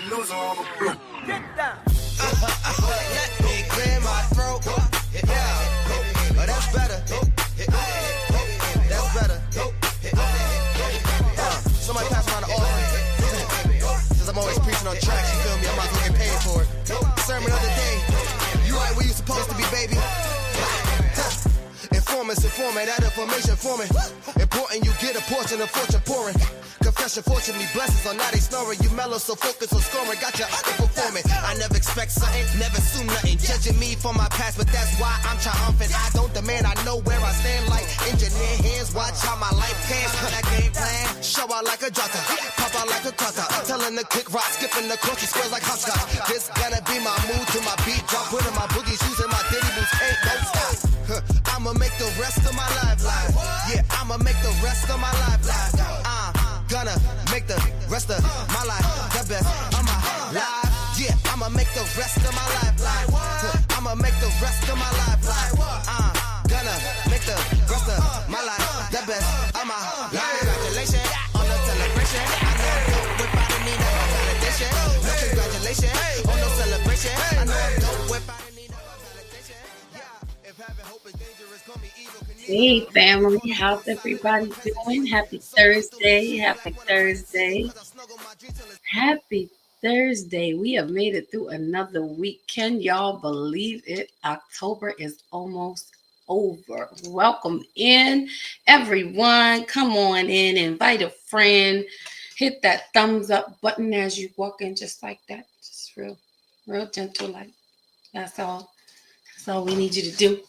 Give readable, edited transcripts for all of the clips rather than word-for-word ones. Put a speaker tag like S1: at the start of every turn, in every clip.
S1: Get down.
S2: Let me clear my throat. Yeah. Oh, that's better. That's better. Somebody pass around the offering. Since I'm always preaching on tracks, you feel me? I might as well get paid for it. Sermon of the day. You right where you supposed to be, baby. Informants informing, that information forming. Important you get a portion of fortune pouring. Confession, fortunately, blessings on now they snoring. You mellow, so focused on scoring. Got you underperforming. I never expect something, never assume nothing. Judging me for my past, but that's why I'm triumphant. I don't demand, I know where I stand like engineer hands. Watch how my life pans. That game plan, show out like a drata, pop out like a cutter. Telling the kick rock, skipping the course, squares like hopscotch. This gonna be my mood to my beat drop. Putting my boogie shoes in my diddy boots, ain't no stop. I'ma make the rest of my life live. Yeah, I'ma make the rest of my life live. Gonna make the rest of my life the best of my life. Yeah, I'ma make the rest of my life live. I'ma make the rest of my life live. Gonna make the rest of my life the best of my life. Congratulations on the celebration. I know I don't whip out and need no validation. No congratulations on no celebration. I know I don't whip out and need no validation. Yeah, if having hope is dangerous, call me evil.
S3: Hey family, how's everybody doing? Happy Thursday, happy Thursday, happy Thursday. We have made it through another week. Can y'all believe it? October is almost over. Welcome in, everyone. Come on in, invite a friend, hit that thumbs up button as you walk in, just like that. Just real gentle, like that's all. That's all we need you to do.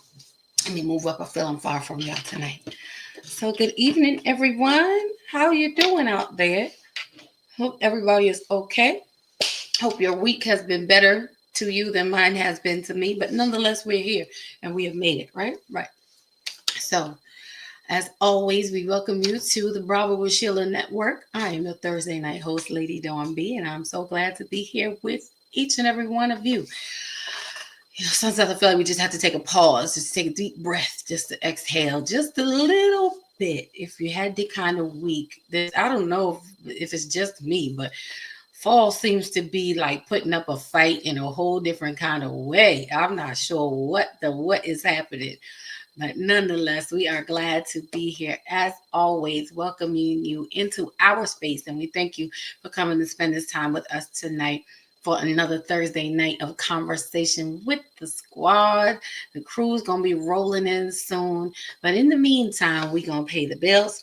S3: Let me move up. I feel I'm far from y'all tonight. So good evening, everyone. How you doing out there? Hope everybody is okay. Hope your week has been better to you than mine has been to me. But nonetheless, we're here and we have made it, right? Right. So, as always, we welcome you to the Bravo with Sheila Network. I am your Thursday night host, Lady Dawn B, and I'm so glad to be here with each and every one of you. You know, sometimes I feel like we just have to take a pause, just take a deep breath, just to exhale just a little bit. If you had the kind of week that I don't know if it's just me, but fall seems to be like putting up a fight in a whole different kind of way. I'm not sure what is happening, but nonetheless, we are glad to be here as always, welcoming you into our space, and we thank you for coming to spend this time with us tonight for another Thursday night of conversation with the squad. The crew's going to be rolling in soon. But in the meantime, we're going to pay the bills.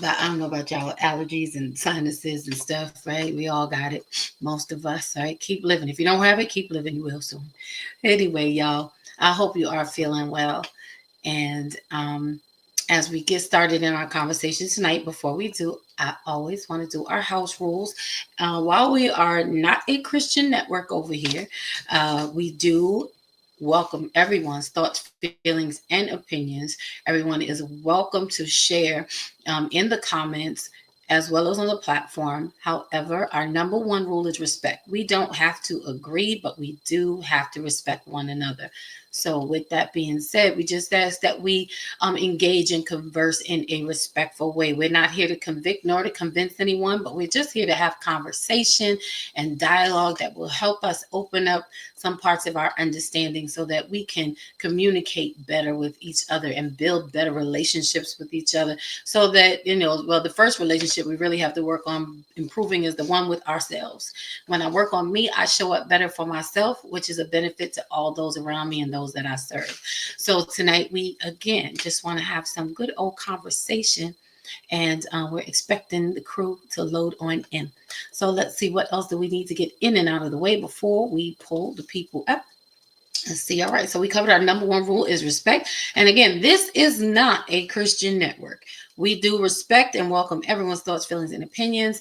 S3: But I don't know about y'all, allergies and sinuses and stuff, right? We all got it. Most of us, right? Keep living. If you don't have it, keep living. You will soon. Anyway, y'all, I hope you are feeling well. And as we get started in our conversation tonight, before we do, I always want to do our house rules. While we are not a Christian network over here, we do welcome everyone's thoughts, feelings, and opinions. Everyone is welcome to share in the comments as well as on the platform. However, our number one rule is respect. We don't have to agree, but we do have to respect one another. So with that being said, we just ask that we engage and converse in a respectful way. We're not here to convict nor to convince anyone, but we're just here to have conversation and dialogue that will help us open up some parts of our understanding so that we can communicate better with each other and build better relationships with each other. So that, the first relationship we really have to work on improving is the one with ourselves. When I work on me, I show up better for myself, which is a benefit to all those around me and those that I serve. So tonight we again just want to have some good old conversation, and we're expecting the crew to load on in. So let's see, what else do we need to get in and out of the way before we pull the people up. Let's see. All right. So we covered our number one rule is respect. And again, this is not a Christian network. We do respect and welcome everyone's thoughts, feelings, and opinions.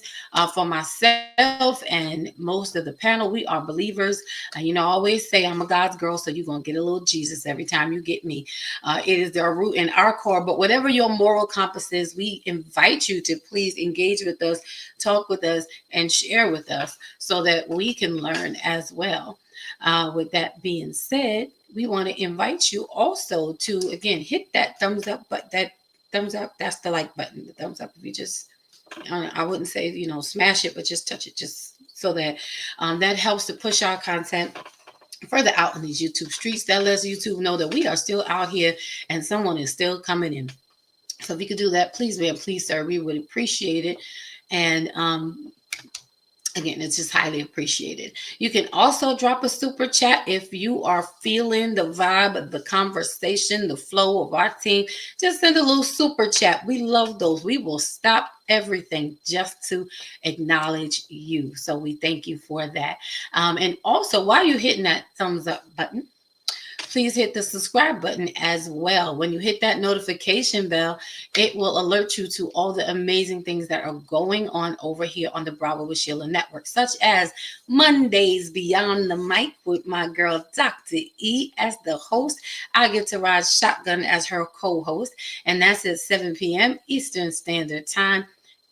S3: For myself and most of the panel, we are believers. I always say I'm a God's girl, so you're going to get a little Jesus every time you get me. It is our root in our core. But whatever your moral compass is, we invite you to please engage with us, talk with us, and share with us so that we can learn as well. With that being said, we want to invite you also to, again, hit that thumbs up, but that thumbs up, that's the like button. The thumbs up, if you just, I wouldn't say, smash it, but just touch it, just so that that helps to push our content further out in these YouTube streets. That lets YouTube know that we are still out here and someone is still coming in. So if you could do that, please, man, please, sir, we would appreciate it. And again, it's just highly appreciated. You can also drop a super chat if you are feeling the vibe of the conversation, the flow of our team. Just send a little super chat. We love those. We will stop everything just to acknowledge you. So we thank you for that. And also, while you're hitting that thumbs up button, please hit the subscribe button as well. When you hit that notification bell, it will alert you to all the amazing things that are going on over here on the Bravo with Sheila Network, such as Mondays Beyond the Mic with my girl, Dr. E, as the host. I get to ride shotgun as her co-host, and that's at 7 p.m. Eastern Standard Time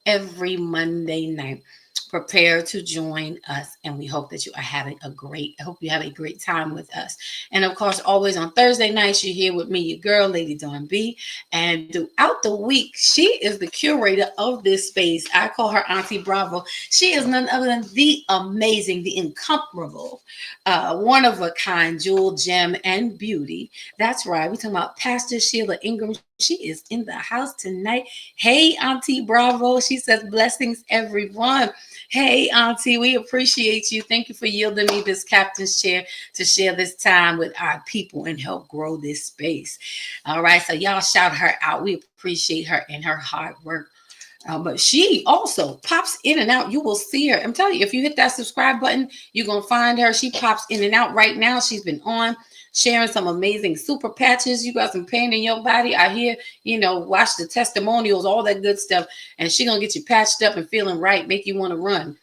S3: every Monday night. Prepare to join us, and we hope that you are having a great, I hope you have a great time with us. And of course, always on Thursday nights, you're here with me, your girl, Lady Dawn B. And throughout the week, she is the curator of this space. I call her Auntie Bravo. She is none other than the amazing, the incomparable, one of a kind, jewel, gem, and beauty. That's right. We're talking about Pastor Sheila Ingram. She is in the house tonight. Hey, Auntie Bravo. She says, blessings, everyone. Hey, Auntie, we appreciate you. Thank you for yielding me this captain's chair to share this time with our people and help grow this space. All right, so y'all shout her out. We appreciate her and her hard work. But she also pops in and out. You will see her. I'm telling you, if you hit that subscribe button, you're going to find her. She pops in and out right now. She's been on sharing some amazing super patches. You got some pain in your body. I hear, watch the testimonials, all that good stuff. And she's going to get you patched up and feeling right, make you want to run.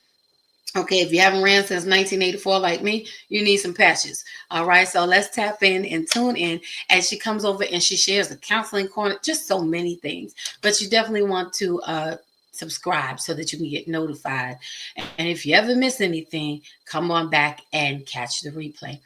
S3: Okay, if you haven't ran since 1984 like me, you need some patches. All right, so let's tap in and tune in as she comes over and she shares the counseling corner, just so many things. But you definitely want to subscribe so that you can get notified. And if you ever miss anything, come on back and catch the replay.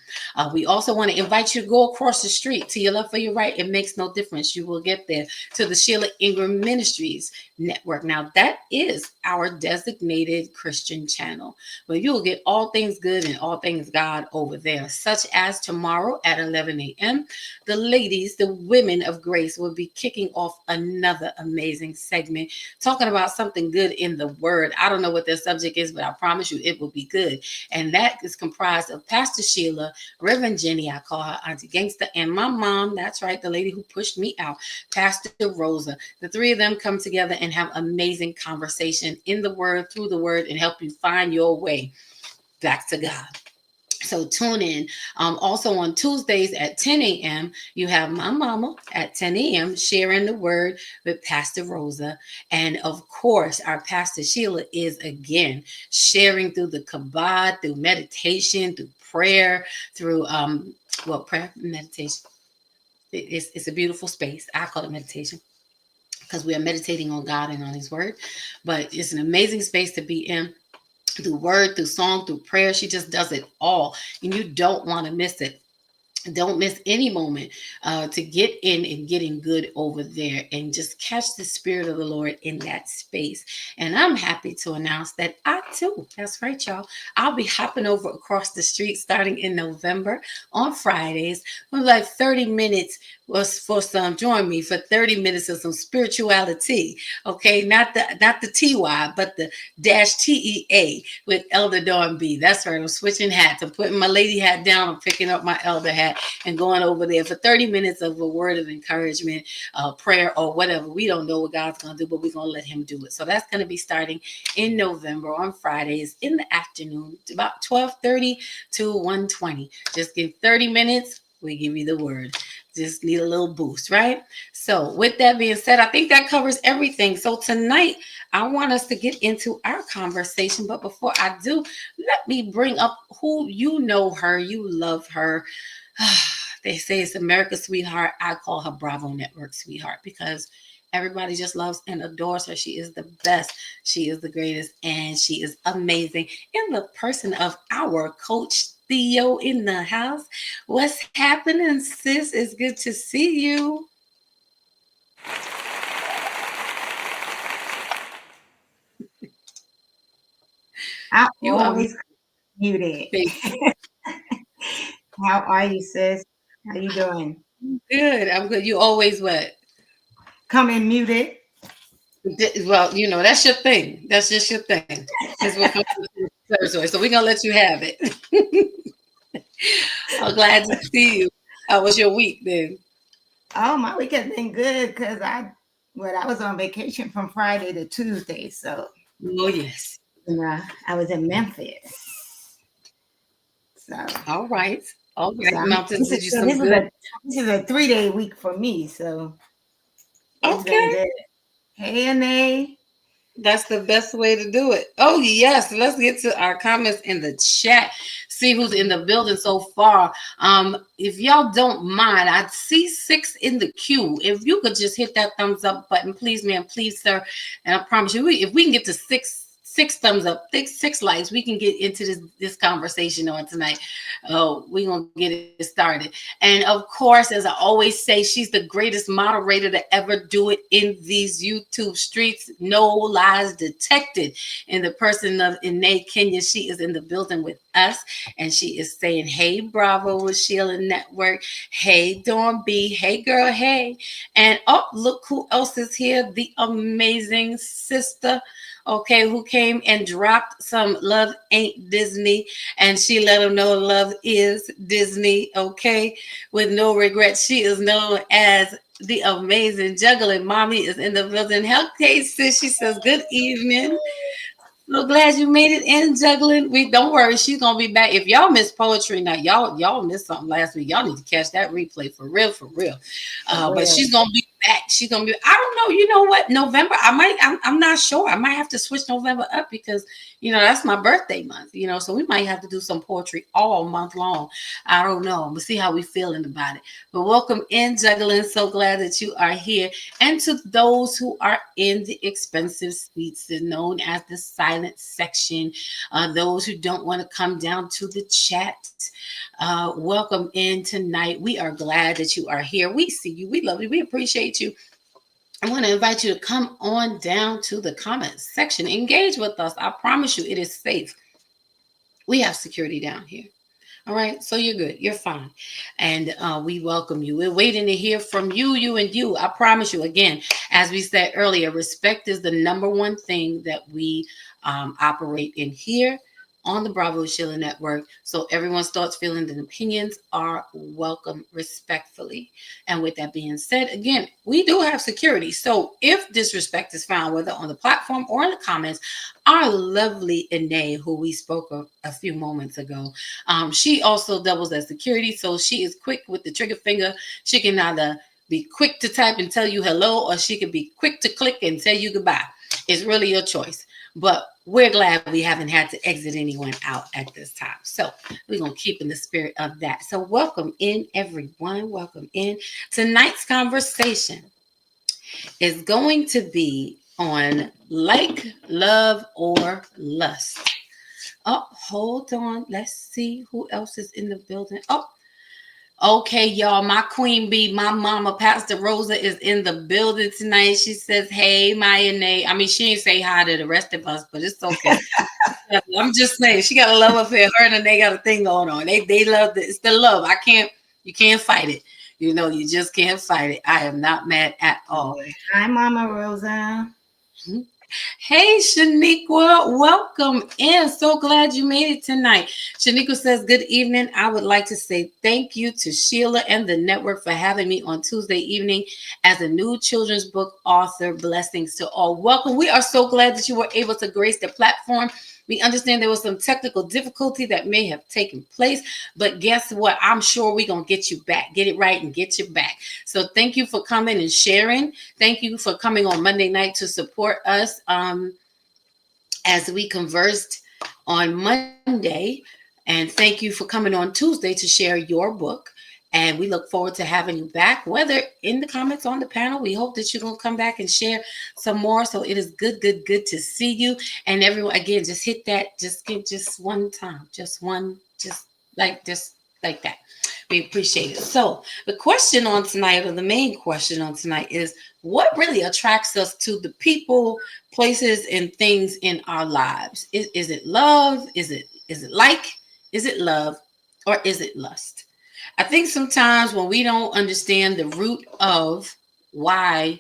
S3: We also want to invite you to go across the street to your left or your right. It makes no difference. You will get there to the Sheila Ingram Ministries Network. Now, that is our designated Christian channel where you will get all things good and all things God over there, such as tomorrow at 11 a.m. The ladies, the women of grace, will be kicking off another amazing segment talking about something good in the word. I don't know what their subject is, but I promise you it will be good. And that is comprised of Pastor Sheila, Reverend Jenny, I call her Auntie Gangster, and my mom, that's right, the lady who pushed me out, Pastor Rosa. The three of them come together and have amazing conversation in the word, through the word, and help you find your way back to God. So tune in. Also on Tuesdays at 10 a.m., you have my mama at 10 a.m. sharing the word with Pastor Rosa. And of course, our Pastor Sheila is again sharing through the kabbalah, through meditation, through prayer, through prayer, meditation. It's a beautiful space. I call it meditation because we are meditating on God and on His word. But it's an amazing space to be in. Through word, through song, through prayer. She just does it all. And you don't want to miss it. Don't miss any moment to get in and getting good over there and just catch the Spirit of the Lord in that space. And I'm happy to announce that I too, that's right, y'all, I'll be hopping over across the street starting in November on Fridays for like 30 minutes was for some, join me for 30 minutes of some spirituality. Okay, not the TY, but the -TEA with Elder Dawn B. That's right, I'm switching hats. I'm putting my lady hat down, I'm picking up my elder hat and going over there for 30 minutes of a word of encouragement, prayer, or whatever. We don't know what God's going to do, but we're going to let Him do it. So that's going to be starting in November on Fridays in the afternoon, about 12:30 to 1:20. Just give 30 minutes. We give you the word. Just need a little boost, right? So with that being said, I think that covers everything. So tonight, I want us to get into our conversation. But before I do, let me bring up who you know her, you love her. They say it's America's sweetheart. I call her Bravo Network sweetheart because everybody just loves and adores her. She is the best. She is the greatest. And she is amazing in the person of our coach, Theo, in the house. What's happening, sis? It's good to see you.
S1: I
S3: You are
S1: always muted.
S3: amazing.
S1: How are you, sis? How you doing?
S3: Good. I'm good. You always what?
S1: Coming muted.
S3: Well, that's your thing. That's just your thing. Since we're from the territory, so we're gonna let you have it. I'm glad to see you. How was your week then?
S1: Oh, my week has been good because I was on vacation from Friday to Tuesday, so
S3: Oh yes.
S1: I was in Memphis. So
S3: All right. All
S1: so
S3: right. Mountains
S1: this is
S3: did you
S1: so
S3: some good.
S1: this is a 3-day week for me. So it's been
S3: Okay.
S1: good. Hey, Anae.
S3: That's the best way to do it. Oh, yes. Let's get to our comments in the chat. See who's in the building so far. If y'all don't mind, I see 6 in the queue. If you could just hit that thumbs up button, please, ma'am, please, sir. And I promise you, if we can get to six thumbs up, six likes, we can get into this conversation on tonight. We're gonna get it started. And of course, as I always say, she's the greatest moderator to ever do it in these YouTube streets. No lies detected. In the person of Ine Kenya, she is in the building with us, and she is saying, "Hey, Bravo with Sheila Network. Hey, Dawn B. Hey, girl. Hey." And oh, look who else is here. The amazing sister, okay, who came and dropped some "Love Ain't Disney," and she let them know love is Disney, okay, with no regrets. She is known as the amazing juggling mommy is in the building. Okay, sis, she says, "Good evening. So glad you made it in, juggling." We don't worry, she's gonna be back. If y'all missed poetry now, y'all missed something last week. Y'all need to catch that replay for real, for real.
S1: For
S3: But
S1: real.
S3: she's gonna be back. She's gonna be. I don't know. You know what? November. I'm not sure. I might have to switch November up because that's my birthday month. So we might have to do some poetry all month long. I don't know. We'll see how we feeling about it. But welcome in, juggling. So glad that you are here. And to those who are in the expensive suites, known as the silent section, those who don't want to come down to the chat, welcome in tonight. We are glad that you are here. We see you. We love you. We appreciate you. I want to invite you to come on down to the comments section. Engage with us. I promise you it is safe. We have security down here. All right, so you're good. You're fine. And we welcome you. We're waiting to hear from you, and you. I promise you, again, as we said earlier, respect is the number one thing that we operate in here on the Bravo Sheila Network. So everyone's thoughts, feelings, and opinions are welcome respectfully. And with that being said, again, we do have security. So if disrespect is found, whether on the platform or in the comments, our lovely Ine, who we spoke of a few moments ago, she also doubles as security. So she is quick with the trigger finger. She can either be quick to type and tell you hello, or she can be quick to click and tell you goodbye. It's really your choice. But we're glad we haven't had to exit anyone out at this time. So we're going to keep in the spirit of that. So welcome in, everyone. Welcome in. Tonight's conversation is going to be on like, love, or lust. Oh, hold on. Let's see who else is in the building. Oh, okay, y'all. My queen bee, my mama, Pastor Rosa, is in the building tonight. She says, "Hey, Maya Nay." I mean, she ain't say hi to the rest of us, but it's okay. I'm just saying, she got a love affair. Her and they got a thing going on. They love it. It's the love. You can't fight it. You just can't fight it. I am not mad at all.
S1: Hi, Mama Rosa.
S3: Hey, Shaniqua, welcome in. So glad you made it tonight. Shaniqua says, "Good evening. I would like to say thank you to Sheila and the network for having me on Tuesday evening as a new children's book author. Blessings to all." Welcome. We are so glad that you were able to grace the platform. We understand there was some technical difficulty that may have taken place, but guess what? I'm sure we're going to get you back, get it right and get you back. So thank you for coming and sharing. Thank you for coming on Monday night to support us as we conversed on Monday. And thank you for coming on Tuesday to share your book. And we look forward to having you back, whether in the comments on the panel. We hope that you're going to come back and share some more. So it is good to see you. And everyone, again, just hit that, just one time, just like that. We appreciate it. So the question on tonight, or the main question on tonight, is what really attracts us to the people, places, and things in our lives? Is it love? Is it like? Is it love? Or is it lust? I think sometimes when we don't understand the root of why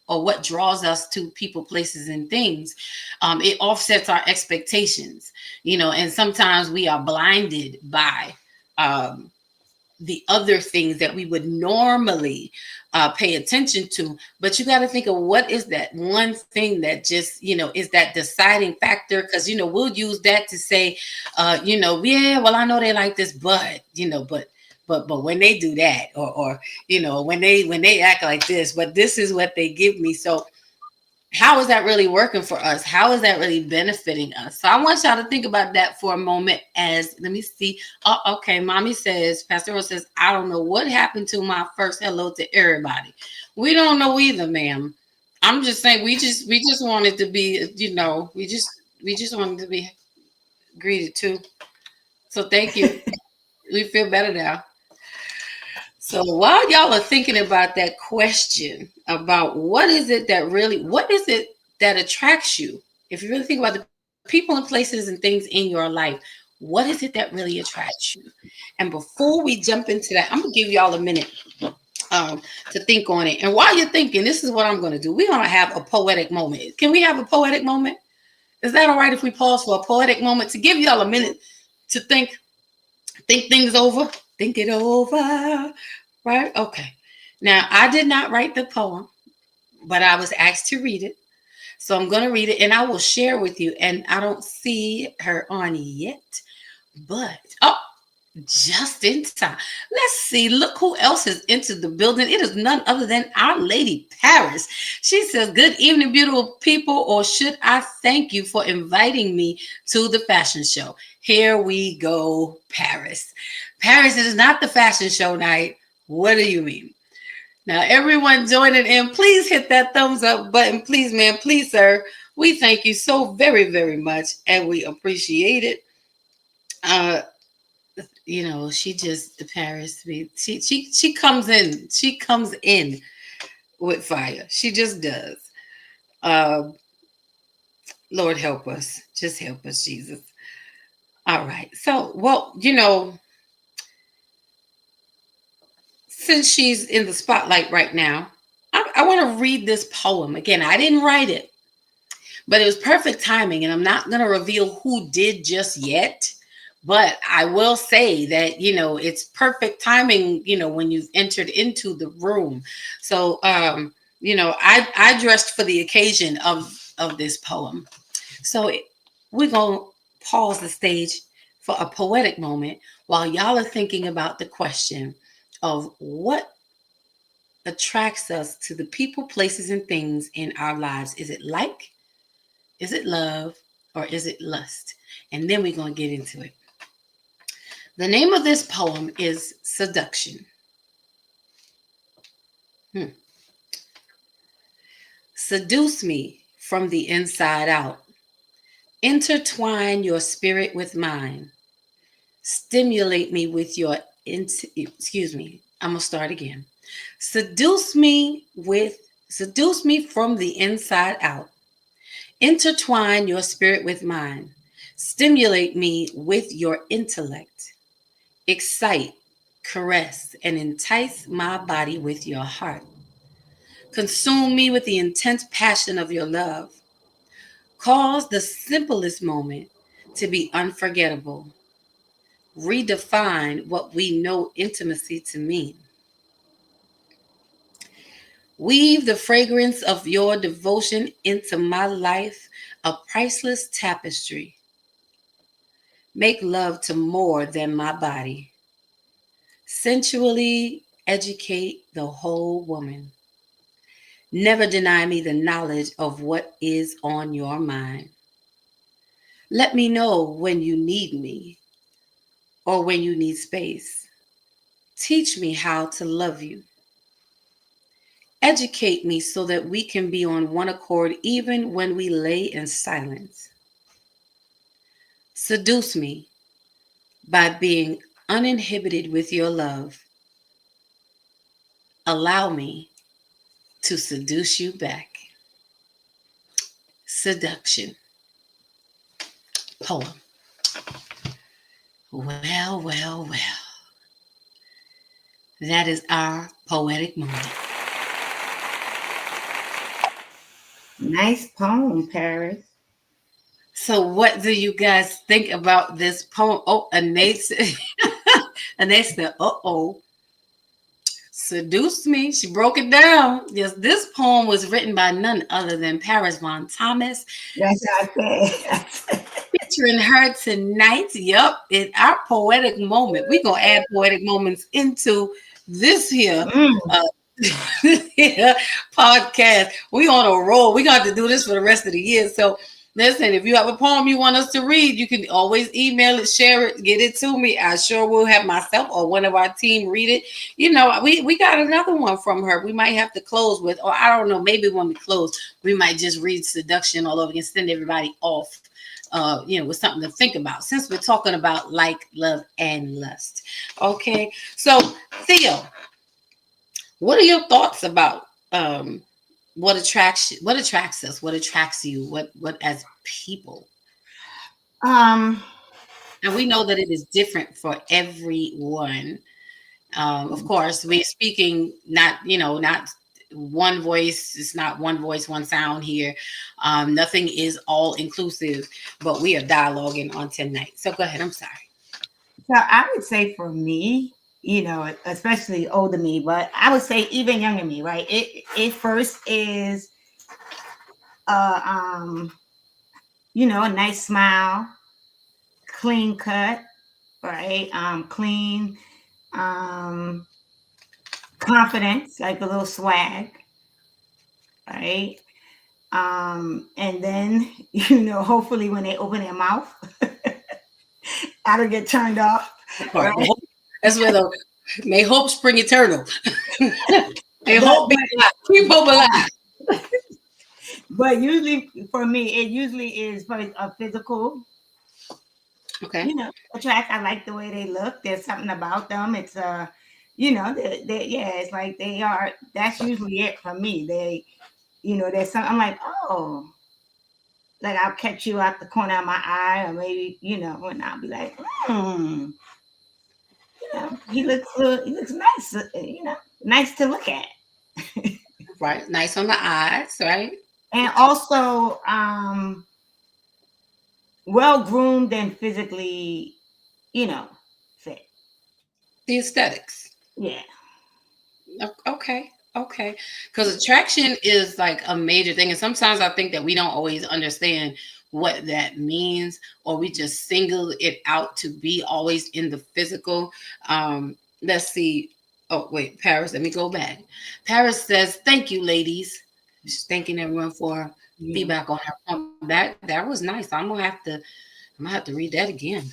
S3: or what draws us to people, places, and things, it offsets our expectations, and sometimes we are blinded by um, the other things that we would normally pay attention to. But you got to think of what is that one thing that just, is that deciding factor. Because, we'll use that to say, yeah, well, I know they like this, but when they do that, or when they act like this, but this is what they give me. So how is that really working for us? How is that really benefiting us? So I want y'all to think about that for a moment. Let me see. Oh, okay. Mommy says, Pastor Rose says, I don't know what happened to my first hello to everybody. We don't know either, ma'am. I'm just saying we just wanted to be, we just wanted to be greeted too. So thank you. We feel better now. So while y'all are thinking about that question about what is it that attracts you? If you really think about the people and places and things in your life, what is it that really attracts you? And before we jump into that, I'm gonna give y'all a minute to think on it. And while you're thinking, this is what I'm gonna do. We're gonna have a poetic moment. Can we have a poetic moment? Is that all right if we pause for a poetic moment to give y'all a minute to think things over? Think it over. Right? Okay. Now, I did not write the poem, but I was asked to read it. So I'm going to read it and I will share with you. And I don't see her on yet, but just in time. Let's see. Look who else has entered the building. It is none other than Our Lady Paris. She says, good evening, beautiful people, or should I thank you for inviting me to the fashion show? Here we go, Paris. Paris, it is not the fashion show night. What do you mean? Now, everyone joining in, please hit that thumbs up button. Please, ma'am. Please, sir. We thank you so very, very much, and we appreciate it. She just Paris. She comes in. She comes in with fire. She just does. Lord help us. Just help us, Jesus. All right. So, well, since she's in the spotlight right now, I want to read this poem. Again, I didn't write it, but it was perfect timing. And I'm not going to reveal who did just yet, but I will say that, it's perfect timing, when you've entered into the room. So, I dressed for the occasion of this poem. So we're going to pause the stage for a poetic moment while y'all are thinking about the question of what attracts us to the people, places, and things in our lives. Is it like? Is it love? Or is it lust? And then we're going to get into it. The name of this poem is Seduction. Seduce me from the inside out. Intertwine your spirit with mine. Stimulate me with your excuse me. I'm gonna start again. Seduce me from the inside out. Intertwine your spirit with mine. Stimulate me with your intellect. Excite, caress, and entice my body with your heart. Consume me with the intense passion of your love. Cause the simplest moment to be unforgettable. Redefine what we know intimacy to mean. Weave the fragrance of your devotion into my life, a priceless tapestry. Make love to more than my body. Sensually educate the whole woman. Never deny me the knowledge of what is on your mind. Let me know when you need me or when you need space. Teach me how to love you. Educate me so that we can be on one accord even when we lay in silence. Seduce me by being uninhibited with your love, allow me to seduce you back. Seduction. Poem. Well, well, well. That is our poetic moment.
S1: Nice poem, Paris.
S3: So, what do you guys think about this poem? Oh, Anais said, uh-oh, seduced me. She broke it down. Yes, this poem was written by none other than Paris Von Thomas.
S1: That's what I said.
S3: Featuring her tonight. Yup, in our poetic moment. We're going to add poetic moments into this here. Podcast. We on a roll. We got to do this for the rest of the year. So listen, if you have a poem you want us to read, you can always email it, share it, get it to me. I sure will have myself or one of our team read it. You know, we got another one from her. We might have to close with, or I don't know, maybe when we close, we might just read Seduction all over and send everybody off. With something to think about, since we're talking about like, love, and lust. Okay, so Theo, what are your thoughts about what attracts us, what attracts you, what as people? And we know that it is different for everyone. Of course, we're speaking not one voice. It's not one voice, one sound here. Nothing is all inclusive, but we are dialoguing on tonight. So go ahead. I'm sorry.
S1: So I would say for me, especially older me, but I would say even younger me, right? It first is a nice smile, clean cut, right? Clean, confidence, like a little swag, right? And then, hopefully when they open their mouth, I don't get turned off.
S3: Right? That's where the may hope spring eternal. May hope be alive. Keep hope alive.
S1: But usually for me, it usually is a physical.
S3: Okay.
S1: Attract. I like the way they look. There's something about them. It's it's like they are. That's usually it for me. There's something I'm like, oh, like I'll catch you out the corner of my eye, or maybe and I'll be like, he looks nice. Nice to look at.
S3: Right, nice on the eyes, right?
S1: And also, well groomed and physically, fit.
S3: The aesthetics.
S1: Yeah.
S3: Okay. Because attraction is like a major thing. And sometimes I think that we don't always understand what that means, or we just single it out to be always in the physical. Let's see. Oh, wait, Paris, let me go back. Paris says, thank you, ladies. She's thanking everyone for feedback on her. That was nice. I'm gonna have to read that again.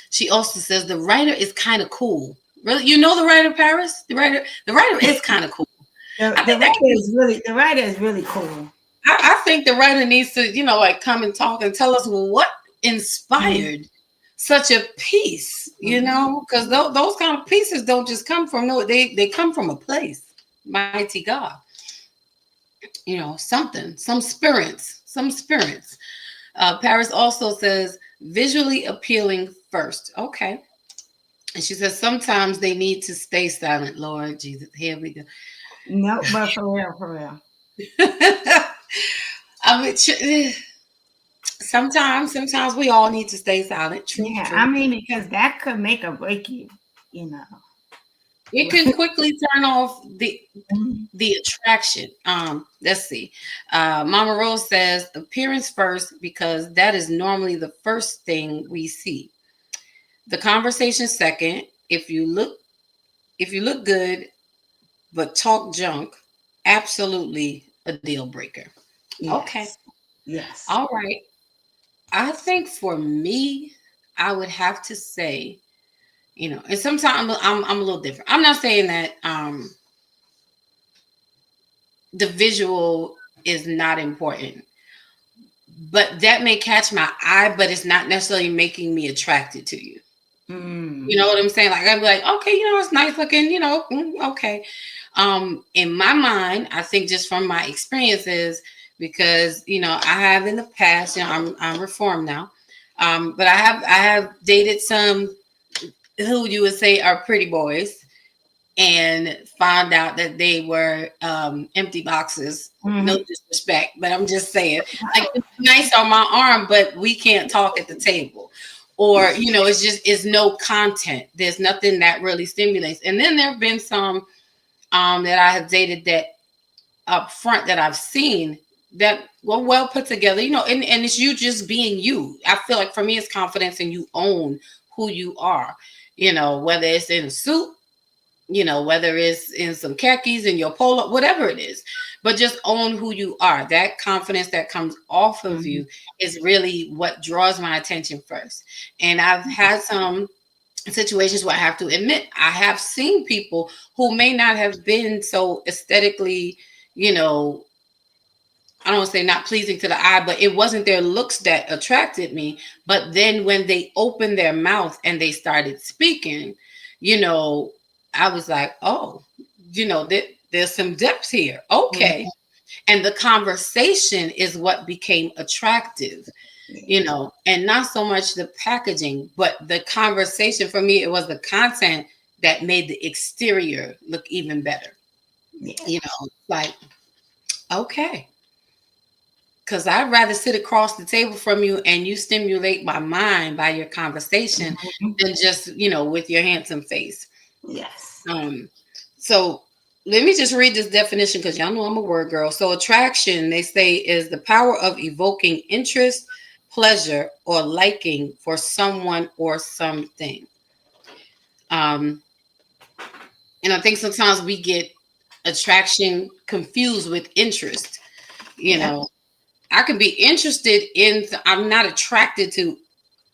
S3: She also says the writer is kind of cool. Really, the writer, Paris? The writer is kind of cool.
S1: The writer is really cool.
S3: I think the writer needs to, come and talk and tell us what inspired such a piece, because those kind of pieces don't just come from they come from a place. Mighty God. Some spirits. Paris also says visually appealing first. Okay. And she says sometimes they need to stay silent. Lord Jesus, here we go.
S1: No, but for real.
S3: I mean, sometimes we all need to stay silent. True.
S1: I mean, because that could make or break you.
S3: It can quickly turn off the attraction. Let's see. Mama Rose says appearance first, because that is normally the first thing we see. The conversation second. If you look good but talk junk, absolutely a deal breaker.
S1: Yes.
S3: Okay.
S1: Yes.
S3: All right. I think for me, I would have to say, and sometimes I'm a little different. I'm not saying that the visual is not important, but that may catch my eye, but it's not necessarily making me attracted to you. You know what I'm saying? Like, I'd be like, okay, it's nice looking, okay. In my mind, I think just from my experiences, because I have in the past, I'm reformed now, but I have dated some who you would say are pretty boys, and found out that they were empty boxes. No disrespect, but I'm just saying, like, it's nice on my arm, but we can't talk at the table. Or, it's no content. There's nothing that really stimulates. And then there have been some that I have dated that up front that I've seen that were well put together, and it's you just being you. I feel like for me, it's confidence, and you own who you are, whether it's in a suit, whether it's in some khakis and your polo, whatever it is, but just own who you are. That confidence that comes off of you is really what draws my attention first. And I've had some situations where I have to admit, I have seen people who may not have been so aesthetically, I don't want to say not pleasing to the eye, but it wasn't their looks that attracted me. But then when they opened their mouth and they started speaking, I was like, oh, there's some depth here. Okay. And the conversation is what became attractive, and not so much the packaging, but the conversation. For me, it was the content that made the exterior look even better. Like, okay. Because I'd rather sit across the table from you and you stimulate my mind by your conversation than just, with your handsome face.
S1: Yes.
S3: So let me just read this definition, because y'all know I'm a word girl. So attraction, they say, is the power of evoking interest, pleasure, or liking for someone or something. And I think sometimes we get attraction confused with interest. I can be interested in, I'm not attracted to,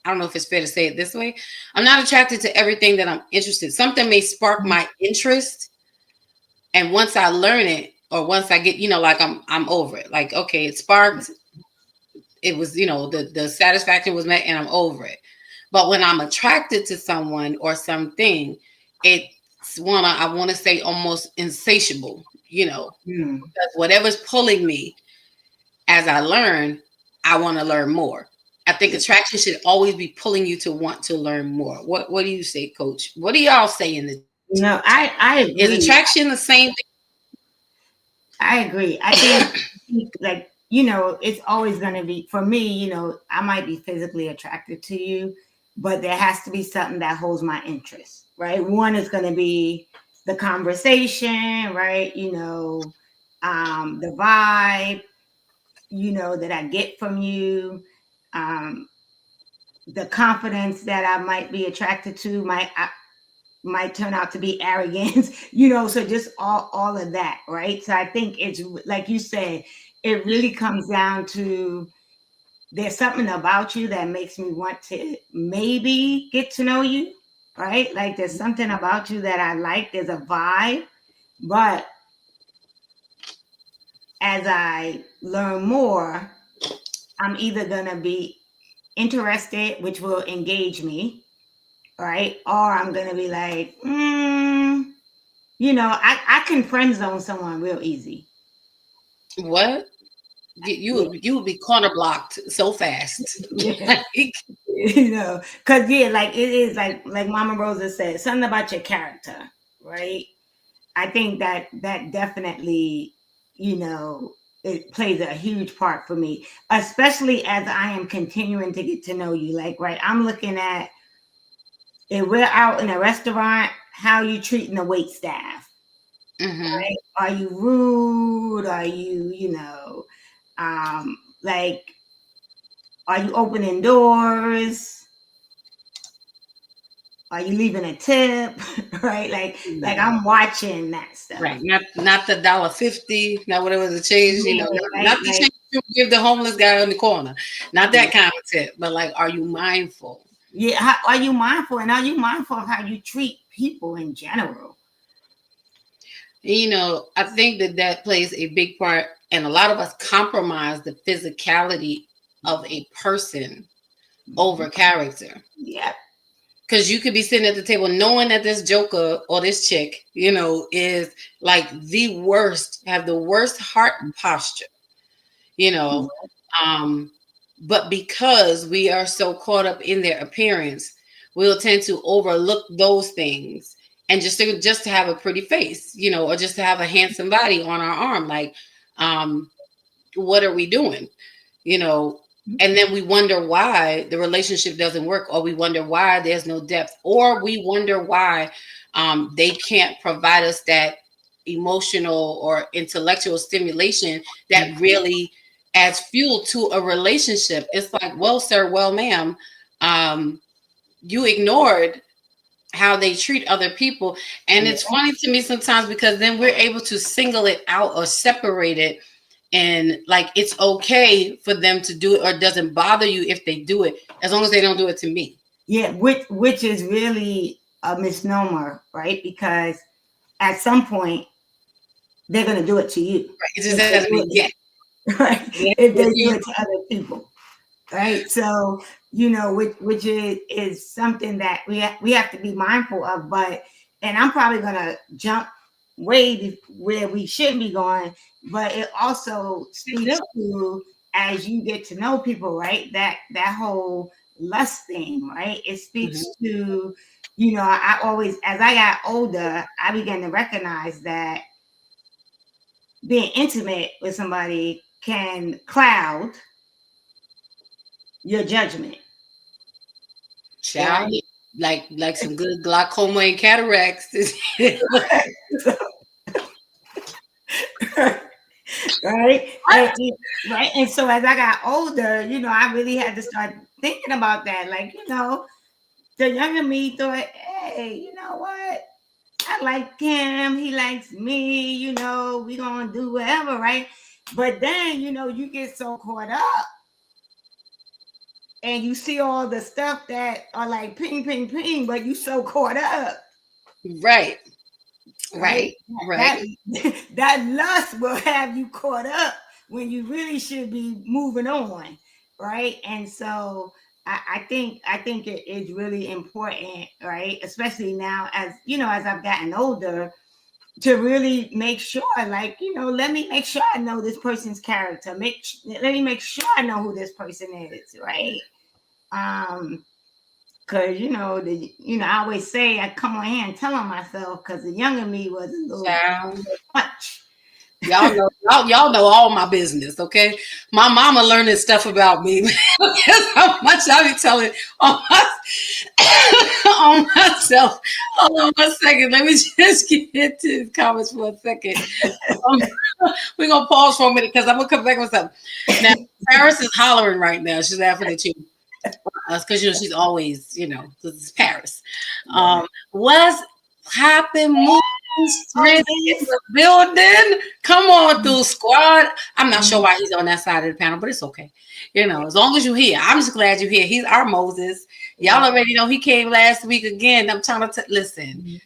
S3: I don't know if it's fair to say it this way. I'm not attracted to everything that I'm interested. Something may spark my interest. And once I learn it, or once I get, like I'm over it. Like, okay, it sparked. It was, the satisfaction was met, and I'm over it. But when I'm attracted to someone or something, it's I want to say almost insatiable, because whatever's pulling me, as I learn, I want to learn more. I think attraction should always be pulling you to want to learn more. What do you say, Coach? What do y'all say in the
S1: No, I agree.
S3: Is attraction the same thing?
S1: I agree. I think like, it's always going to be, for me, I might be physically attracted to you, but there has to be something that holds my interest, right? One is going to be the conversation, right? The vibe, that I get from you, the confidence that I might be attracted to might turn out to be arrogance, so just all of that, right? So I think it's like you said, it really comes down to, there's something about you that makes me want to maybe get to know you, right? Like there's something about you that I like, there's a vibe, but as I learn more, I'm either gonna be interested, which will engage me, right? Or I'm gonna be like, I can friend zone someone real easy.
S3: What? You would be corner blocked so fast.
S1: Yeah. Because like it is like Mama Rosa said, something about your character, right? I think that definitely, it plays a huge part for me, especially as I am continuing to get to know you. Like, right, I'm looking at, if we're out in a restaurant, how you treating the wait staff, right? Are you rude? Are you, like, are you opening doors? Are you leaving a tip? Right? Like I'm watching that stuff.
S3: Right. Not the $1.50, not whatever the change,
S1: Right?
S3: not the change you give the homeless guy in the corner. Not that kind of tip, but like, are you mindful?
S1: Yeah, are you mindful? And are you mindful of how you treat people in general?
S3: I think that plays a big part, and a lot of us compromise the physicality of a person over character.
S1: Yeah.
S3: Because you could be sitting at the table knowing that this joker or this chick, is like have the worst heart posture, you know. But because we are so caught up in their appearance, we'll tend to overlook those things and just to have a pretty face, or just to have a handsome body on our arm. Like, what are we doing? And then we wonder why the relationship doesn't work, or we wonder why there's no depth, or we wonder why they can't provide us that emotional or intellectual stimulation that really adds fuel to a relationship. It's like, well, sir, well, ma'am, you ignored how they treat other people. And it's funny to me sometimes, because then we're able to single it out or separate it. And like, it's okay for them to do it, or it doesn't bother you if they do it, as long as they don't do it to me.
S1: Yeah, which is really a misnomer, right? Because at some point they're going to do it to you.
S3: Right. It just doesn't mean yet.
S1: Right? If they do it to other people, right? So which is something that we have to be mindful of. And I'm probably going to jump way where we shouldn't be going, but it also speaks to, as you get to know people, right? That whole lust thing, right? It speaks to, I always, as I got older, I began to recognize that being intimate with somebody can cloud your judgment.
S3: Child, right? like some good glaucoma and cataracts.
S1: Right? Right. And so as I got older, I really had to start thinking about that. Like, the younger me thought, hey, you know what? I like him. He likes me. We gonna do whatever, right? But then, you get so caught up and you see all the stuff that are like ping, ping, ping, but you so caught up.
S3: Right.
S1: That lust will have you caught up when you really should be moving on, right? And so I think it is really important, right? Especially now, as I've gotten older, to really make sure, like, let me make sure I know this person's character. Let me make sure I know who this person is, right? Because I always say, I come on here and tell on myself, because the younger me was a little much.
S3: Y'all know all my business, okay? My mama learned this stuff about me. That's how much I be telling on myself. Hold on 1 second. Let me just get into the comments for a second. We're gonna pause for a minute, because I'm gonna come back with something. Now, Paris is hollering right now. She's laughing at you. Because she's always, because it's Paris. What's happened? In the building. Come on through, squad. I'm not sure why he's on that side of the panel, but it's okay. As long as you're here. I'm just glad you're here. He's our Moses. Y'all already know he came last week again. I'm trying to listen.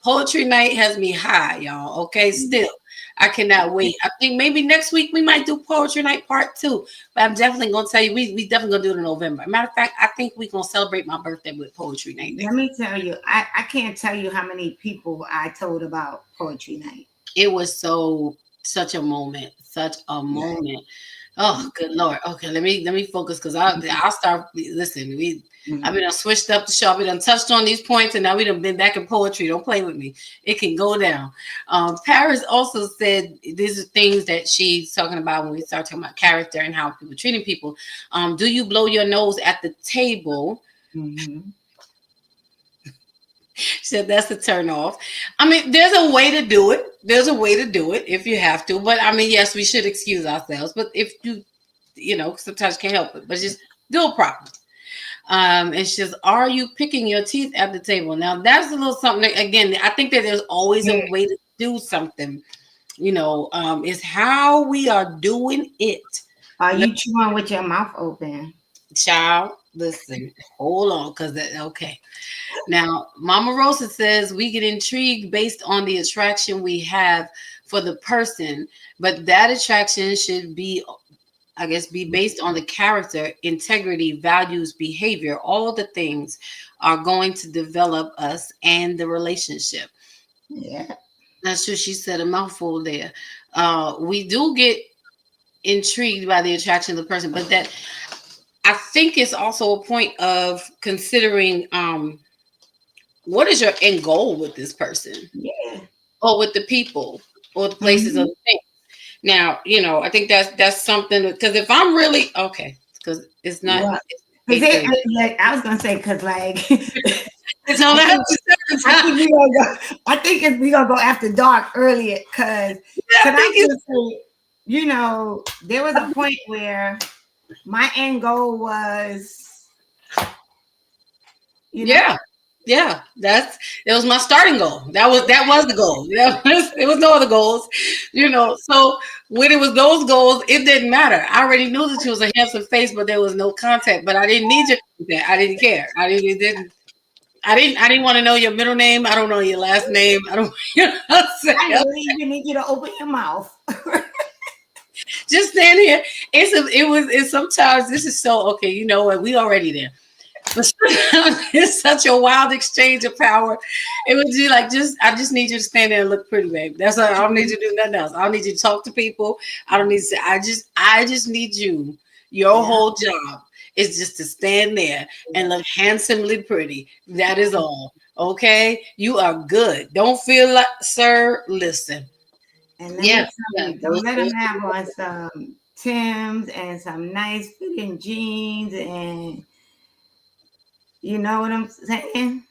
S3: Poetry night has me high, y'all. Okay, still. I cannot wait. I think maybe next week we might do Poetry Night Part 2. But I'm definitely going to tell you, we definitely going to do it in November. Matter of fact, I think we're going to celebrate my birthday with Poetry Night.
S1: Let me tell you, I can't tell you how many people I told about Poetry Night.
S3: It was such a moment. Such a moment. Oh, good Lord. Okay, let me focus, because I'll start. Listen, I mean, I switched up the show. I done touched on these points, and now we done been back in poetry. Don't play with me. It can go down. Paris also said these are things that she's talking about when we start talking about character and how people treating people. Do you blow your nose at the table? She said that's a turn off. I mean, there's a way to do it. There's a way to do it if you have to. But I mean, yes, we should excuse ourselves. But if you sometimes can't help it. But just do it properly. And she says, are you picking your teeth at the table? Now, that's a little something. Again, I think that there's always a way to do something. Is how we are doing it.
S1: Are you chewing with your mouth open?
S3: Child, listen, hold on, because okay. Now, Mama Rosa says we get intrigued based on the attraction we have for the person, but that attraction should be I guess, be based on the character, integrity, values, behavior. All the things are going to develop us and the relationship.
S1: Yeah.
S3: That's true. She said a mouthful there. We do get intrigued by the attraction of the person, but that I think it's also a point of considering what is your end goal with this person
S1: Yeah.
S3: or with the people or the places of the things. Now, I think that's something, because if I'm really okay, because it's not.
S1: Well, like, I was gonna say, because like
S3: It's on
S1: I think we gonna go after dark earlier, because I just say, there was a point where my end goal was,
S3: yeah, it was my starting goal. That was the goal. There was no other goals, So when it was those goals, it didn't matter. I already knew that she was a handsome face, but there was no contact. But I didn't need your contact. I didn't care. I didn't want to know your middle name. I don't know your last name. I don't.
S1: I really even need you to open your mouth.
S3: Just stand here. It's sometimes this is so okay. You know what? We already there. But it's such a wild exchange of power. It would be like, I just need you to stand there and look pretty, babe. That's all. I don't need you to do nothing else. I don't need you to talk to people. I don't need to say. I just need you. Your whole job is just to stand there and look handsomely pretty. That is all. Okay, you are good. Don't feel like, sir. Listen.
S1: And don't let them have on some Timbs and some nice fitting jeans, and you know what I'm saying?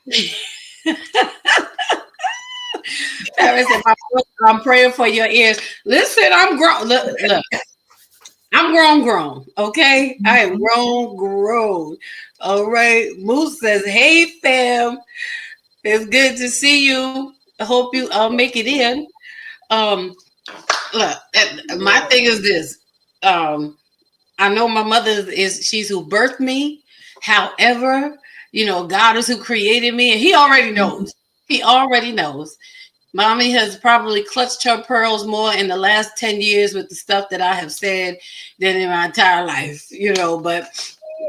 S3: I'm praying for your ears. Listen, I'm grown. Look. I'm grown. Okay, I am grown. All right. Moose says, "Hey, fam, it's good to see you. I hope I'll make it in." Look, my thing is this. I know my mother she's who birthed me. However, God is who created me, and He already knows. He already knows. Mommy has probably clutched her pearls more in the last 10 years with the stuff that I have said than in my entire life, but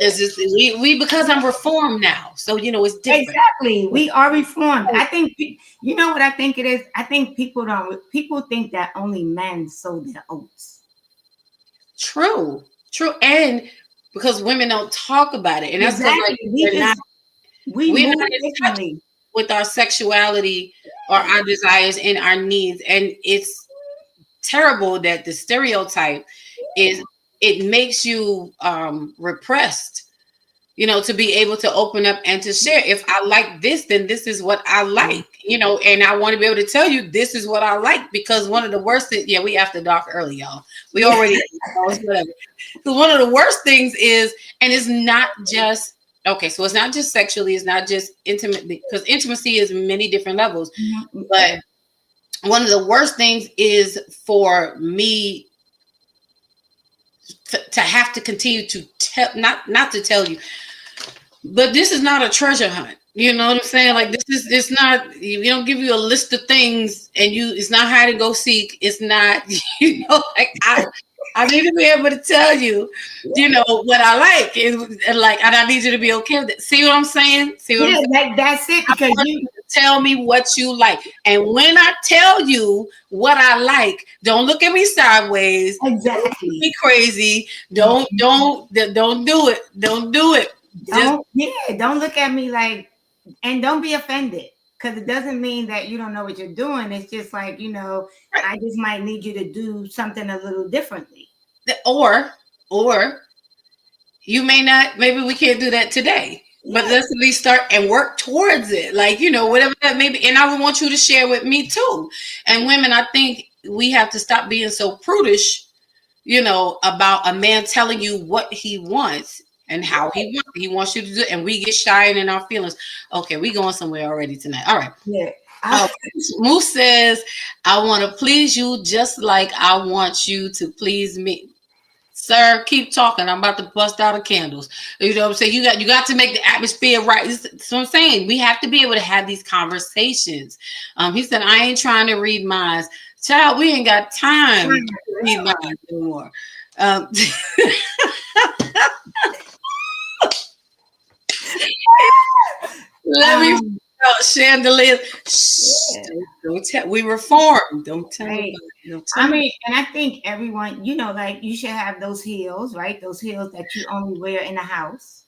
S3: it's just we because I'm reformed now. So it's different.
S1: Exactly. We are reformed. I think what I think it is? I think people think that only men sow their oats.
S3: True. And because women don't talk about it. And that's
S1: exactly. We're not in touch
S3: with our sexuality or our desires and our needs. And it's terrible that the stereotype is it makes you repressed, to be able to open up and to share. If I like this, then this is what I like, and I want to be able to tell you this is what I like, because one of the worst things, we after dark early, y'all. We already whatever. So one of the worst things is, and it's not just okay, so it's not just sexually, it's not just intimate, because intimacy is many different levels. Mm-hmm. But one of the worst things is for me to have to continue to tell, not to tell you, but this is not a treasure hunt. You know what I'm saying? Like, it's not, we don't give you a list of things and it's not hide and go seek. It's not, like I need to be able to tell you, what I like, and I need you to be okay with it. See what I'm saying?
S1: That's it. Because you
S3: tell me what you like, and when I tell you what I like, don't look at me sideways.
S1: Exactly.
S3: Don't be crazy. Don't do it. Don't do it.
S1: Don't look at me like, and don't be offended. Because it doesn't mean that you don't know what you're doing. It's just like, I just might need you to do something a little differently.
S3: Or you may not, maybe we can't do that today. But let's at least start and work towards it. Like, whatever that may be. And I would want you to share with me too. And women, I think we have to stop being so prudish, about a man telling you what he wants and how he wants you to do it, and we get shy and in our feelings. Okay, we going somewhere already tonight. All right.
S1: Yeah.
S3: Moose says, I want to please you just like I want you to please me. Sir, keep talking. I'm about to bust out of candles. You know what I'm saying? You got to make the atmosphere right. That's what I'm saying. We have to be able to have these conversations. He said, I ain't trying to read minds. Child, we ain't got time to read minds anymore. Um, let me
S1: Um,
S3: chandelier. Shh,
S1: yeah,
S3: don't tell. We reformed. Don't tell
S1: right.
S3: nobody. Don't tell
S1: I
S3: nobody.
S1: mean, and I think everyone, like you should have those heels, right? Those heels that you only wear in the house.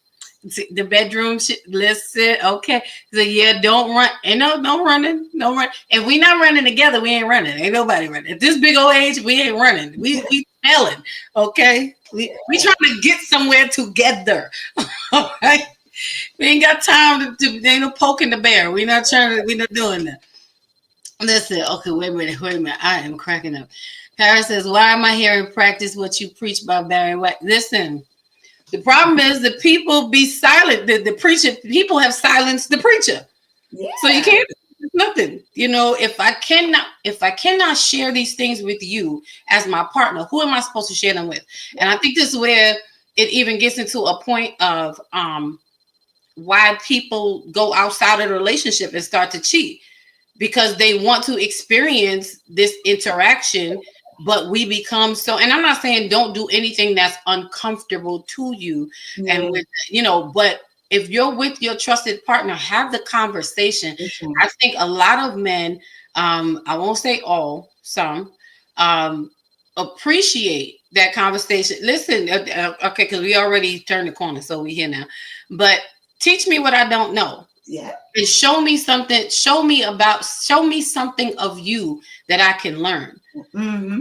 S3: The bedroom. Listen, okay. So yeah, don't run. Ain't no running. No run. If we not running together, we ain't running. Ain't nobody running. At this big old age, we ain't running. We telling. Okay. We trying to get somewhere together. All right. We ain't got time to ain't no poking the bear. We not trying to. We not doing that. Listen. Okay. Wait a minute. Wait a minute. I am cracking up. Paris says, "Why am I hearing practice what you preach by Barry White?" Listen. The problem is the people be silent. The preacher, people have silenced the preacher. So you
S1: Yeah.
S3: can't nothing. If I cannot share these things with you as my partner, who am I supposed to share them with? And I think this is where it even gets into a point of why people go outside of the relationship and start to cheat, because they want to experience this interaction, but we become so, and I'm not saying don't do anything that's uncomfortable to you. And
S1: Yeah.
S3: with, but if you're with your trusted partner, have the conversation.
S1: Listen.
S3: I think a lot of men, I won't say all, some, appreciate that conversation. Listen, okay, because we already turned the corner, so we here now. But teach me what I don't know.
S1: Yeah.
S3: And show me something. Show me something of you that I can learn.
S1: Mm-hmm.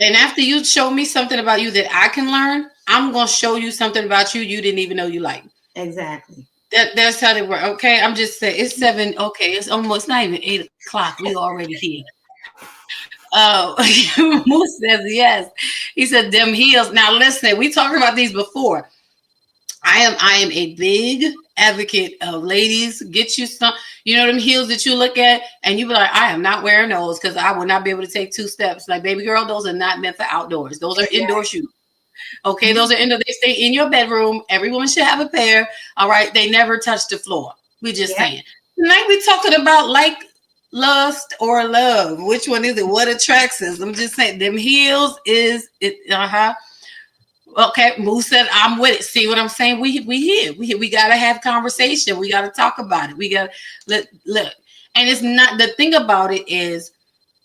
S3: And after you show me something about you that I can learn, I'm gonna show you something about you didn't even know you like.
S1: Exactly.
S3: That's how they work. Okay, I'm just saying it's 7. Okay, it's almost not even 8 o'clock. We already here. Moose says yes. He said them heels. Now listen, we talked about these before. I am a big advocate of ladies. Get you some, them heels that you look at and you be like, I am not wearing those because I will not be able to take 2 steps. Like, baby girl, those are not meant for outdoors. Those are indoor shoes. Okay, those are indoor. They stay in your bedroom. Every woman should have a pair. All right, they never touch the floor. We just saying. Tonight we talking about like lust or love. Which one is it? What attracts us? I'm just saying them heels is it. Okay, Moose said, I'm with it. See what I'm saying? We here. We gotta have conversation. We gotta talk about it. We gotta look. And it's not, the thing about it is,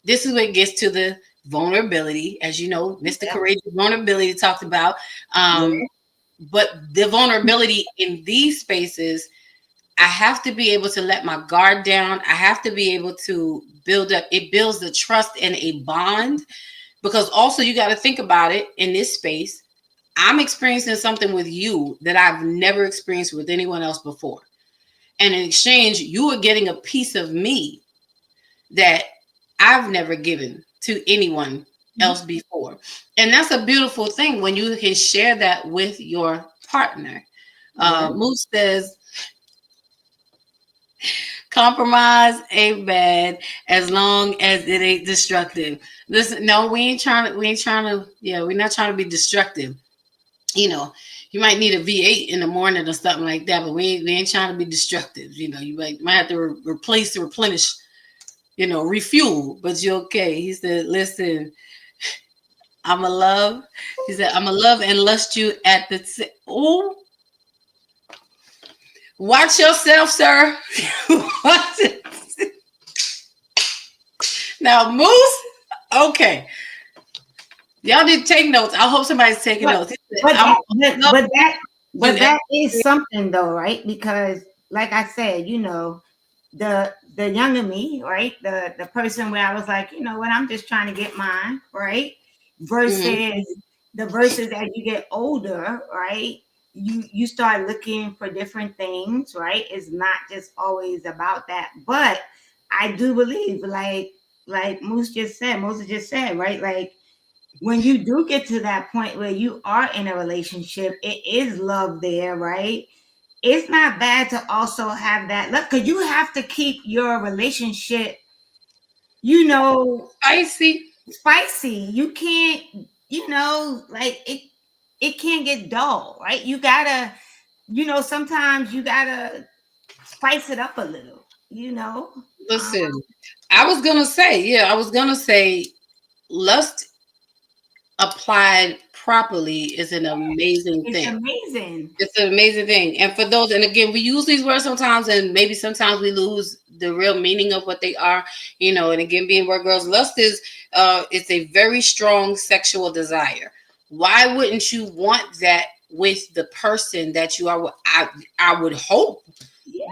S3: this is where it gets to the vulnerability, as you know, Mr. Courageous Vulnerability talked about. But the vulnerability in these spaces, I have to be able to let my guard down. I have to be able to build up. It builds the trust and a bond, because also you got to think about it in this space. I'm experiencing something with you that I've never experienced with anyone else before. And in exchange, you are getting a piece of me that I've never given to anyone else before. And that's a beautiful thing when you can share that with your partner. Moose says, compromise ain't bad as long as it ain't destructive. Listen, no, we're not trying to be destructive. You might need a V8 in the morning or something like that, but we ain't trying to be destructive. You might have to replace to replenish, refuel, but you're okay. He said, listen, I'm a love. He said, I'm a love and lust you at the, oh, watch yourself, sir. Watch it. Now, Moose, okay. Y'all need to take notes. I hope somebody's taking notes.
S1: But that is something though, right? Because like I said, the younger me, right? The person where I was like, you know what, I'm just trying to get mine, right? Versus as you get older, right? You start looking for different things, right? It's not just always about that. But I do believe, like Moses just said, right? Like, when you do get to that point where you are in a relationship, it is love there, right? It's not bad to also have that love, because you have to keep your relationship, spicy. You can't, like it can't get dull, right? You gotta, sometimes you gotta spice it up a little,
S3: Listen, I was gonna say, lust applied properly is an amazing
S1: It's
S3: thing.
S1: amazing.
S3: It's an amazing thing. And for those, and again, we use these words sometimes, and maybe sometimes we lose the real meaning of what they are, and again, being word girls, lust is it's a very strong sexual desire. Why wouldn't you want that with the person that you are with? I would hope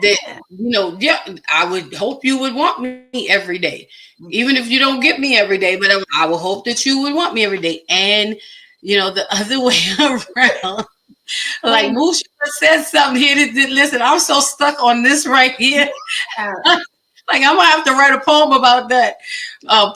S3: that,
S1: Yeah.
S3: yeah, I would hope you would want me every day. Even if you don't get me every day, but I will hope that you would want me every day. And the other way around. Like Moose said something here that listen, I'm so stuck on this right here.
S1: Yeah.
S3: Like I'm gonna have to write a poem about that.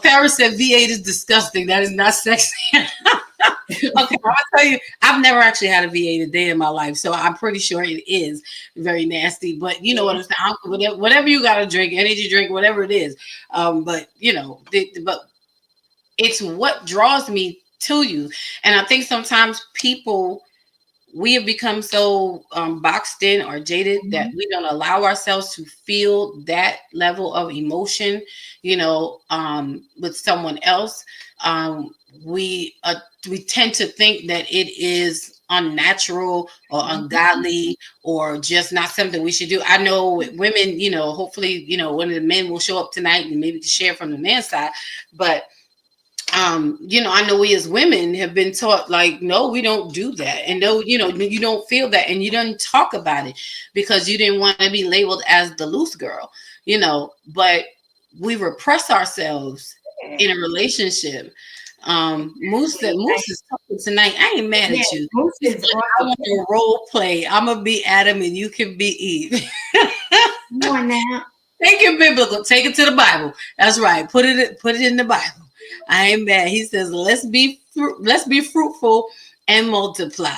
S3: Paris said V8 is disgusting. That is not sexy. Okay, I'm gonna tell you, I've never actually had a V8 a day in my life, so I'm pretty sure it is very nasty. But you know what I'm saying? Whatever you gotta drink, energy drink, whatever it is. But but it's what draws me to you. And I think sometimes we have become so boxed in or jaded that we don't allow ourselves to feel that level of emotion, with someone else. We tend to think that it is unnatural or ungodly or just not something we should do. I know women, hopefully, one of the men will show up tonight and maybe share from the man's side, but I know we as women have been taught like, no, we don't do that. And no, you don't feel that. And you don't talk about it because you didn't want to be labeled as the loose girl, but we repress ourselves in a relationship. Moose is talking tonight. I ain't mad at you.
S1: Moose is
S3: I want to role play. I'm going to be Adam and you can be Eve.
S1: Come on now.
S3: Take it biblical. Take it to the Bible. That's right. Put it in the Bible. I ain't mad. He says, let's be fruitful and multiply.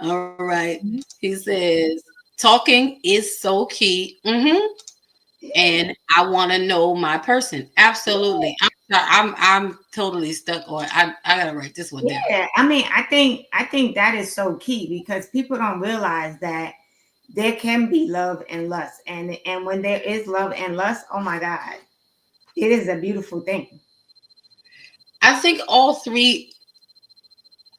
S3: All right. He says, talking is so key. And I want to know my person. Absolutely. I'm totally stuck on. I gotta write this one down.
S1: Yeah, I mean, I think that is so key because people don't realize that there can be love and lust, and when there is love and lust, oh my God, it is a beautiful thing.
S3: I think all three.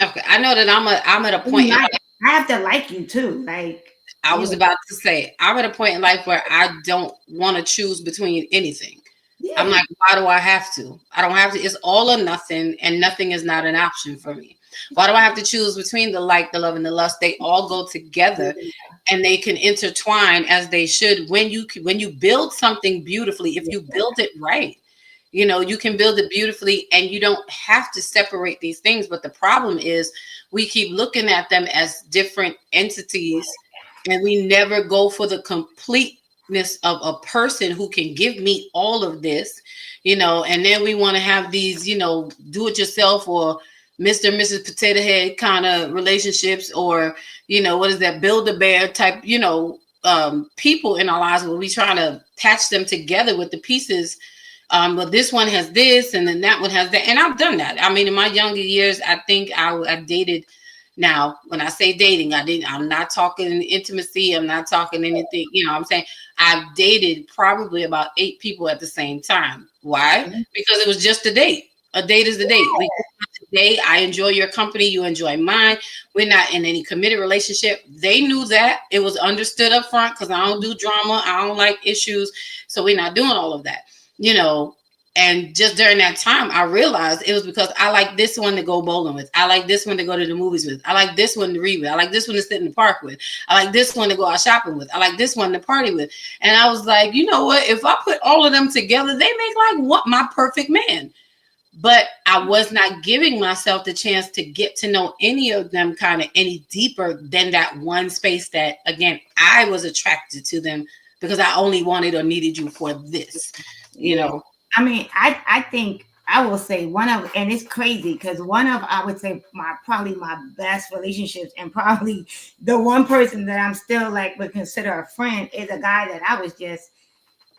S3: Okay, I know that I'm at a point.
S1: I have to like you too. Like
S3: I was about to say, I'm at a point in life where I don't want to choose between anything. Yeah. I'm like, why do I have to? I don't have to. It's all or nothing, and nothing is not an option for me. Why do I have to choose between the like, the love, and the lust? They all go together, and they can intertwine as they should. When you build something beautifully, if you build it right. You can build it beautifully and you don't have to separate these things. But the problem is we keep looking at them as different entities and we never go for the completeness of a person who can give me all of this, and then we want to have these, do it yourself or Mr. and Mrs. Potato Head kind of relationships or, what is that, Build-A-Bear type, people in our lives where we trying to patch them together with the pieces. But this one has this and then that one has that. And I've done that. I mean, in my younger years, I think I dated. Now, when I say dating, I'm not talking intimacy. I'm not talking anything, I'm saying I've dated probably about 8 people at the same time. Why? Because it was just a date. A date is a date. We today, I enjoy your company. You enjoy mine. We're not in any committed relationship. They knew that. It was understood up front because I don't do drama. I don't like issues. So we're not doing all of that. And just during that time, I realized it was because I like this one to go bowling with. I like this one to go to the movies with. I like this one to read with. I like this one to sit in the park with. I like this one to go out shopping with. I like this one to party with. And I was like, you know what? If I put all of them together, they make like what my perfect man. But I was not giving myself the chance to get to know any of them kind of any deeper than that one space that, again, I was attracted to them because I only wanted or needed you for this,
S1: I mean, I think I will say and it's crazy because I would say probably my best relationships and probably the one person that I'm still like would consider a friend is a guy that I was just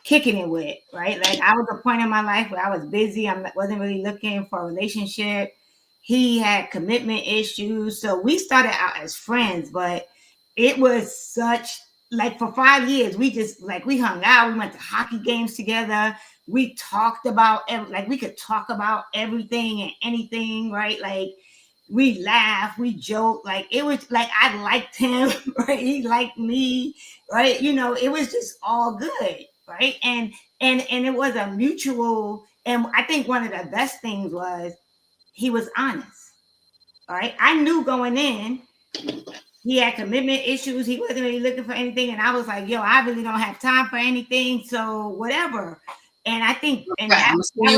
S1: kicking it with, right? Like I was at a point in my life where I was busy. I wasn't really looking for a relationship. He had commitment issues. So we started out as friends, but it was such like for 5 years, we hung out. We went to hockey games together. we talked about like we could talk about everything and anything, right? Like we laughed, we joked, like it was like I liked him, right? He liked me, right? You know, it was just all good, right? And it was a mutual. And I think one of the best things was he was honest. All right, I knew going in he had commitment issues. He wasn't really looking for anything, and I was like, "Yo, I really don't have time for anything, so whatever." And I think, and
S3: Right. I see
S1: that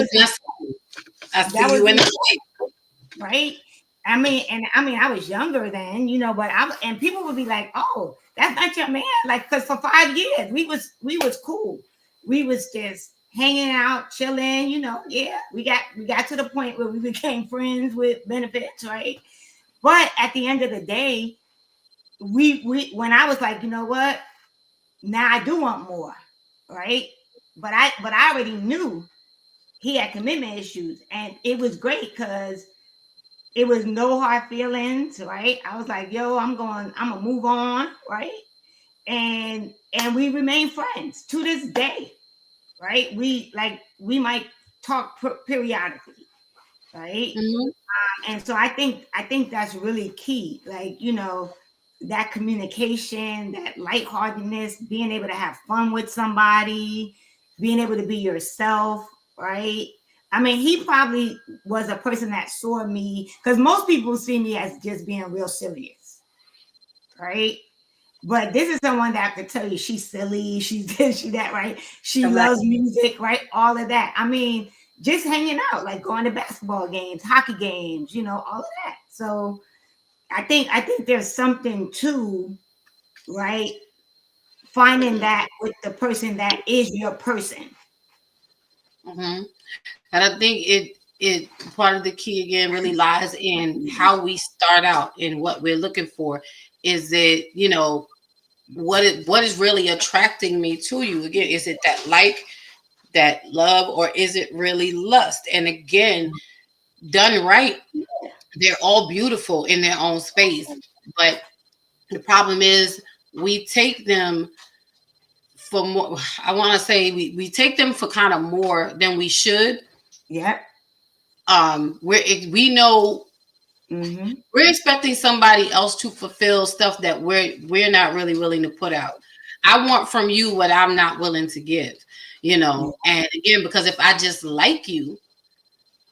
S1: was
S3: you in the
S1: it, right. I was younger then, you know, but and people would be like, "Oh, that's not your man," like because for 5 years we was cool, we was just hanging out, chilling, you know. Yeah, we got to the point where we became friends with benefits, right? But at the end of the day, we when I was like, you know what, now I do want more, right? But I already knew he had commitment issues, and it was great because it was no hard feelings, right? I was like, yo, I'm gonna move on, right? And we remain friends to this day, right? We might talk periodically, right?
S3: Mhm.
S1: And so I think that's really key. Like, you know, that communication, that lightheartedness, being able to have fun with somebody, being able to be yourself, right? I mean, he probably was a person that saw me because most people see me as just being real serious, right? But this is someone that could tell you she's silly, she's this, she that, right? She
S3: Correct.
S1: loves music, right? All of that. I mean, just hanging out, like going to basketball games, hockey games, you know, all of that. So I think there's something to, right, finding that with the person that is your person.
S3: Mhm. And I think it part of the key again really lies in how we start out and what we're looking for. Is it, you know, what is really attracting me to you? Again, is it that like, that love, or is it really lust? And again, done right, they're all beautiful in their own space. But the problem is we take them for more. I want to say we take them for kind of more than we should.
S1: Yep.
S3: We know
S1: Mm-hmm.
S3: we're expecting somebody else to fulfill stuff that we're not really willing to put out. I want from you what I'm not willing to give, you know. And again, because if I just like you,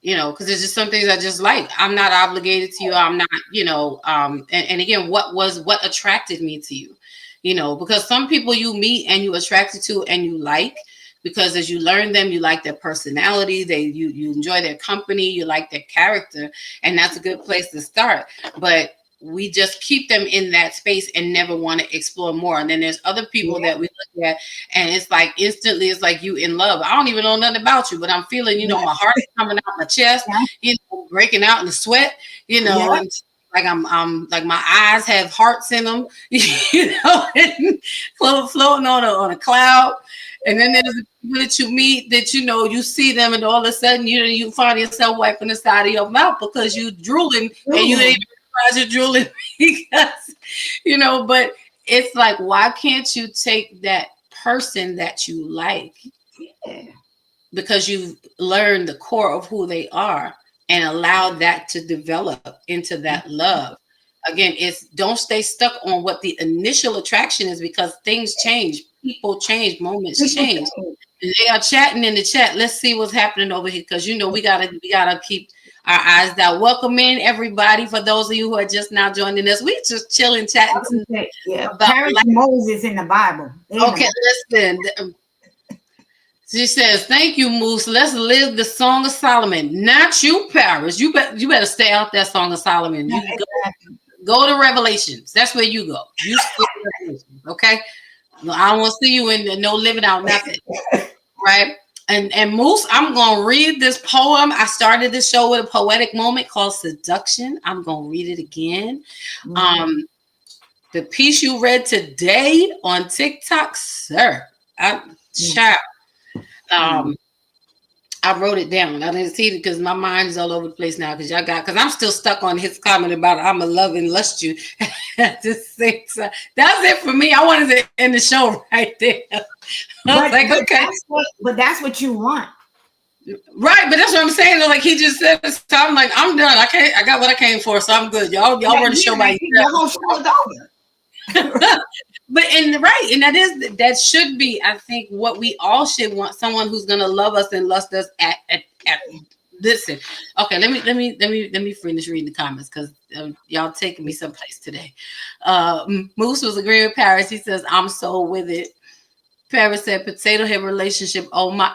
S3: you know, because there's just some things I just like. I'm not obligated to you. I'm not, you know, and again, what attracted me to you, you know, because some people you meet and you attracted to and you like, because as you learn them, you like their personality, you enjoy their company, you like their character, and that's a good place to start. But we just keep them in that space and never want to explore more. And then there's other people that we look at and it's like instantly it's like you in love. I don't even know nothing about you, but I'm feeling, you know, my heart is coming out my chest, you know, breaking out in the sweat, you know, and like I'm like my eyes have hearts in them, you know, and floating on a cloud. And then there's the people that you meet that, you know, you see them and all of a sudden you find yourself wiping the side of your mouth because you drooling and you ain't realize you're drooling because, you know, but it's like, why can't you take that person that you like because you've learned the core of who they are and allow that to develop into that love? Again, it's don't stay stuck on what the initial attraction is because things change, people change, moments change. They are chatting in the chat. Let's see what's happening over here because you know we gotta keep our eyes down. Welcome in everybody. For those of you who are just now joining us, we just chilling, chatting
S1: about Moses in the Bible.
S3: Okay, listen. She says, "Thank you, Moose. Let's live the Song of Solomon. Not you, Paris. You better stay out that Song of Solomon. You go to Revelations. That's where you go. You stay in Revelations, okay? I don't want to see you in no living out nothing, right?" And Moose, I'm gonna read this poem. I started this show with a poetic moment called Seduction. I'm gonna read it again. The piece you read today on TikTok, sir. Child. I wrote it down. I didn't see it because my mind is all over the place now. Because I'm still stuck on his comment about I'm a love and lust you at the same time. That's it for me. I wanted to end the show right there. I was like, okay.
S1: But that's what you want.
S3: Right, but that's what I'm saying. Like he just said, so I'm like, I'm done. I got what I came for, so I'm good. Y'all run the show by
S1: yourself. The whole show is over.
S3: But and that should be, I think, what we all should want. Someone who's gonna love us and lust us at listen. Okay, let me finish reading the comments because y'all taking me someplace today. Moose was agreeing with Paris. He says, I'm so with it. Paris said, potato head relationship. Oh my.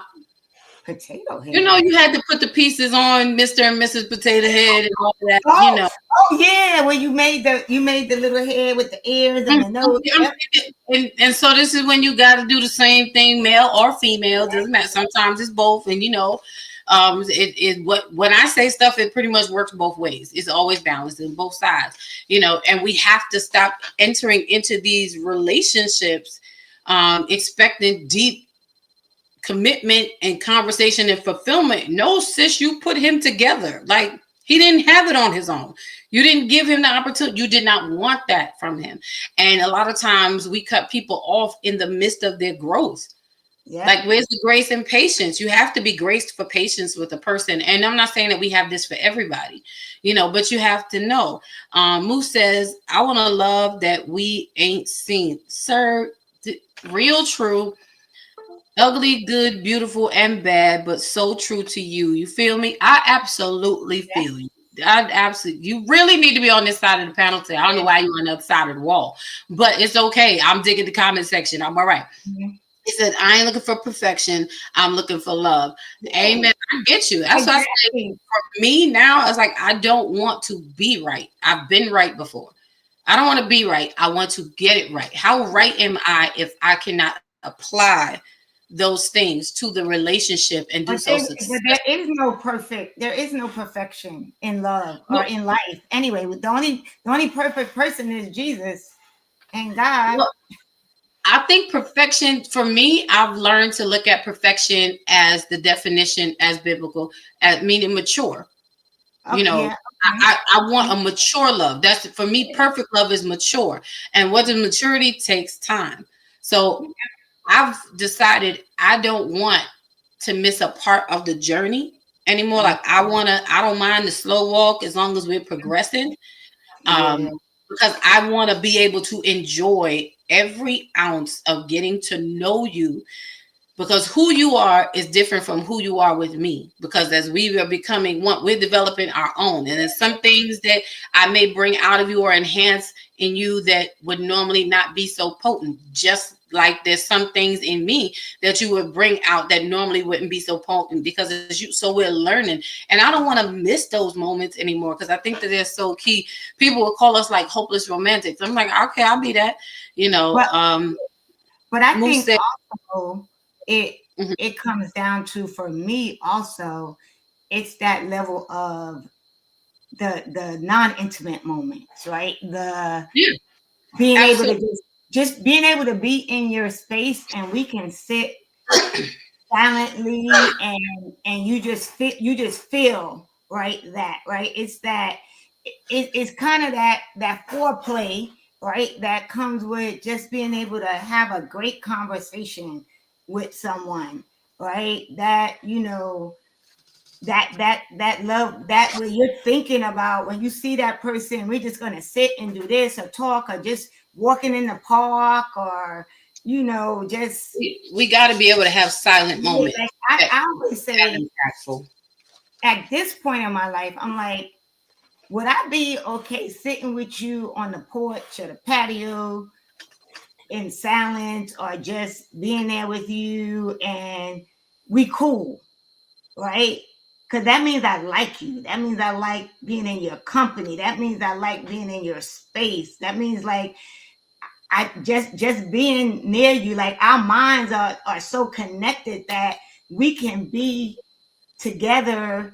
S1: Potato head.
S3: You know, you had to put the pieces on Mr. and Mrs. Potato Head and all that.
S1: Oh,
S3: you know.
S1: Oh yeah, when you made the little head with the ears and the nose.
S3: And so this is when you got to do the same thing, male or female. Doesn't matter. Sometimes it's both, and you know, when I say stuff, it pretty much works both ways. It's always balanced in both sides, you know. And we have to stop entering into these relationships, expecting deep commitment and conversation and fulfillment. No, sis, you put him together. Like he didn't have it on his own. You didn't give him the opportunity. You did not want that from him. And a lot of times we cut people off in the midst of their growth. Yeah. Like, where's the grace and patience? You have to be graced for patience with a person. And I'm not saying that we have this for everybody, you know, but you have to know. Moose says, I want to love that we ain't seen. Sir, real true. Ugly, good, beautiful, and bad, but so true to you. You feel me? I absolutely feel you. You really need to be on this side of the panel today. I don't know why you're on the other side of the wall, but it's okay. I'm digging the comment section. I'm all right. Mm-hmm. He said, I ain't looking for perfection. I'm looking for love. Yeah. Amen. I get you. That's what I say. For me now, it's like, I don't want to be right. I've been right before. I don't want to be right. I want to get it right. How right am I if I cannot apply those things to the relationship and do so successfully?
S1: But there is no perfection in love or in life. Anyway, the only perfect person is Jesus and God.
S3: Well, I think perfection, for me, I've learned to look at perfection as the definition as biblical, as meaning mature. Okay, you know, yeah. I want a mature love. That's for me. Perfect love is mature, and what the maturity takes time. So I've decided I don't want to miss a part of the journey anymore. Like I don't mind the slow walk as long as we're progressing. Because I want to be able to enjoy every ounce of getting to know you, because who you are is different from who you are with me. Because as we are becoming one, we're developing our own. And there's some things that I may bring out of you or enhance in you that would normally not be so potent. Just like there's some things in me that you would bring out that normally wouldn't be so potent because it's you. So we're learning. And I don't want to miss those moments anymore because I think that they're so key. People will call us like hopeless romantics. I'm like, okay, I'll be that, you know.
S1: But I think also it comes down to, for me also, it's that level of the non-intimate moments, right? Being Absolutely. Able to just being able to be in your space and we can sit silently and you just feel right, it's that it's kind of that foreplay, right, that comes with just being able to have a great conversation with someone, right, that, you know, that love, that what you're thinking about when you see that person, we're just going to sit and do this or talk or just walking in the park or, you know, just
S3: we got to be able to have silent moments.
S1: Like I always say at this point in my life, I'm like, would I be okay sitting with you on the porch or the patio in silence, or just being there with you and we cool, right? Because that means I like you. That means I like being in your company. That means I like being in your space. That means like I just being near you, like our minds are so connected that we can be together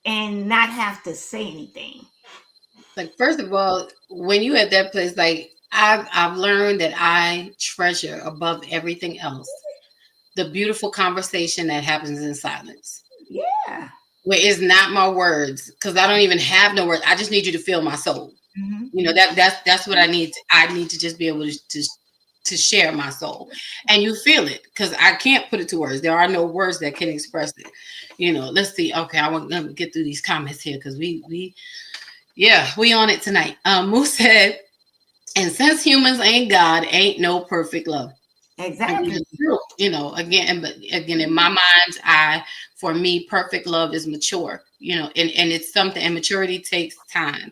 S1: and not have to say anything.
S3: Like, first of all, when you at that place, like I've learned that I treasure above everything else the beautiful conversation that happens in silence.
S1: Yeah.
S3: where it's not my words, because I don't even have no words. I just need you to feel my soul.
S1: Mm-hmm.
S3: You know, that's what I need. I need to just be able to share my soul, and you feel it, because I can't put it to words. There are no words that can express it. You know, let's see. Okay, I want to get through these comments here, because we on it tonight. Moose said, and since humans ain't God, ain't no perfect love.
S1: Exactly.
S3: You know, again, in my mind's eye, for me, perfect love is mature. You know, and it's something, and maturity takes time.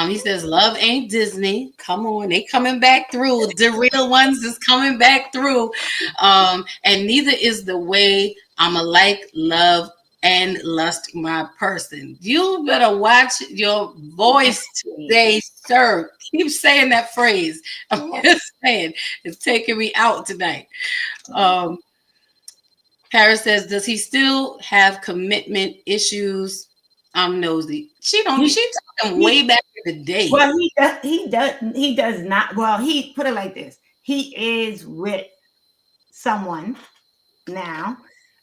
S3: He says, love ain't Disney. Come on, they coming back through. The real ones is coming back through. And neither is the way I'ma like, love, and lust my person. You better watch your voice today, sir. Keep saying that phrase. I'm just saying, it's taking me out tonight. Paris says, does he still have commitment issues? I'm nosy. She talking way back in the day.
S1: Well, he does not. Well, he put it like this. He is with someone now.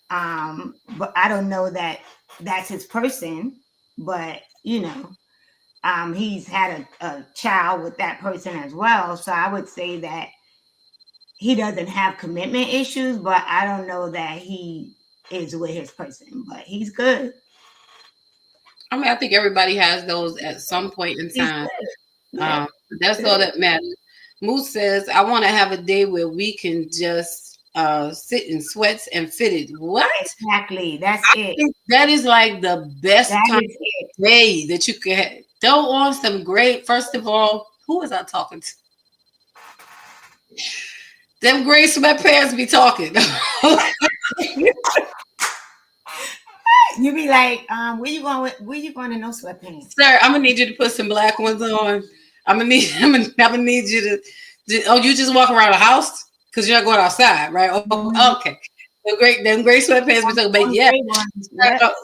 S1: But I don't know that that's his person, but you know, he's had a child with that person as well. So I would say that he doesn't have commitment issues, but I don't know that he is with his person, but he's good.
S3: I mean, I think everybody has those at some point in time.
S1: Yeah.
S3: That's all that matters. Moose says, I want to have a day where we can just sit in sweats and fitted. What?
S1: Exactly. That's it.
S3: Think that is like the best
S1: That
S3: time
S1: is it.
S3: of day that you can have. Throw on some great, first of all, who was I talking to? Them gray sweatpants be talking.
S1: You be like, where you going with, where you going in no sweatpants?
S3: Sir, I'm gonna need you to put some black ones on. I'm gonna need you to oh, you just walk around the house? Because you're not going outside, right? Oh, okay. Them great sweatpants we talking about. Yeah.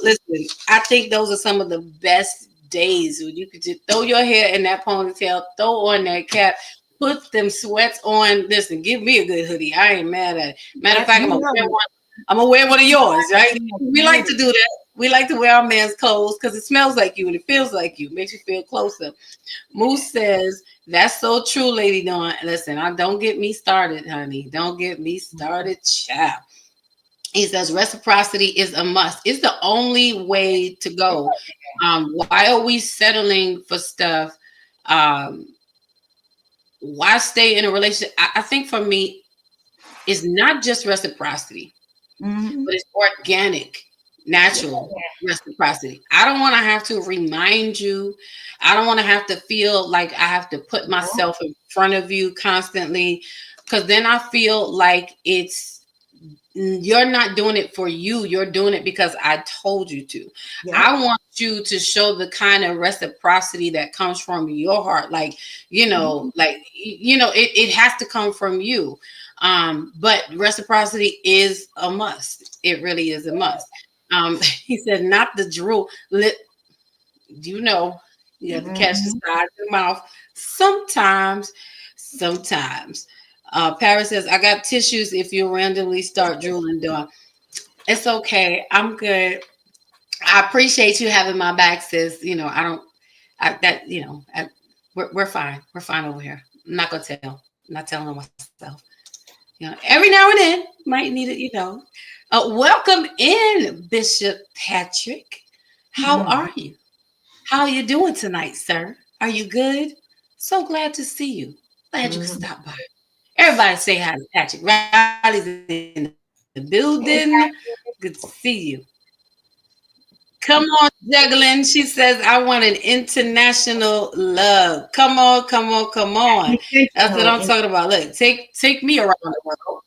S3: Listen, I think those are some of the best days when you could just throw your hair in that ponytail, throw on that cap, put them sweats on. Listen, give me a good hoodie. I ain't mad at it. Matter of fact, I'm gonna wear one of yours, right? We like to do that. We like to wear our man's clothes because it smells like you and it feels like you. It makes you feel closer. Moose says, that's so true, Lady Dawn. Listen, don't get me started, honey. Don't get me started, child. He says reciprocity is a must. It's the only way to go. Why are we settling for stuff? Why stay in a relationship? I think for me, it's not just reciprocity, but it's organic, natural reciprocity. I don't want to have to remind you. I don't want to have to feel like I have to put myself in front of you constantly, because then I feel like you're not doing it for you. You're doing it because I told you to. Yeah. I want you to show the kind of reciprocity that comes from your heart. Like, it has to come from you. But reciprocity is a must. It really is a must. He said, not the drool. You have to catch the side of the mouth. Sometimes. Paris says, I got tissues if you randomly start drooling, Dawn. It's okay. I'm good. I appreciate you having my back, sis. We're fine. We're fine over here. I'm not going to tell. I'm not telling myself. Every now and then might need it, welcome in, Bishop Patrick. How are you? How are you doing tonight, sir? Are you good? So glad to see you. Glad you could stop by. Everybody say hi to Patrick. Riley's in the building. Good to see you. Come on, Juggling. She says, I want an international love. Come on. That's what I'm talking about. Look, take me around the world.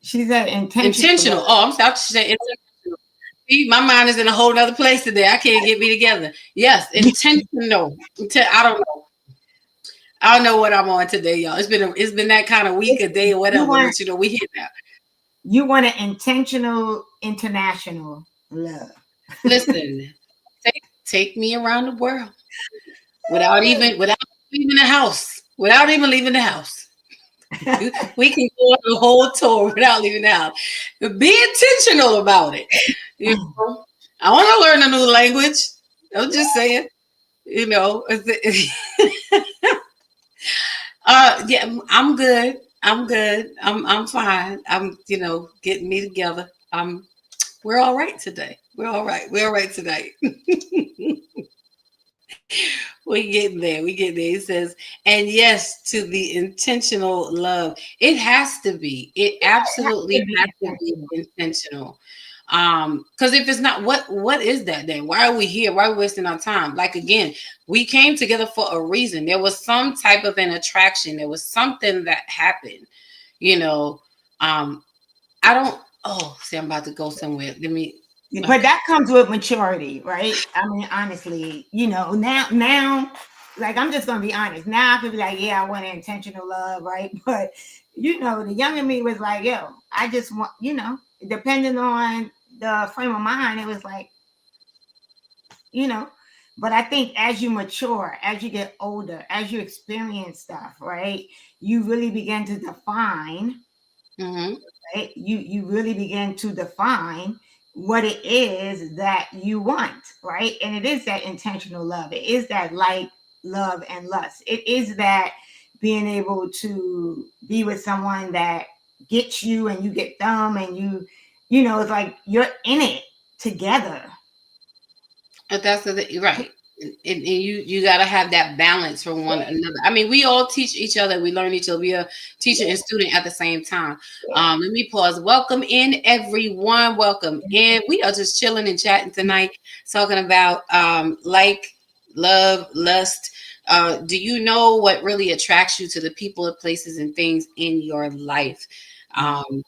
S1: She said intentional.
S3: Oh, I'm sorry. She said intentional. See, my mind is in a whole other place today. I can't get me together. Yes, intentional. I don't know what I'm on today, y'all. It's been that kind of week, a day, or whatever. But we hit that.
S1: You want an intentional international love.
S3: Listen, take me around the world without even leaving the house. Without even leaving the house, we can go on the whole tour without leaving the house. Be intentional about it. I want to learn a new language. I'm just saying, you know. Yeah, I'm good. I'm good. I'm fine. I'm, getting me together. We're all right today. We're all right. We're all right tonight. We getting there. We get there. He says, and yes, to the intentional love. It has to be. It absolutely
S1: It'd be
S3: has to be
S1: intentional.
S3: intentional. Because if it's not, what is that then? Why are we here? Why are we wasting our time? Like again, we came together for a reason. There was some type of an attraction. There was something that happened, you know. I don't see, I'm about to go somewhere. Let me
S1: But that comes with maturity, right? I mean, honestly, now, like I'm just gonna be honest. Now I could be like, yeah, I want intentional love, right? But the younger me was like, yo, I just want, depending on the frame of mind, it was like, you know. But I think as you mature, as you get older, as you experience stuff, right, you really begin to define,
S3: Mhm.
S1: right? You really begin to define what it is that you want, right? And it is that intentional love. It is that like, love, and lust. It is that being able to be with someone that gets you and you get them, and it's like you're in it together.
S3: But that's the thing, right. And you got to have that balance from one another. I mean, we all teach each other. We learn each other. We are teacher and student at the same time. Let me pause. Welcome in, everyone. Welcome in. We are just chilling and chatting tonight, talking about like, love, lust. Do you know what really attracts you to the people, places, and things in your life? Um,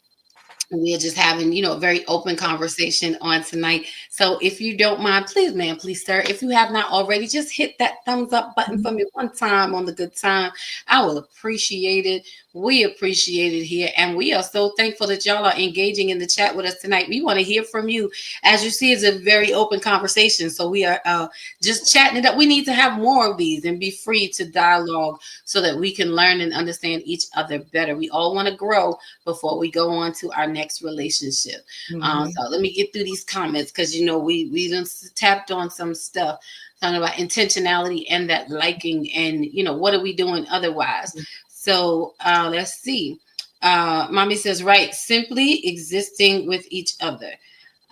S3: we are just having, a very open conversation on tonight. So if you don't mind, please, ma'am, please, sir, if you have not already, just hit that thumbs up button for me one time on the good time. I will appreciate it. We appreciate it here. And we are so thankful that y'all are engaging in the chat with us tonight. We want to hear from you. As you see, it's a very open conversation. So we are just chatting it up. We need to have more of these and be free to dialogue so that we can learn and understand each other better. We all want to grow before we go on to our next relationship. So let me get through these comments because we done tapped on some stuff talking about intentionality and that liking, and what are we doing otherwise. So let's see. Mommy says, right, simply existing with each other.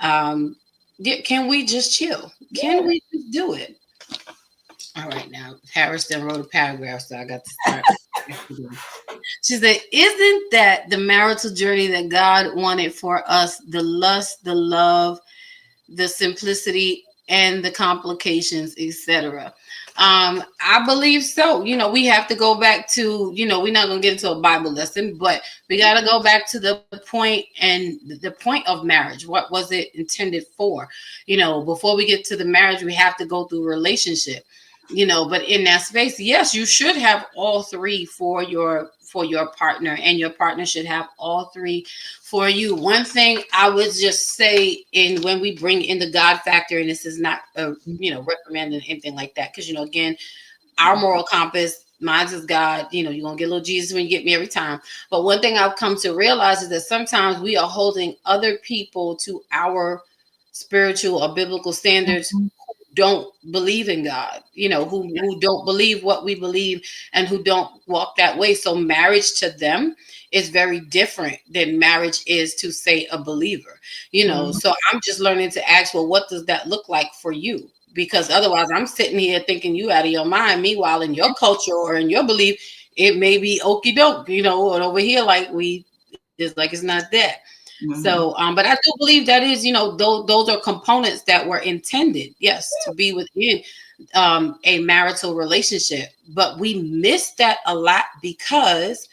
S3: Can we just chill? Can we just do it? All right, now Harris then wrote a paragraph, so I got to start. She said, isn't that the marital journey that God wanted for us? The lust, the love, the simplicity, and the complications, etc. I believe so. We have to go back to, we're not going to get into a Bible lesson, but we got to go back to the point, and the point of marriage. What was it intended for? Before we get to the marriage, we have to go through relationship. But in that space, yes, you should have all three for your partner, and your partner should have all three for you. One thing I would just say, when we bring in the God factor, and this is not reprimanding anything like that, because again, our moral compass, mine is God. You're gonna get a little Jesus when you get me every time. But one thing I've come to realize is that sometimes we are holding other people to our spiritual or biblical standards, don't believe in God, who don't believe what we believe, and who don't walk that way. So marriage to them is very different than marriage is to, say, a believer, So I'm just learning to ask, well, what does that look like for you? Because otherwise I'm sitting here thinking you out of your mind. Meanwhile, in your culture or in your belief, it may be okie doke, and over here, like it's not that. So, but I do believe that is, those are components that were intended, yes, to be within a marital relationship. But we miss that a lot because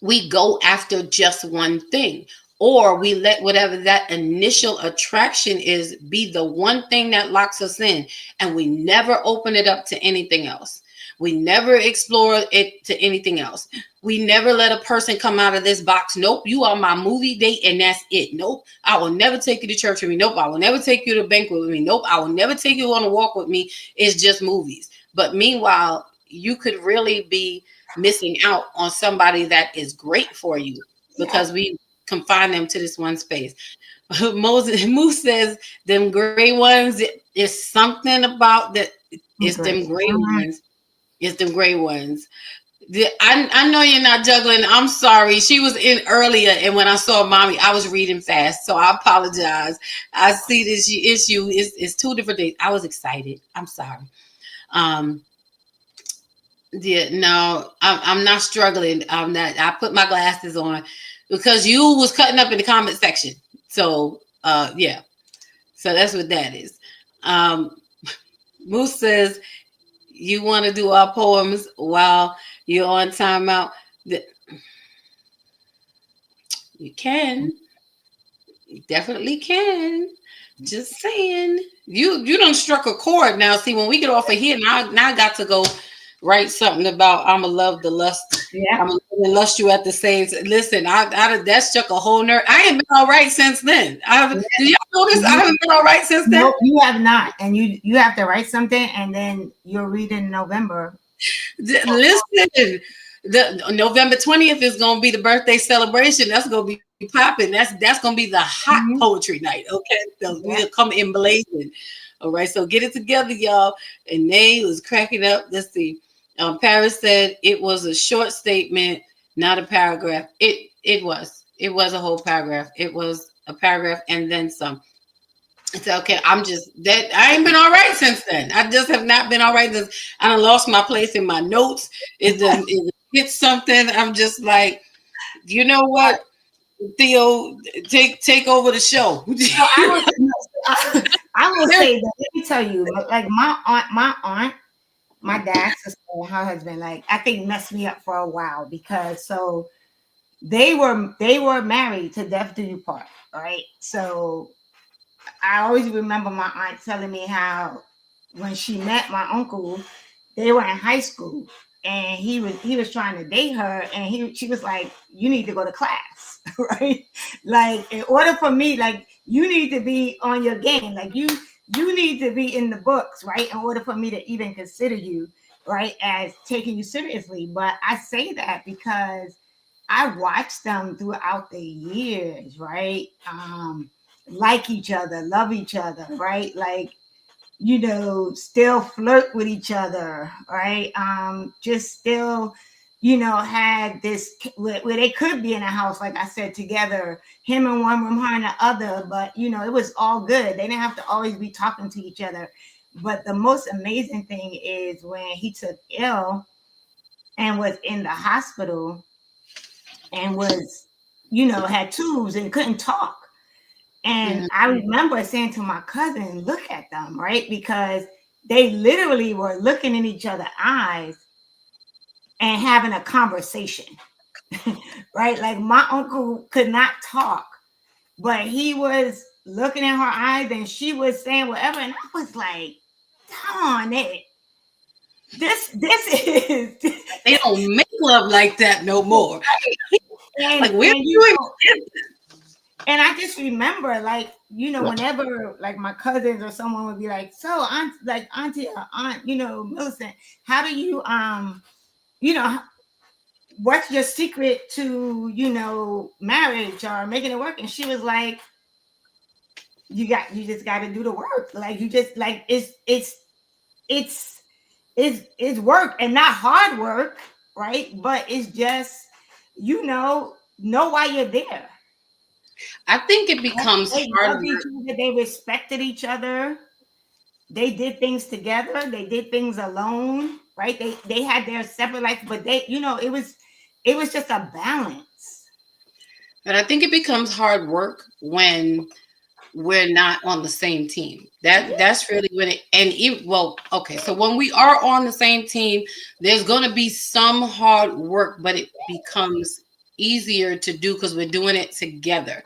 S3: we go after just one thing, or we let whatever that initial attraction is be the one thing that locks us in, and we never open it up to anything else. We never explore it to anything else. We never let a person come out of this box. Nope, you are my movie date and that's it. Nope, I will never take you to church with me. Nope, I will never take you to banquet with me. Nope, I will never take you on a walk with me. It's just movies. But meanwhile, you could really be missing out on somebody that is great for you because we confine them to this one space. Moses Moose says them gray ones. It's something about that. It's
S1: Great.
S3: them gray ones. It's them gray ones. I know you're not juggling. I'm sorry. She was in earlier, and when I saw mommy, I was reading fast, so I apologize. I see this issue. It's two different things. I was excited. I'm sorry. Um, yeah, no, I'm not struggling. I'm not. I put my glasses on because you was cutting up in the comment section. So, yeah. So that's what that is. Moose says you want to do our poems while you're on timeout. You can. You definitely can. Just saying. You done struck a chord now. See, when we get off of here, now I got to go write something about I'ma love the lust.
S1: Yeah.
S3: I'm gonna lust you at the same. Listen, I that struck a whole nerve. I ain't been all right since then. Do y'all notice I haven't been all right since then?
S1: No, you have not. And you have to write something and then you'll read in November.
S3: Listen, the November 20th is gonna be the birthday celebration. That's gonna be popping. That's gonna be the hot poetry night. Okay, so we'll come in blazing. All right, so get it together, y'all. And Nay was cracking up. Let's see. Paris said it was a short statement, not a paragraph. It was a whole paragraph. It was a paragraph and then some. It's okay. I ain't been all right since then. I just have not been all right. I done lost my place in my notes. It hit something. I'm just like, you know what, Theo, take over the show.
S1: I will say that. Let me tell you, like my aunt, my dad's sister, and her husband, like I think messed me up for a while because so they were married to death do you part, right? So I always remember my aunt telling me how when she met my uncle, they were in high school and he was trying to date her and she was like, you need to go to class, right? Like in order for me, like you need to be on your game, like you need to be in the books, right? In order for me to even consider you, right, as taking you seriously. But I say that because I watched them throughout the years, right? Like each other, love each other, right? Like, you know, still flirt with each other, right? Just still, you know, had this where they could be in a house, like I said, together, him in one room, her in the other, but you know, it was all good. They didn't have to always be talking to each other. But the most amazing thing is when he took ill and was in the hospital and was, you know, had tubes and couldn't talk. And I remember saying to my cousin, look at them, right? Because they literally were looking in each other's eyes and having a conversation, right? Like my uncle could not talk, but he was looking in her eyes and she was saying whatever. And I was like, darn it. This is
S3: they don't make love like that no more.
S1: And,
S3: like we're
S1: doing and I just remember, like, you know, whenever like my cousins or someone would be like, so auntie or aunt, you know, Millicent, how do you you know, what's your secret to, you know, marriage or making it work? And she was like, you just got to do the work. Like you just like it's work and not hard work, right? But it's just, you know why you're there.
S3: I think it becomes harder.
S1: They respected each other. They did things together. They did things alone, right? They had their separate life, but they, you know, it was just a balance.
S3: But I think it becomes hard work when we're not on the same team. That's really when okay. So when we are on the same team, there's going to be some hard work, but it becomes easier to do because we're doing it together.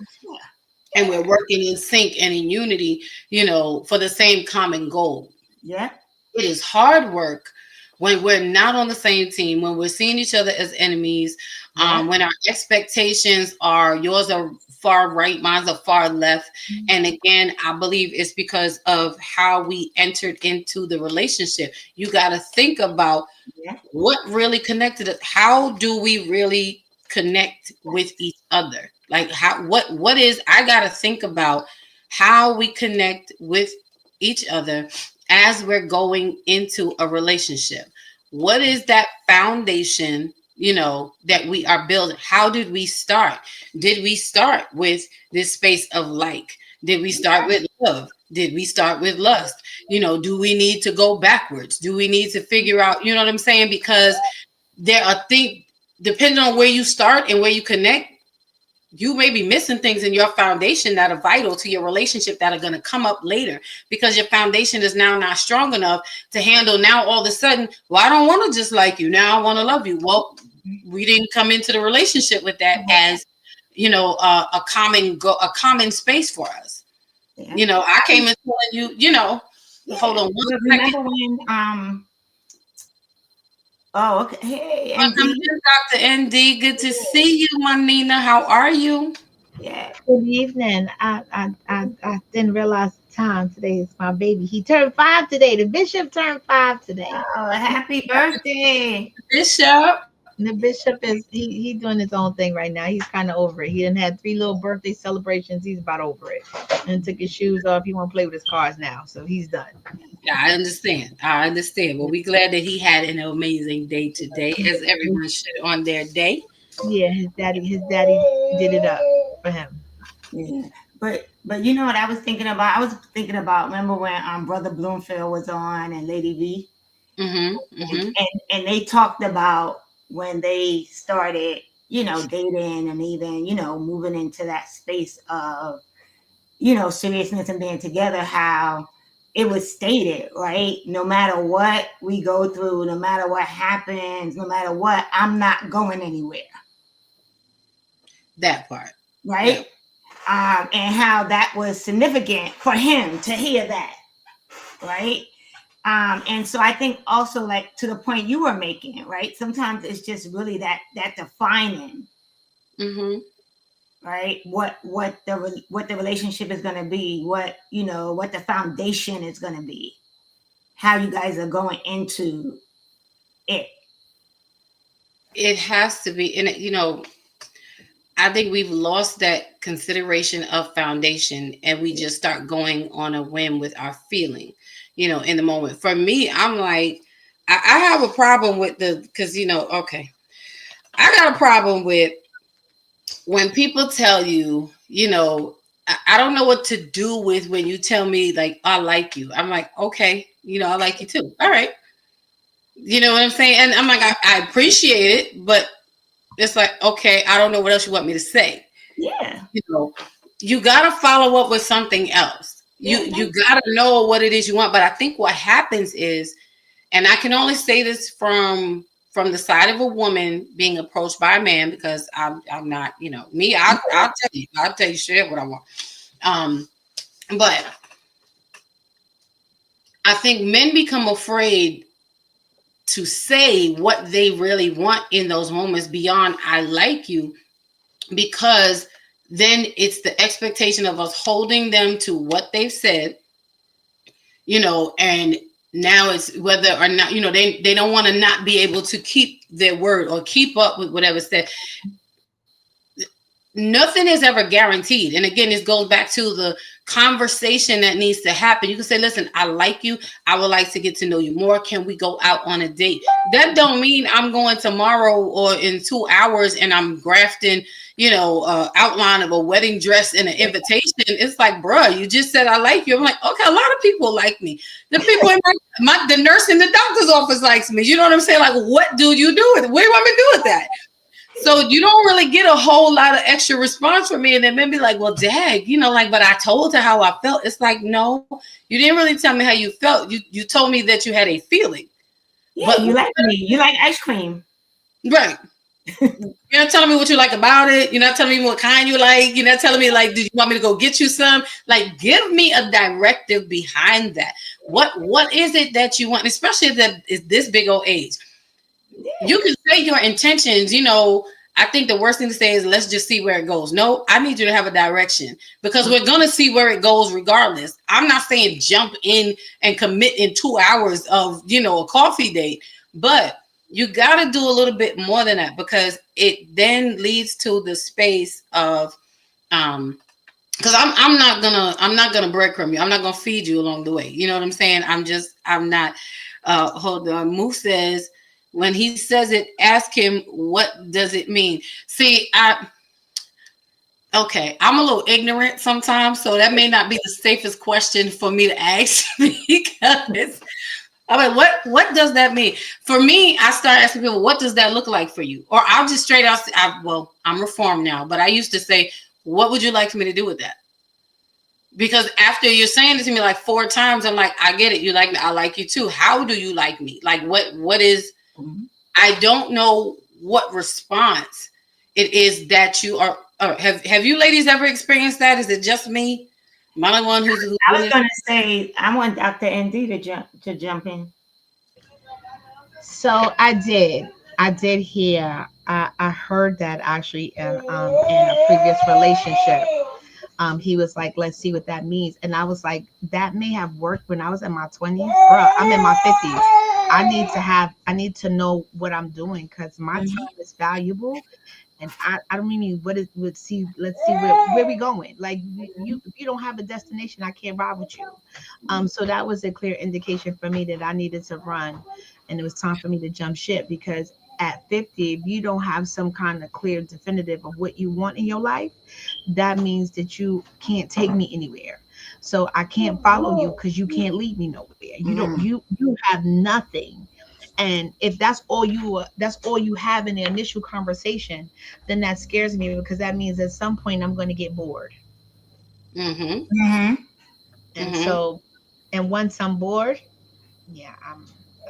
S3: And we're working in sync and in unity, you know, for the same common goal.
S1: Yeah.
S3: It is hard work when we're not on the same team, when we're seeing each other as enemies, when our expectations are yours are far right, mine's are far left. Mm-hmm. And again, I believe it's because of how we entered into the relationship. You got to think about what really connected us. How do we really connect with each other? Like what is, I got to think about how we connect with each other as we're going into a relationship. What is that foundation, that we are building? How did we start? Did we start with this space of like? Did we start with love? Did we start with lust? Do we need to go backwards? Do we need to figure out, you know what I'm saying? Because there are things, depending on where you start and where you connect, you may be missing things in your foundation that are vital to your relationship that are going to come up later, because your foundation is now not strong enough to handle now all of a sudden, well, I don't want to just like you. Now I want to love you. Well, we didn't come into the relationship with that as, a common space for us. Yeah. I came in telling you, hold on one second.
S1: Remember when, oh, okay. Hey,
S3: welcome in, Dr. ND. Good to see you, Manina. How are you?
S4: Yeah. Good evening. I didn't realize the time. Today is my baby. He turned 5 today. The bishop turned 5 today.
S1: Oh, happy birthday,
S3: Bishop.
S4: The bishop is he doing his own thing right now. He's kind of over it. He done had 3 little birthday celebrations. He's about over it. And took his shoes off. He won't play with his cars now. So he's done.
S3: Yeah, I understand. Well, we're glad that he had an amazing day today, as everyone should on their day.
S4: Yeah, his daddy did it up for him.
S1: Yeah. But you know what I was thinking about? I was thinking about, remember when Brother Bloomfield was on and Lady V? And they talked about when they started, dating and even, moving into that space of, seriousness and being together, how it was stated, right? No matter what we go through, no matter what happens, no matter what, I'm not going anywhere.
S3: That part.
S1: Right? Yeah. And how that was significant for him to hear that. Right? And so I think also, like, to the point you were making, right? Sometimes it's just really that defining, right? What the relationship is going to be, what the foundation is going to be, how you guys are going into it.
S3: It has to be, and I think we've lost that consideration of foundation, and we just start going on a whim with our feeling. In the moment. For me, I'm like, I have a problem with because I got a problem with when people tell you, I don't know what to do with when you tell me, like, I like you. I'm like, okay, I like you too. All right. You know what I'm saying? And I'm like, I appreciate it, but it's like, okay, I don't know what else you want me to say.
S1: Yeah.
S3: You got to follow up with something else. You got to know what it is you want. But I think what happens is, and I can only say this from the side of a woman being approached by a man, because I'm not, me, I'll tell you straight up what I want. But I think men become afraid to say what they really want in those moments beyond I like you, because then it's the expectation of us holding them to what they've said, and now it's whether or not, they don't want to not be able to keep their word or keep up with whatever said. Nothing is ever guaranteed. And again, this goes back to the conversation that needs to happen. You can say, listen, I like you. I would like to get to know you more. Can we go out on a date? That don't mean I'm going tomorrow or in 2 hours and I'm grafting, outline of a wedding dress and an invitation. It's like, bruh, you just said I like you. I'm like, okay, a lot of people like me. The people in the nurse in the doctor's office likes me. You know what I'm saying? Like, what do you do with it? What do you want me to do with that? So you don't really get a whole lot of extra response from me. And then maybe like, well, dag, but I told her how I felt. It's like, no, you didn't really tell me how you felt. You told me that you had a feeling.
S1: Yeah, but you like me. You like ice cream.
S3: Right. You're not telling me what you like about it. You're not telling me what kind you like. You're not telling me, like, do you want me to go get you some? Like, give me a directive behind that. What is it that you want? Especially if that is this big old age. You can say your intentions, I think the worst thing to say is let's just see where it goes. No, I need you to have a direction, because we're going to see where it goes regardless. I'm not saying jump in and commit in 2 hours of, a coffee date, but you got to do a little bit more than that, because it then leads to the space of because I'm not gonna breadcrumb you. I'm not gonna feed you along the way. You know what I'm saying? I'm not. Hold on. Moose says, when he says it, ask him, what does it mean? See, okay, I'm a little ignorant sometimes, so that may not be the safest question for me to ask because I'm like, what does that mean? For me, I start asking people, what does that look like for you? Or I'll just straight out say, well, I'm reformed now, but I used to say, what would you like for me to do with that? Because after you're saying it to me like 4 times, I'm like, I get it. You like me. I like you too. How do you like me? Like what is, I don't know what response it is that you are. Have you ladies ever experienced that? Is it just me? Am I the one who's
S1: I was going to say, I want Dr. ND to jump in.
S4: So I did hear. I heard that actually in a previous relationship. He was like, let's see what that means. And I was like, that may have worked when I was in my 20s. Bro, I'm in my 50s. I need to know what I'm doing, because my time is valuable. And I don't mean let's see where we going. Like you don't have a destination, I can't ride with you. So that was a clear indication for me that I needed to run, and it was time for me to jump ship, because at 50, if you don't have some kind of clear definitive of what you want in your life, that means that you can't take me anywhere. So I can't follow you because you can't lead me nowhere. You have nothing. And if that's all you have in the initial conversation, then that scares me, because that means at some point I'm going to get bored. And so, and once I'm bored, yeah,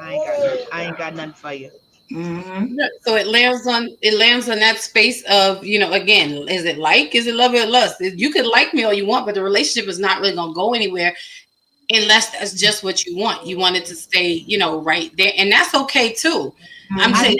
S4: I ain't got nothing for you.
S3: So it lands on that space of, again, is it love or lust? You could like me all you want, but the relationship is not really gonna go anywhere unless that's just what you want. You want it to stay, right there, and that's okay too.
S4: I think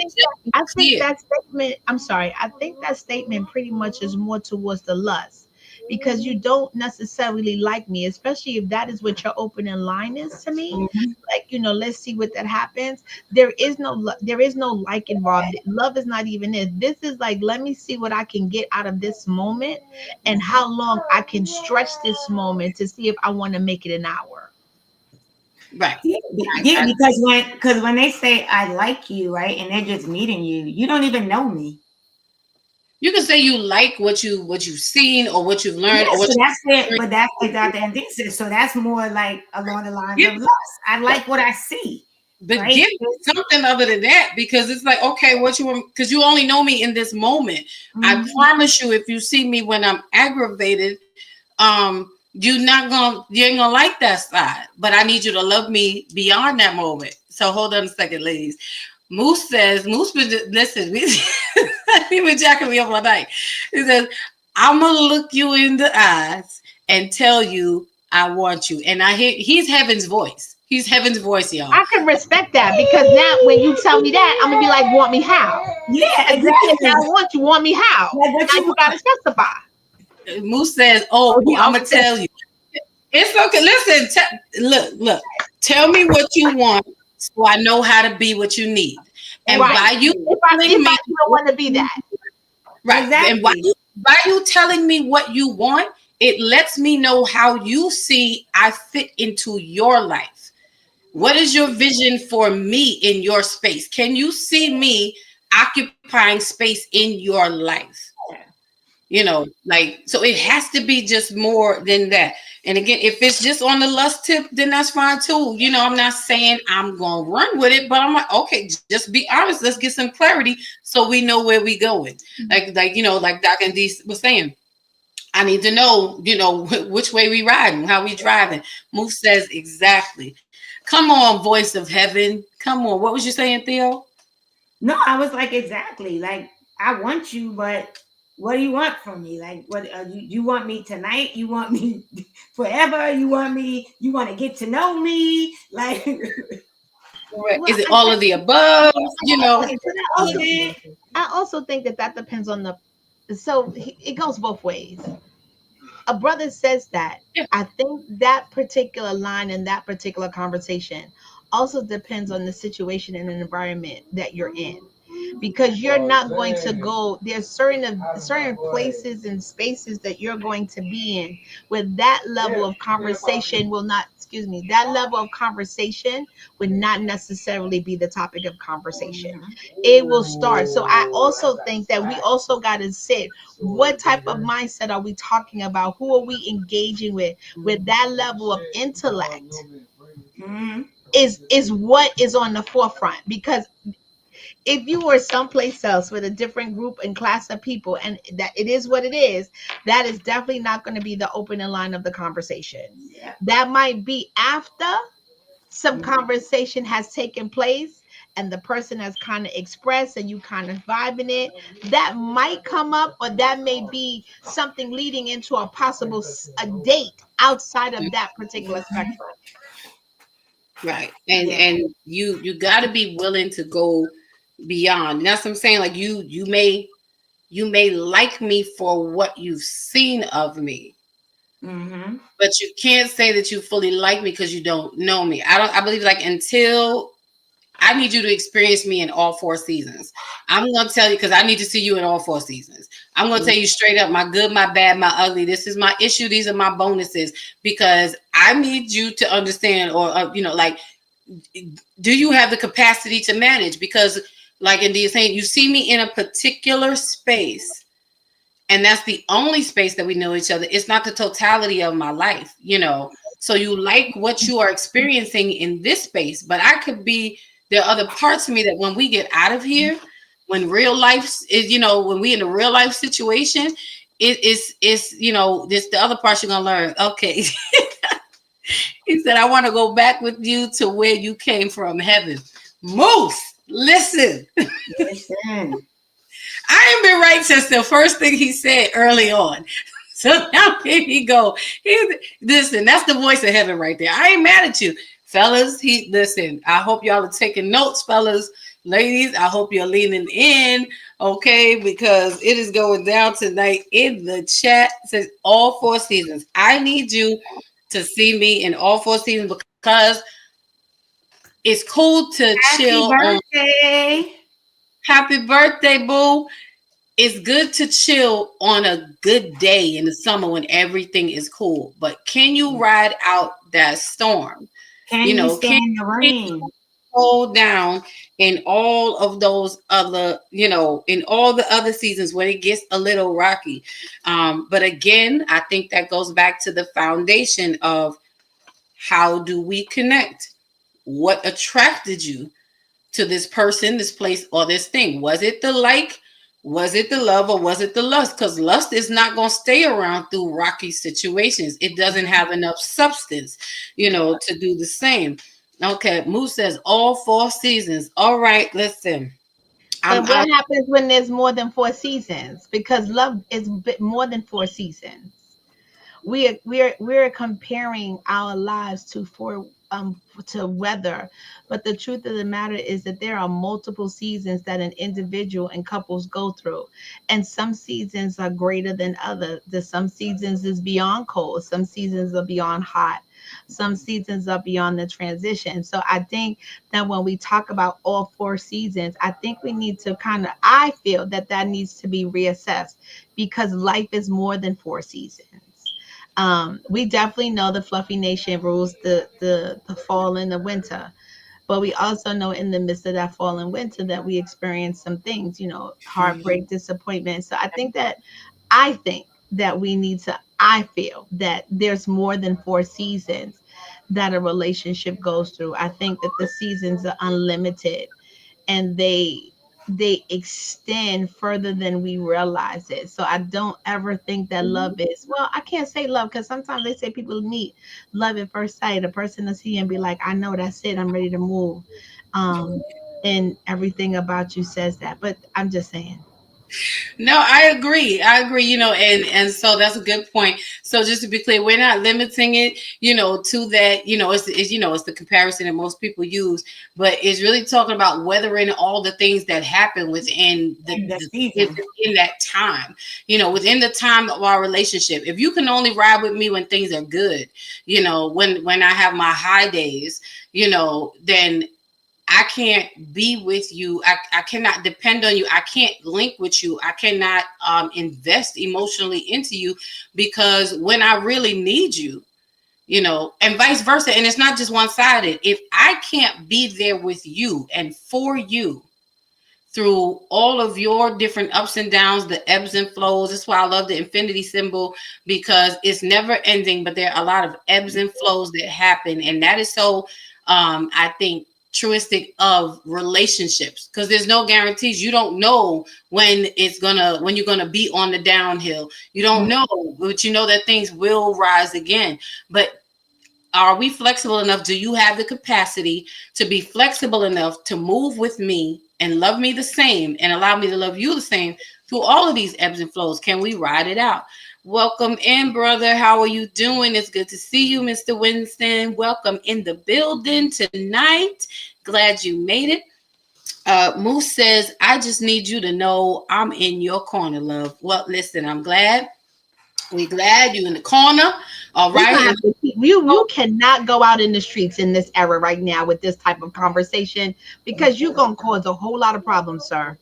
S4: that statement. I'm sorry. I think that statement pretty much is more towards the lust, because you don't necessarily like me, especially if that is what your opening line is to me. Like, let's see what that happens. There is no like involved. Love is not even it. This is like, let me see what I can get out of this moment, and how long I can stretch this moment to see if I want to make it an hour.
S3: Right.
S1: Yeah, because when they say I like you, right, and they're just meeting you, you don't even know me.
S3: You can say you like what you've seen or what you've learned.
S1: Yes, so that's it. But that's what Dr. ND says. So that's more like along the lines of lust. I like what I see.
S3: But right? Give me something other than that, because it's like, okay, what you want, because you only know me in this moment. I promise you, if you see me when I'm aggravated, you ain't gonna like that side. But I need you to love me beyond that moment. So hold on a second, ladies. Moose says, listen, he been jacking me up all night. He says, I'm gonna look you in the eyes and tell you I want you. And he's heaven's voice. He's heaven's voice, y'all.
S4: I can respect that, because now when you tell me that, I'm gonna be like, want me how?
S1: Yeah, exactly.
S4: I want me how? Now you gotta specify.
S3: Moose says, I'm gonna tell you. It's okay. Listen, look. Tell me what you want, so I know how to be what you need. And by you,
S4: if I don't want to be that,
S3: right? Exactly. And by you telling me what you want, it lets me know how you see I fit into your life. What is your vision for me in your space? Can you see me occupying space in your life? So it has to be just more than that. And again, if it's just on the lust tip, then that's fine too. I'm not saying I'm going to run with it, but I'm like, okay, just be honest. Let's get some clarity so we know where we going. Like Doc and D was saying, I need to know, which way we riding, how we driving. Moose says, exactly. Come on, voice of heaven. Come on. What was you saying, Theo?
S1: No, I was like, exactly. Like, I want you, but what do you want from me? Like, what you want me tonight? You want me forever? You want to get to know me? Like,
S3: is it all of the above?
S4: I also think that depends on so it goes both ways. A brother says that. Yeah. I think that particular line in that particular conversation also depends on the situation and the environment that you're in, because you're not going to go, there's certain places and spaces that you're going to be in where that level of conversation will not, excuse me, that level of conversation would not necessarily be the topic of conversation. It will start. So I also think that we also got to sit, what type of mindset are we talking about, who are we engaging with that level of intellect
S1: Mhm.
S4: is what is on the forefront. Because if you were someplace else with a different group and class of people, and that it is what it is, that is definitely not going to be the opening line of the conversation.
S1: Yeah.
S4: That might be after some conversation has taken place and the person has kind of expressed and you kind of vibing it, that might come up, or that may be something leading into a possible a date outside of that particular
S1: Mhm.
S4: spectrum.
S3: Right.
S1: Yeah.
S3: And you got to be willing to go beyond. That's what I'm saying. Like you may like me for what you've seen of me,
S1: Mhm.
S3: but you can't say that you fully like me because you don't know me. I believe like until I need you to experience me in all four seasons. I'm going to tell you because I need to see you in all four seasons. I'm going to tell you straight up my good, my bad, my ugly. This is my issue. These are my bonuses because I need you to understand or, like, do you have the capacity to manage? Because like India saying, you see me in a particular space and that's the only space that we know each other. It's not the totality of my life, So you like what you are experiencing in this space, but I could be, there are other parts of me that when we get out of here, when real life is, when we in a real life situation, it's this the other part you're gonna learn. Okay. He said, I want to go back with you to where you came from, heaven. Moose, listen.
S1: Listen.
S3: I ain't been right since the first thing he said early on. So now here he go. Listen, that's the voice of heaven right there. I ain't mad at you. Fellas, listen, I hope y'all are taking notes, fellas. Ladies, I hope you're leaning in, okay? Because it is going down tonight in the chat. It says all four seasons. I need you to see me in all four seasons because it's cool to
S1: Happy
S3: chill on.
S1: birthday.
S3: Happy birthday, boo. It's good to chill on a good day in the summer when everything is cool. But can you ride out that storm?
S1: Can you
S3: Can
S1: stand the
S3: you
S1: rain?
S3: hold down in all of those other, in all the other seasons when it gets a little rocky? But again, I think that goes back to the foundation of how do we connect? What attracted you to this person, this place, or this thing? Was it the like? Was it the love, or was it the lust? Because lust is not going to stay around through rocky situations. It doesn't have enough substance, to do the same. Okay, Moose says all four seasons. All right, listen.
S4: But what happens when there's more than four seasons? Because love is more than four seasons. We're comparing our lives to weather, but the truth of the matter is that there are multiple seasons that an individual and couples go through, and some seasons are greater than others. Some seasons is beyond cold, some seasons are beyond hot, some seasons are beyond the transition. So I think that when we talk about all four seasons, I think we need to I feel that needs to be reassessed, because life is more than four seasons. We definitely know the Fluffy Nation rules the fall and the winter, but we also know in the midst of that fall and winter that we experience some things, heartbreak, disappointment. So I think that we need to, I feel that there's more than four seasons that a relationship goes through. I think that the seasons are unlimited, and they extend further than we realize it. So I don't ever think that love is, well, I can't say love, because sometimes they say people meet love at first sight. A person will see you and be like, I know, that's it, I'm ready to move. And everything about you says that, but I'm just saying.
S3: No, I agree. And so that's a good point. So just to be clear, we're not limiting it, to that, it's the comparison that most people use, but it's really talking about weathering all the things that happen within in that time, within the time of our relationship. If you can only ride with me when things are good, when I have my high days, then I can't be with you. I cannot depend on you. I can't link with you. I cannot invest emotionally into you, because when I really need you, and vice versa. And it's not just one-sided. If I can't be there with you and for you through all of your different ups and downs, the ebbs and flows. That's why I love the infinity symbol, because it's never ending, but there are a lot of ebbs and flows that happen. And that is so, I think, truistic of relationships, because there's no guarantees. You don't know when you're gonna be on the downhill. You don't know, but you know that things will rise again. But are we flexible enough? Do you have the capacity to be flexible enough to move with me and love me the same and allow me to love you the same through all of these ebbs and flows? Can we ride it out? Welcome in, brother. How are you doing? It's good to see you, Mr. Winston. Welcome in the building tonight. Glad you made it. Moose says, I just need you to know I'm in your corner, love. Well, listen, I'm glad. We're glad you in the corner. All right.
S4: You cannot go out in the streets in this era right now with this type of conversation, because you're gonna cause a whole lot of problems, sir.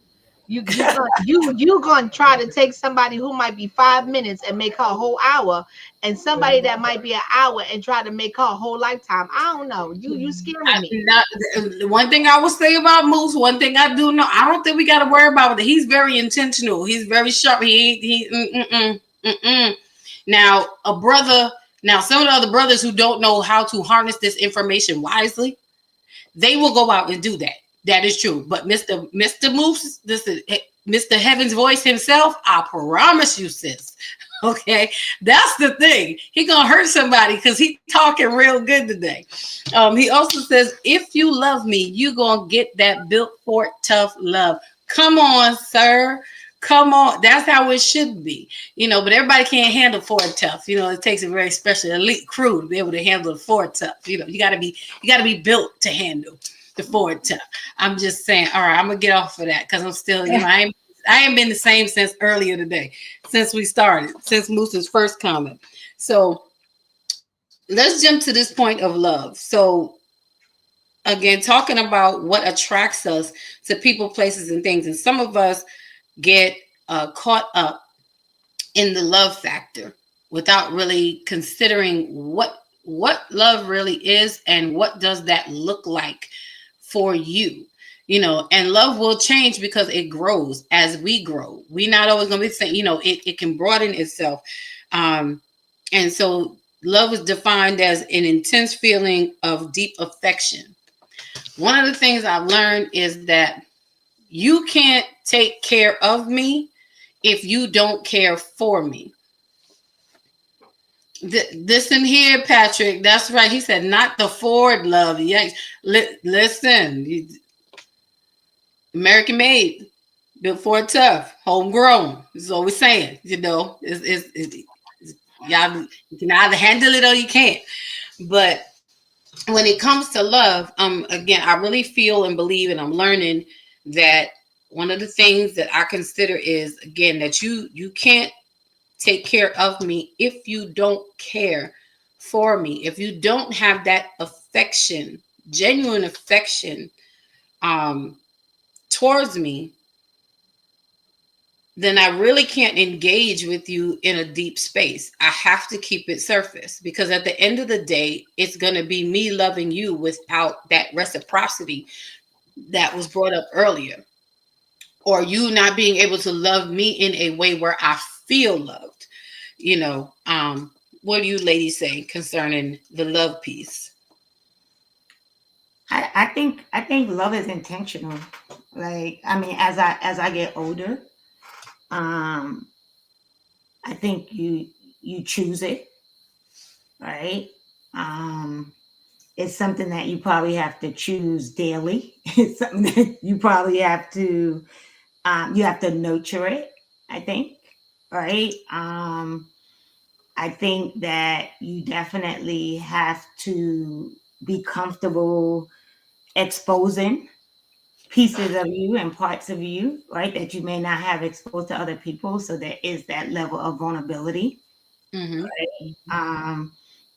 S4: You gonna try to take somebody who might be 5 minutes and make her a whole hour, and somebody that might be an hour and try to make her a whole lifetime. I don't know. You scaring me.
S3: One thing I will say about Moose, one thing I do know, I don't think we got to worry about it. He's very intentional. He's very sharp. Now, some of the other brothers who don't know how to harness this information wisely, they will go out and do that. That is true. But Mr. Moose, this is Mr. Heaven's voice himself. I promise you, sis. Okay, that's the thing. He gonna hurt somebody because he talking real good today. He also says, if you love me, you gonna get that built for tough love. Come on, sir. Come on. That's how it should be. But everybody can't handle Ford Tough. It takes a very special elite crew to be able to handle the Ford Tough. You gotta be built to handle the Ford Tough. I'm just saying, all right, I'm gonna get off of that because I'm still, I ain't been the same since earlier today, since we started, since Moose's first comment. So let's jump to this point of love. So again, talking about what attracts us to people, places, and things. And some of us get caught up in the love factor without really considering what love really is and what does that look like for you. And love will change because it grows as we grow. We're not always going to be the same. It can broaden itself. And so love is defined as an intense feeling of deep affection. One of the things I've learned is that you can't take care of me if you don't care for me. Listen here, Patrick. That's right. He said, not the Ford love. Yes. Listen. American made, built Ford Tough, homegrown. That's what we're saying. Y'all, you can either handle it or you can't. But when it comes to love, again, I really feel and believe, and I'm learning that one of the things that I consider is, again, that you can't take care of me if you don't care for me, if you don't have that affection, genuine affection, towards me, then I really can't engage with you in a deep space. I have to keep it surface, because at the end of the day, it's going to be me loving you without that reciprocity that was brought up earlier, or you not being able to love me in a way where I feel loved. What do you ladies say concerning the love piece?
S1: I think love is intentional. As I get older, I think you choose it, right? It's something that you probably have to choose daily. It's something that you probably have to nurture it, I think, right? I think that you definitely have to be comfortable exposing pieces of you and parts of you, right, that you may not have exposed to other people. So there is that level of vulnerability.
S3: Mm-hmm.
S1: Right?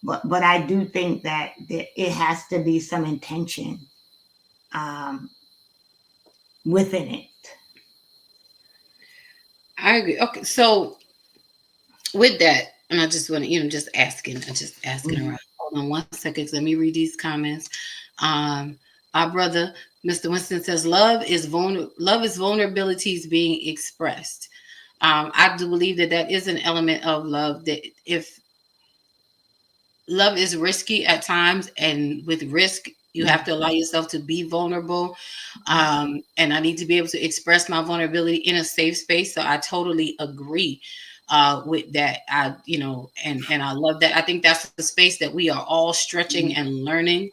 S1: but I do think that it has to be some intention um, within it.
S3: I agree. Okay, so with that, and I just want to, just asking, just asking
S1: Mhm.
S3: around. Hold on 1 second. Let me read these comments. Um, our brother, Mr. Winston says, love is vulnerabilities being expressed. I do believe that that is an element of love. That if love is risky at times, and with risk, you have to allow yourself to be vulnerable. And I need to be able to express my vulnerability in a safe space. So I totally agree with that. And I love that. I think that's the space that we are all stretching and learning,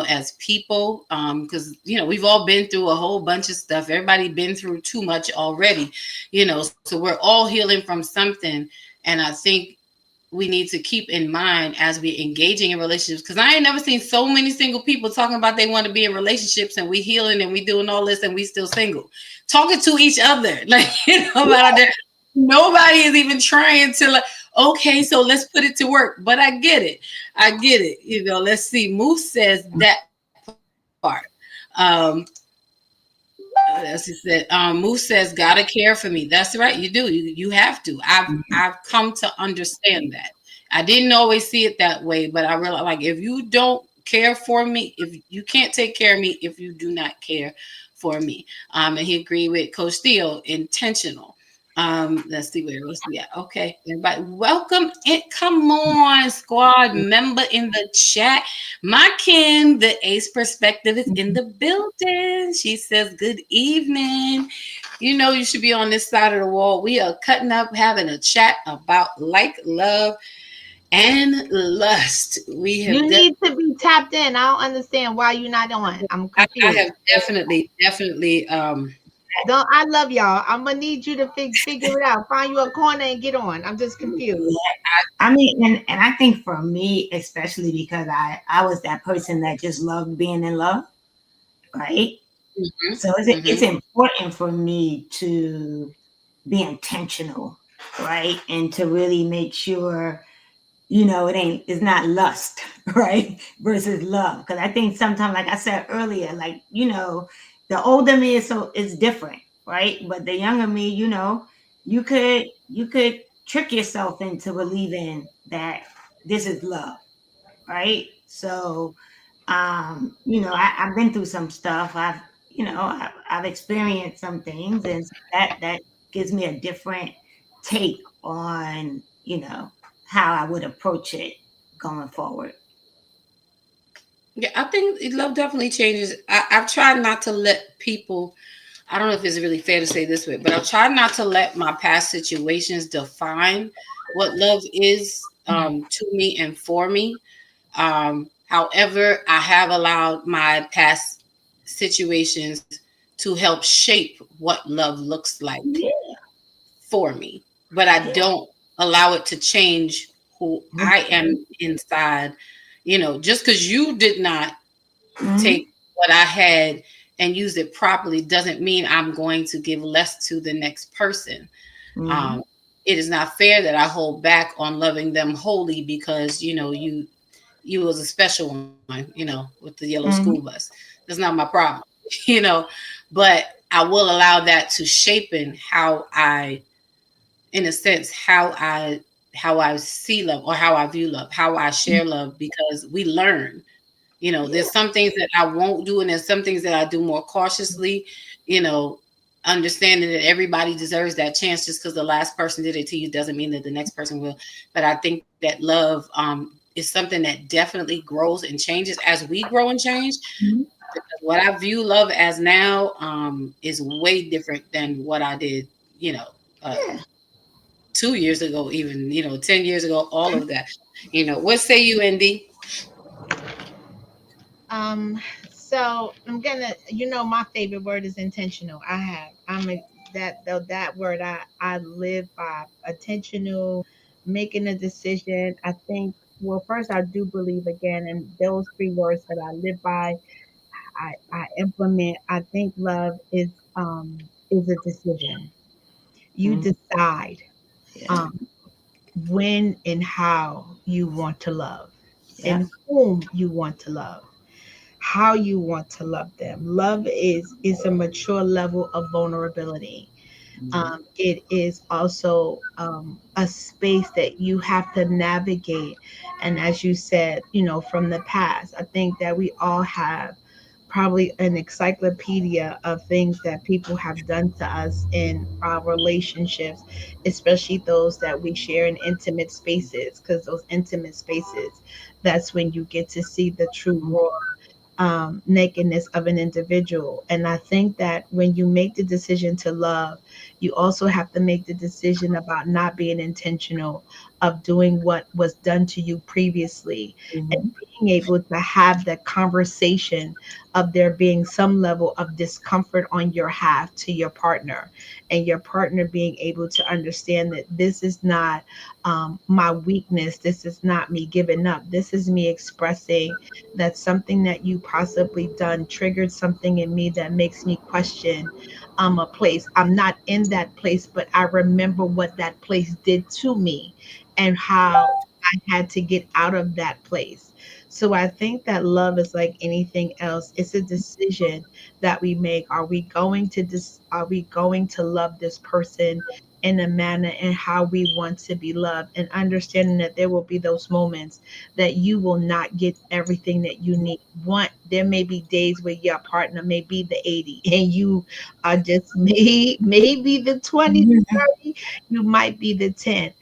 S3: as people, because we've all been through a whole bunch of stuff. Everybody been through too much already, so we're all healing from something. And I think we need to keep in mind as we engaging in relationships, because I ain't never seen so many single people talking about they want to be in relationships, and we healing and we doing all this and we still single, talking to each other like about there. Nobody is even trying to like, okay, so let's put it to work. But I get it. Let's see. Moose says that part. As he said, Moose says, gotta care for me. That's right. You do. You have to. I've come to understand that. I didn't always see it that way, but I realized, like, if you don't care for me, if you can't take care of me, if you do not care for me. And he agreed with Coach Steele, intentional. Let's see where else we at. Okay, everybody, welcome it. Come on, squad member in the chat. My Kim, the ace perspective, is in the building. She says, good evening. You should be on this side of the wall. We are cutting up, having a chat about love, and lust. We have
S4: You need to be tapped in. I don't understand why you're not on. I'm
S3: I
S4: confused.
S3: have definitely
S4: Don't I love y'all? I'm gonna need you to figure it out. Find you a corner and get on. I'm just confused.
S1: I mean, and I think for me, especially because I was that person that just loved being in love, right? So it's important for me to be intentional, right? And to really make sure, it's not lust, right? Versus love. Because I think sometimes, like I said earlier, like, the older me is different, right? But the younger me, you could trick yourself into believing that this is love, right? So I've been through some stuff. I've experienced some things, and so that gives me a different take on, how I would approach it going forward.
S3: Yeah, I think love definitely changes. I've tried not to let people, I don't know if it's really fair to say this way, but I've tried not to let my past situations define what love is to me and for me. However, I have allowed my past situations to help shape what love looks like
S1: Yeah.
S3: for me, but I don't allow it to change who I am inside. Just because you did not
S1: Mhm.
S3: take what I had and use it properly doesn't mean I'm going to give less to the next person.
S1: Mhm.
S3: Um, it is not fair that I hold back on loving them wholly because you was a special one, with the yellow school
S1: Mhm.
S3: bus. That's not my problem, you know. But I will allow that to shape in how I, in a sense, how I see love or how I view love, how I share love, because we learn. There's some things that I won't do, and there's some things that I do more cautiously, you know, understanding that everybody deserves that chance. Just because the last person did it to you doesn't mean that the next person will. But I think that love is something that definitely grows and changes as we grow and change.
S1: Mhm.
S3: Because what I view love as now is way different than what I did, you know, uh,
S1: Yeah.
S3: 2 years ago, even, 10 years ago, all of that. What say you, Indy?
S4: Um, so I'm gonna, my favorite word is intentional. That word I live by, intentional, making a decision. I think, well, first I do believe again in those three words that I live by. I implement. I think love is a decision. You
S1: Mhm.
S4: decide
S1: Yeah.
S4: um when and how you want to love.
S1: Yeah.
S4: and whom you want to love, how you want to love them. Love is a mature level of vulnerability. It is also a space that you have to navigate. And as you said, from the past, I think that we all have probably an encyclopedia of things that people have done to us in our relationships, especially those that we share in intimate spaces, because those intimate spaces, that's when you get to see the true raw nakedness of an individual. And I think that when you make the decision to love, you also have to make the decision about not being intentional of doing what was done to you previously, and
S1: Mhm.
S4: being able to have that conversation of there being some level of discomfort on your half to your partner, and your partner being able to understand that this is not my weakness, this is not me giving up, this is me expressing that something that you possibly done triggered something in me that makes me question a place. I'm not in that place, but I remember what that place did to me and how I had to get out of that place. So I think that love is like anything else. It's a decision that we make. Are we going to love this person in a manner and how we want to be loved, and understanding that there will be those moments that you will not get everything that you need. There may be days where your partner may be the 80 and you are just maybe the 20 to
S1: Mhm.
S4: 30, you might be the 10.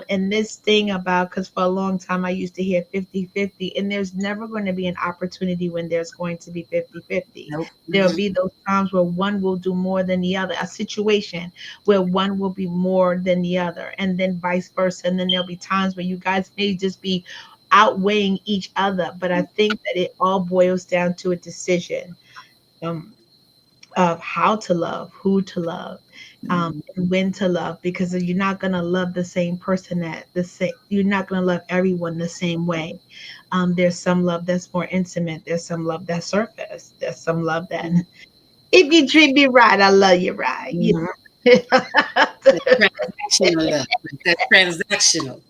S4: And this thing about, because for a long time I used to hear 50-50, and there's never going to be an opportunity when there's going to be 50-50.
S1: Nope.
S4: There'll
S3: Mhm.
S4: be those times where one will do more than the other, a situation where one will be more than the other, and then vice versa. And then there'll be times where you guys may just be outweighing each other. But I think that it all boils down to a decision um, of how to love, who to love,
S1: Mhm.
S4: and when to love, because you're not gonna love the same person at the same. You're not gonna love everyone the same way. There's some love that's more intimate. There's some love that's surface. There's some love that, if you treat me right, I love you right.
S1: Mhm.
S3: The transactional love. That transactional.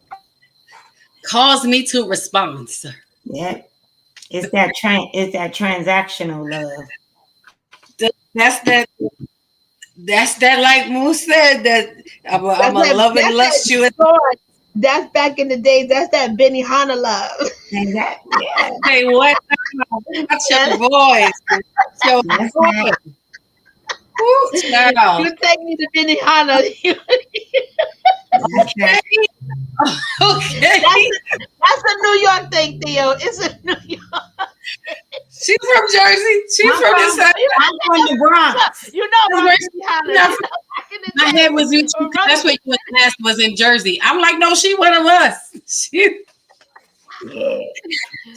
S3: Cause me to respond, sir.
S1: Yeah. It's that transactional love.
S3: That's that. That's that. Like Moose said, that I'm
S4: That's
S3: a
S4: that.
S3: love and
S4: That's that.
S3: lust you.
S4: Lord, that's back in the days. That's that Benny Hanna love.
S1: Exactly. Yeah.
S3: Say what? Watch your voice. Watch your
S1: That's right.
S3: voice. Woo, child.
S4: You take me to Benny Hanna.
S1: That's
S3: Okay.
S1: right.
S3: Okay.
S4: That's a New York thing, Theo. It's a New York.
S3: She's from Jersey. She's
S1: I'm
S3: from the
S1: from
S3: side.
S1: I'm from the Bronx.
S4: You know
S3: That's
S4: about
S3: where
S4: Benny Hanna.
S3: not
S4: You
S3: from-
S4: know, back in the
S3: My
S4: day.
S3: head was with you. That's what you asked was in Jersey. I'm like, no, she one of us.
S1: Yeah.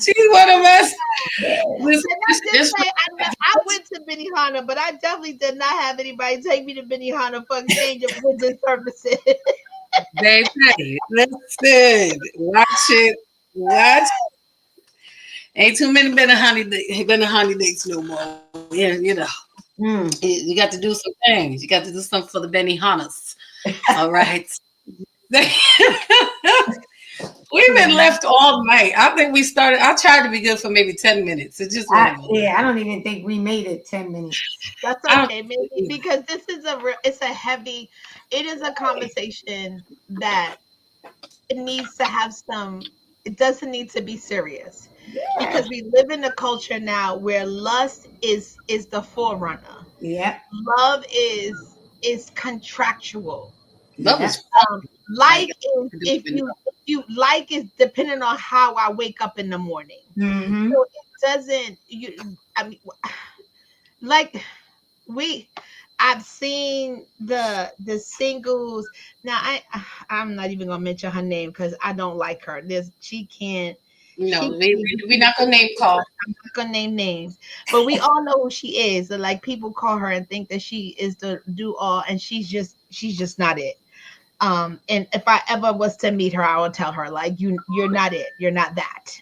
S3: She's one of us.
S1: Yeah.
S3: Listen,
S4: And I
S3: this,
S4: just
S3: this,
S4: say, I went to Benny Hanna, but I definitely did not have anybody take me to Benny Hanna for exchange of goods and services.
S3: baby, listen, watch it, watch. Ain't too many been a honey dates no more. Yeah,
S1: Mm.
S3: you got to do some things. You got to do something for the Benny Hannas. All right. We've been left all night. I think we started. I tried to be good for maybe 10 minutes. It just wasn't going.
S1: I don't even think we made it 10 minutes.
S4: That's
S3: I
S4: okay, maybe
S3: don't.
S4: because this is it's a heavy, it is a conversation that it needs to have some. It doesn't need to be serious,
S1: Yeah.
S4: because we live in a culture now where lust is the forerunner.
S1: Yep.
S4: Love is contractual.
S3: Love
S1: Yep.
S3: is like
S4: Like is,
S3: I don't
S4: if
S3: even know.
S4: you like, is dependent on how I wake up in the morning.
S1: Mm-hmm.
S4: So it doesn't you. I mean, like we I've seen the singles. Now I'm not even gonna mention her name because I don't like her. There's
S3: No,
S4: she
S3: we're not gonna name call.
S4: I'm not gonna name names, but we all know who she is. And like, people call her and think that she is the do all, and she's just not it. And if I ever was to meet her, I would tell her, like, you're not it. You're not that.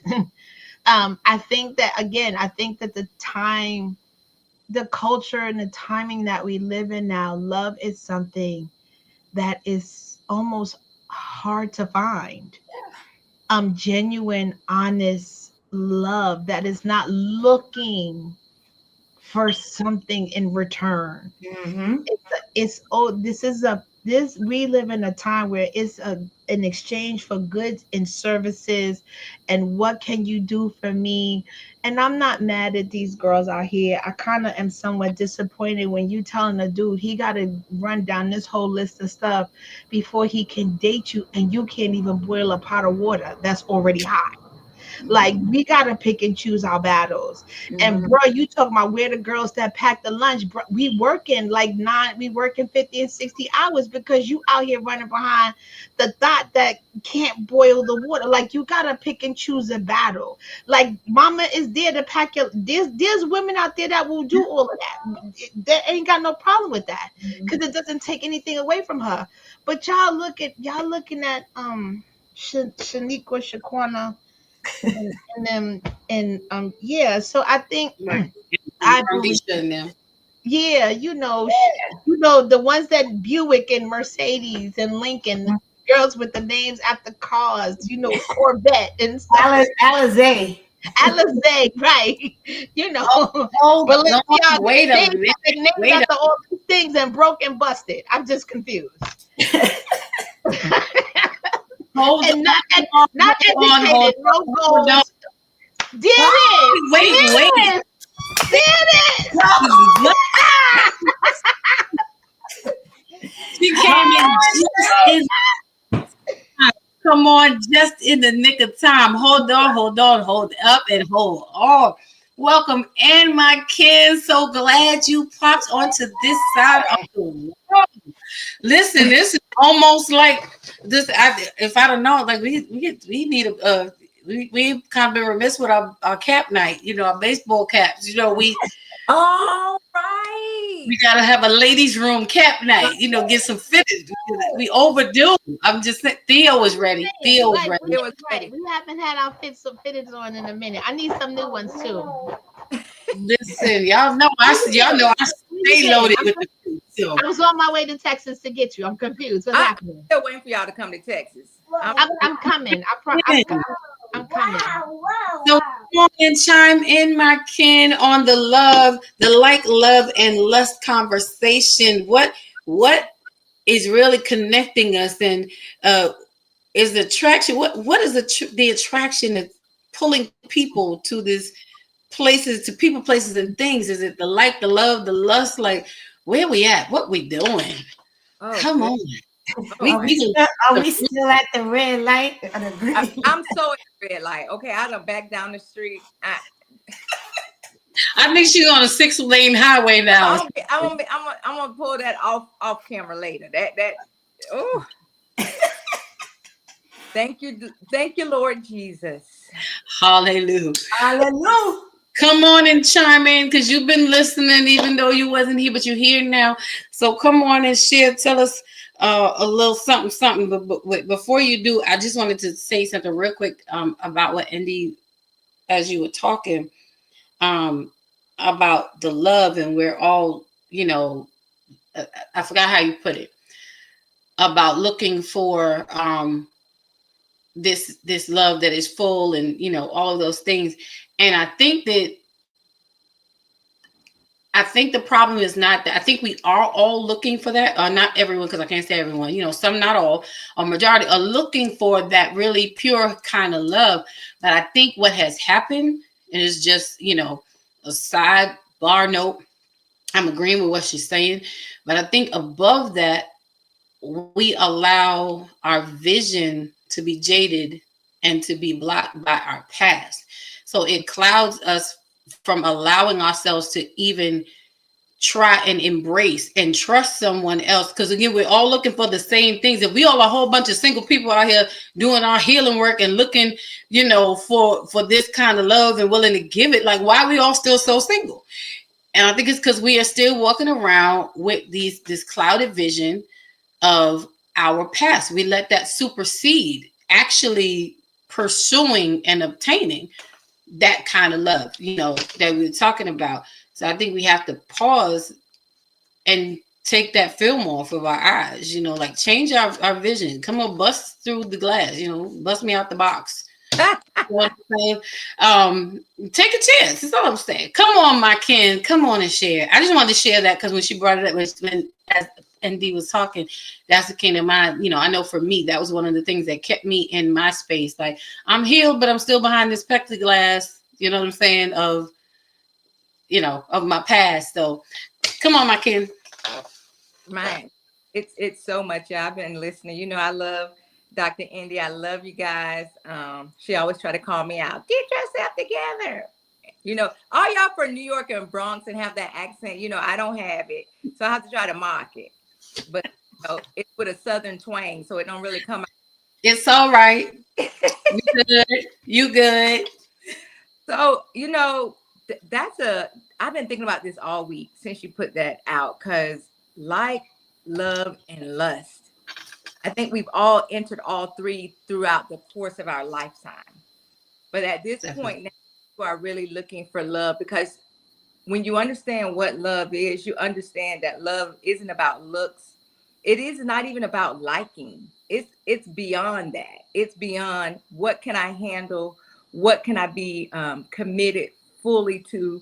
S4: I think that, again, I think that the culture and the timing that we live in now, love is something that is almost hard to find. genuine, honest love that is not looking for something in return.
S1: Mm-hmm.
S4: It's oh, this is a this we live in a time where it's an exchange for goods and services, and what can you do for me? And I'm not mad at these girls out here. I kind of am somewhat disappointed when you telling a dude he got to run down this whole list of stuff before he can date you, and you can't even boil a pot of water that's already hot. Like, we gotta pick and choose our battles. And
S1: Mm-hmm.
S4: bro, you talking about where the girls that pack the lunch, bro, we working 50 and 60 hours because you out here running behind the thought that can't boil the water. Like, you gotta pick and choose a battle. Like, mama is there to pack your there's women out there that will do all of that. They ain't got no problem with that because it doesn't take anything away from her. But y'all looking at Shaniqua Shaquana and then yeah, so I think
S3: Right.
S4: I
S3: Alicia
S4: believe,
S3: and them.
S4: yeah, the ones that Buick and Mercedes and Lincoln, girls with the names after cars, Corvette and stuff.
S1: Alizé.
S4: Alizé, right?
S3: Hold on,
S4: Balenciaga,
S3: wait a
S4: names
S3: minute.
S4: names
S3: Wait a
S4: after all these things and broke and busted. I'm just confused.
S3: hold
S4: And not
S3: on,
S4: not
S3: hold on,
S4: educated, no
S3: hold on.
S4: goals. There it is.
S3: Wait.
S4: There it is.
S3: She came in just in come on, just in the nick of time. Hold up and hold on. Welcome in, my kids. So glad you popped onto this side of the world. Listen, this is almost like this. If I don't know, like we need a we kind of been remiss with our cap night. Our baseball caps.
S5: All right.
S3: We gotta have a ladies' room cap night. Get some fitted. We overdue. I'm just saying. Theo is ready. Theo is ready.
S5: It was ready.
S4: We haven't had our fitteds on in a minute. I need some new ones too.
S3: Listen, y'all know I stay loaded with the food. So
S4: I was on my way to Texas to get you. I'm confused. What's happening?
S5: Still waiting for y'all to come to Texas.
S4: I'm coming. I'm coming.
S3: So come on and chime in, my kin, on the love, love, and lust conversation. What is really connecting us, and is the attraction? What is the attraction that's pulling people to these places, to people, places, and things? Is it the love, the lust? Like, where we at? What we doing?
S5: Oh,
S3: Come on.
S1: Are we still at the red light or the green?
S5: I'm so at the red light. Okay, I done back down the street.
S3: I think she's on a 6-lane highway now.
S5: I'm gonna pull that off camera later. That oh. Thank you, Lord Jesus.
S3: Hallelujah.
S1: Hallelujah.
S3: Come on and chime in, because you've been listening even though you wasn't here, but you're here now. So come on and share. Tell us a little something. But before you do, I just wanted to say something real quick about what Indy, as you were talking about the love, and we're all, I forgot how you put it, about looking for this love that is full, and all of those things. And I think the problem is not that. I think we are all looking for that. Not everyone, because I can't say everyone. Some, not all, a majority are looking for that really pure kind of love. But I think what has happened, and it's just, a sidebar note, I'm agreeing with what she's saying. But I think above that, we allow our vision to be jaded and to be blocked by our past. So it clouds us from allowing ourselves to even try and embrace and trust someone else. Because again, we're all looking for the same things. If we all a whole bunch of single people out here doing our healing work and looking, for this kind of love and willing to give it, like, why are we all still so single? And I think it's because we are still walking around with this clouded vision of our past. We let that supersede actually pursuing and obtaining that kind of love, that we're talking about. So I think we have to pause and take that film off of our eyes, you know, like change our vision. Come on, bust through the glass, you know, bust me out the box. You know what I'm saying? Take a chance. That's all I'm saying. Come on, my Ken. Come on and share. I just wanted to share that because when she brought it up, when as ND was talking, that's what came to mind. You know, I know for me, that was one of the things that kept me in my space. Like, I'm healed, but I'm still behind this plexiglass, you know what I'm saying, of, you know, of my past. So come on, my Ken.
S5: Man, it's so much. I've been listening. You know, I love Dr. Indy. I love you guys. She always try to call me out. Get yourself together. You know, all y'all from New York and Bronx and have that accent. You know, I don't have it, so I have to try to mock it. But you know, it's with a Southern twang, so it don't really come out.
S3: It's all right. You good. You good.
S5: So you know, I've been thinking about this all week since you put that out, because like, love, and lust, I think we've all entered all three throughout the course of our lifetime. But at this point now, you are really looking for love, because when you understand what love is, you understand that love isn't about looks. It is not even about liking. It's beyond that. It's beyond what can I handle, what can I be committed fully to,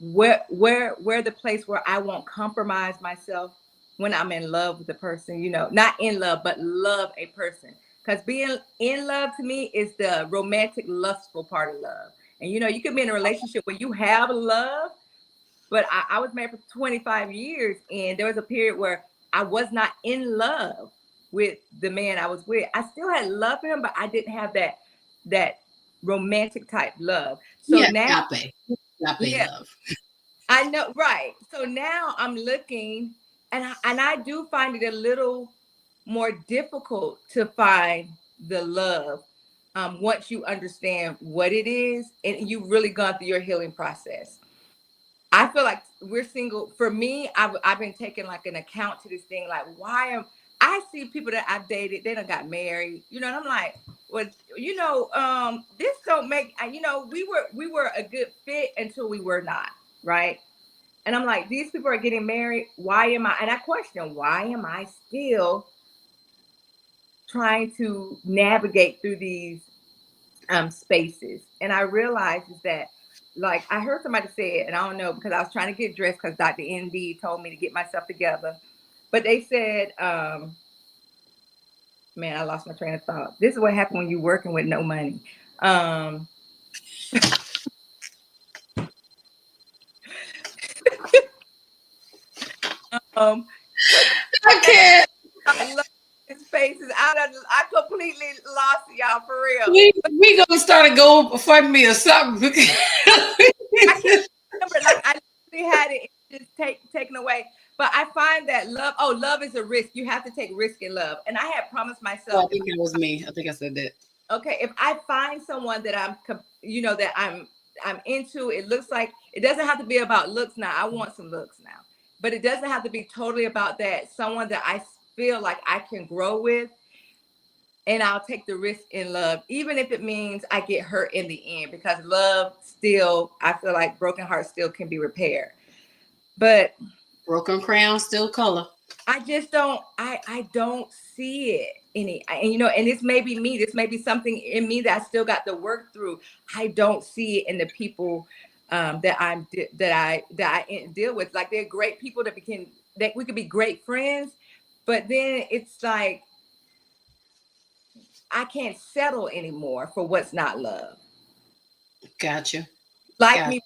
S5: where the place where I won't compromise myself when I'm in love with the person, you know, not in love, but love a person. Because being in love to me is the romantic, lustful part of love. And you know, you can be in a relationship where you have love, but I was married for 25 years, and there was a period where I was not in love with the man I was with. I still had love for him, but I didn't have that romantic type love. So
S3: yeah,
S5: now,
S3: yeah, love.
S5: I know, right? So now I'm looking, and I do find it a little more difficult to find the love once you understand what it is and you've really gone through your healing process. I feel like we're single. For me, I've been taking like an account to this thing. Like, why am I see people that I've dated, they done got married, you know, and I'm like, well, you know, this don't make, you know, we were a good fit until we were not, right? And I'm like, these people are getting married. Why am I? And I question, why am I still trying to navigate through these spaces? And I realized is that, like, I heard somebody say it, and I don't know, because I was trying to get dressed because Dr. ND told me to get myself together. But they said, man, I lost my train of thought. This is what happened when you're working with no money.
S3: I can't.
S5: I love his faces. I completely lost y'all for real.
S3: We gonna start a GoFundMe or something.
S5: I can't remember. Like, I literally had it just taken away. But I find that love is a risk. You have to take risk in love. And I had promised myself.
S3: I think it was me. I think I said that.
S5: Okay, if I find someone that I'm into, it looks like, it doesn't have to be about looks now. I want some looks now. But it doesn't have to be totally about that. Someone that I feel like I can grow with, and I'll take the risk in love, even if it means I get hurt in the end, because love still, I feel like broken hearts still can be repaired. But
S3: broken crayon still color.
S5: I just don't, I don't see it and you know, and this may be me, this may be something in me that I still got to work through. I don't see it in the people that I deal with. Like, they're great people that we could be great friends, but then it's like, I can't settle anymore for what's not love.
S3: Gotcha.
S5: Me,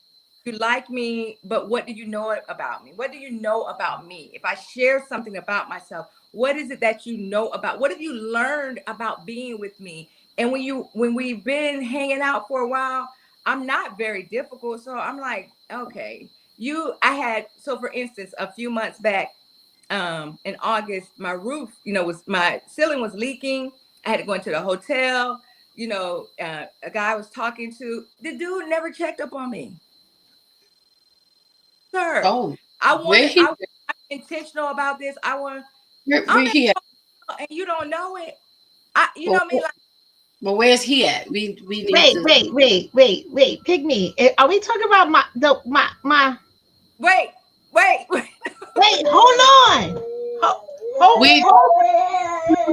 S5: you like me, but what do you know about me? What do you know about me? If I share something about myself, what is it that you know about? What have you learned about being with me? And when we've been hanging out for a while, I'm not very difficult. So I'm like, okay, so for instance, a few months back, in August, my roof, my ceiling was leaking. I had to go into the hotel. A guy I was talking to, the dude never checked up on me. Sir, I'm intentional about this. I'm here, and you don't know it. You know what I mean? Like,
S3: but where's he at? We
S4: wait, Pygmy. Are we talking about my?
S5: Wait.
S4: Wait, hold on.
S3: We
S4: Hold.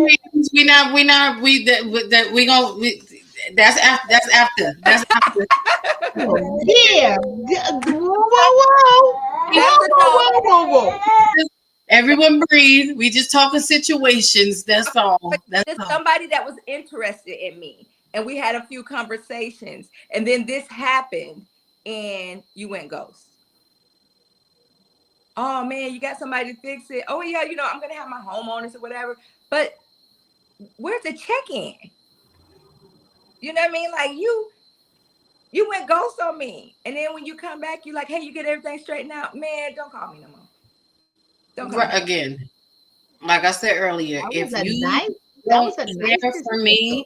S3: that's after.
S4: Yeah. Whoa.
S5: That's the talk.
S4: Whoa.
S3: Everyone breathe. We just talking situations. That's all. That's
S5: Just
S3: all.
S5: somebody that was interested in me, and we had a few conversations, and then this happened, and you went ghost. Oh man, you got somebody to fix it. Oh yeah, I'm gonna have my homeowners or whatever. But where's the check-in? You know what I mean? Like you went ghost on me, and then when you come back, you're like, hey, you get everything straightened out. Man, don't call me no more. Don't call me.
S3: Again, like I said earlier,
S4: That
S3: if
S4: was a
S3: you
S4: nice. That
S3: don't
S4: was a nice
S3: care for me,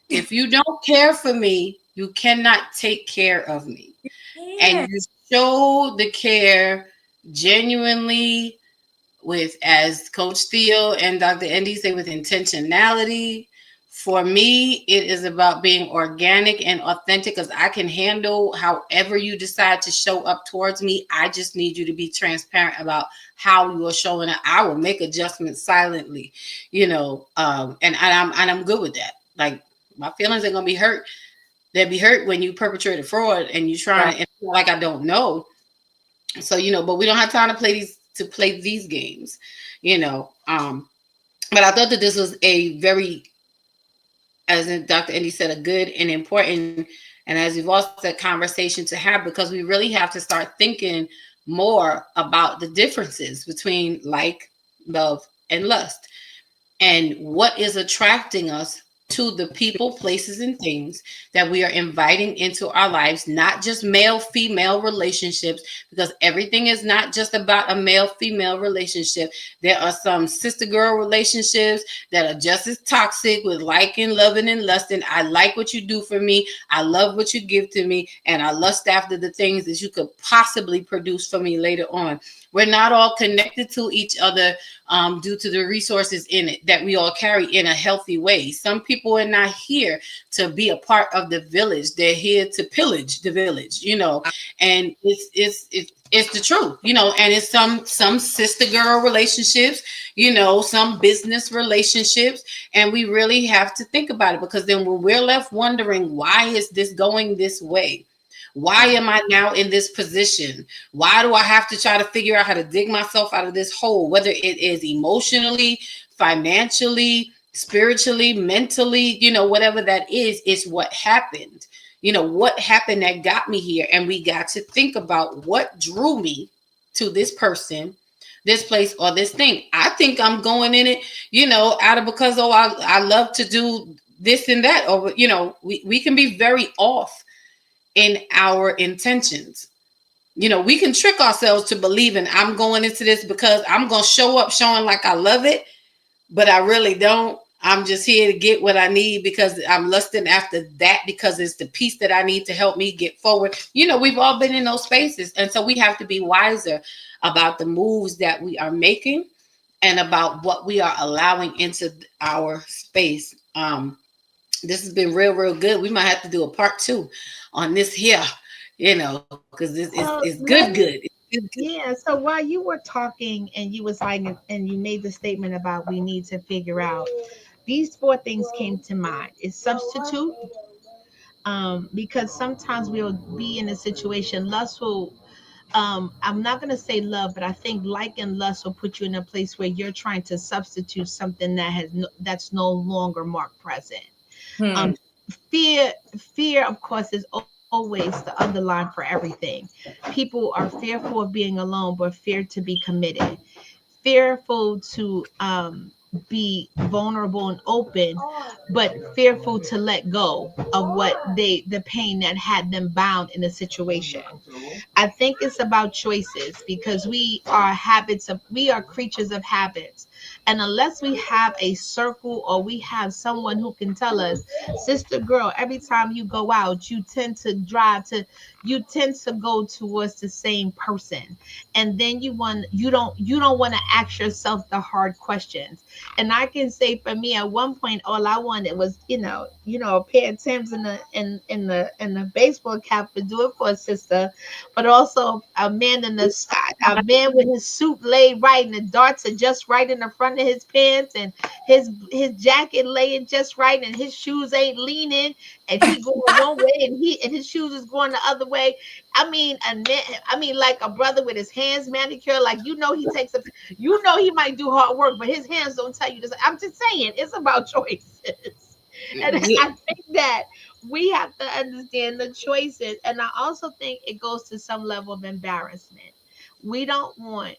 S4: dismissal.
S3: if you don't care for me, you cannot take care of me.
S5: Yeah.
S3: And you show the care genuinely with, as Coach Theo and Dr. Andy say, with intentionality. For me, it is about being organic and authentic, because I can handle however you decide to show up towards me. I just need you to be transparent about how you are showing up. I will make adjustments silently, and I'm good with that. Like, my feelings are gonna be hurt. They'll be hurt when you perpetrate a fraud and you trying to, and like I don't know. So, but we don't have time to play these games, but I thought that this was a very, as Dr. Indy said, a good and important, and as you've also said, conversation to have, because we really have to start thinking more about the differences between like, love, and lust, and what is attracting us to the people, places, and things that we are inviting into our lives, not just male-female relationships, because everything is not just about a male-female relationship. There are some sister-girl relationships that are just as toxic, with liking, loving, and lusting. I like what you do for me. I love what you give to me. And I lust after the things that you could possibly produce for me later on. We're not all connected to each other due to the resources in it that we all carry in a healthy way. Some people are not here to be a part of the village. They're here to pillage the village, and it's the truth, and it's some sister girl relationships, some business relationships. And we really have to think about it, because then when we're left wondering, why is this going this way? Why am I now in this position? Why do I have to try to figure out how to dig myself out of this hole, whether it is emotionally, financially, spiritually, mentally, whatever that is, it's what happened. What happened that got me here? And we got to think about what drew me to this person, this place, or this thing. I think I'm going in it, out of because, I love to do this and that, or, we can be very off in our intentions. We can trick ourselves to believing I'm going into this because I'm going to show up showing like I love it, but I really don't. I'm just here to get what I need because I'm lusting after that, because it's the piece that I need to help me get forward. We've all been in those spaces. And so we have to be wiser about the moves that we are making and about what we are allowing into our space. This has been real, real good. We might have to do a part 2 on this here, because this is good.
S4: Yeah. So while you were talking and you was like, and you made the statement about we need to figure out, these 4 things came to mind. Is substitute, because sometimes we'll be in a situation, lustful. I'm not going to say love, but I think like and lust will put you in a place where you're trying to substitute something that's no longer marked present. Fear, of course, is always the underline for everything. People are fearful of being alone, but fear to be committed, fearful to be vulnerable and open, but fearful to let go of the pain that had them bound in a situation. I think it's about choices, because we are creatures of habits. And unless we have a circle or we have someone who can tell us, sister girl, every time you go out, you tend to go towards the same person. And then you don't want to ask yourself the hard questions. And I can say for me, at one point, all I wanted was, a pair of Timbs in the baseball cap to do it for a sister, but also a man in the sky, a man with his suit laid right and the darts are just right in the front of his pants, and his jacket laying just right, and his shoes ain't leaning, and he going one way and his shoes is going the other way. Like a brother with his hands manicured, like he might do hard work, but his hands don't tell you this. I'm just saying, it's about choices. And I think that we have to understand the choices. And I also think it goes to some level of embarrassment. We don't want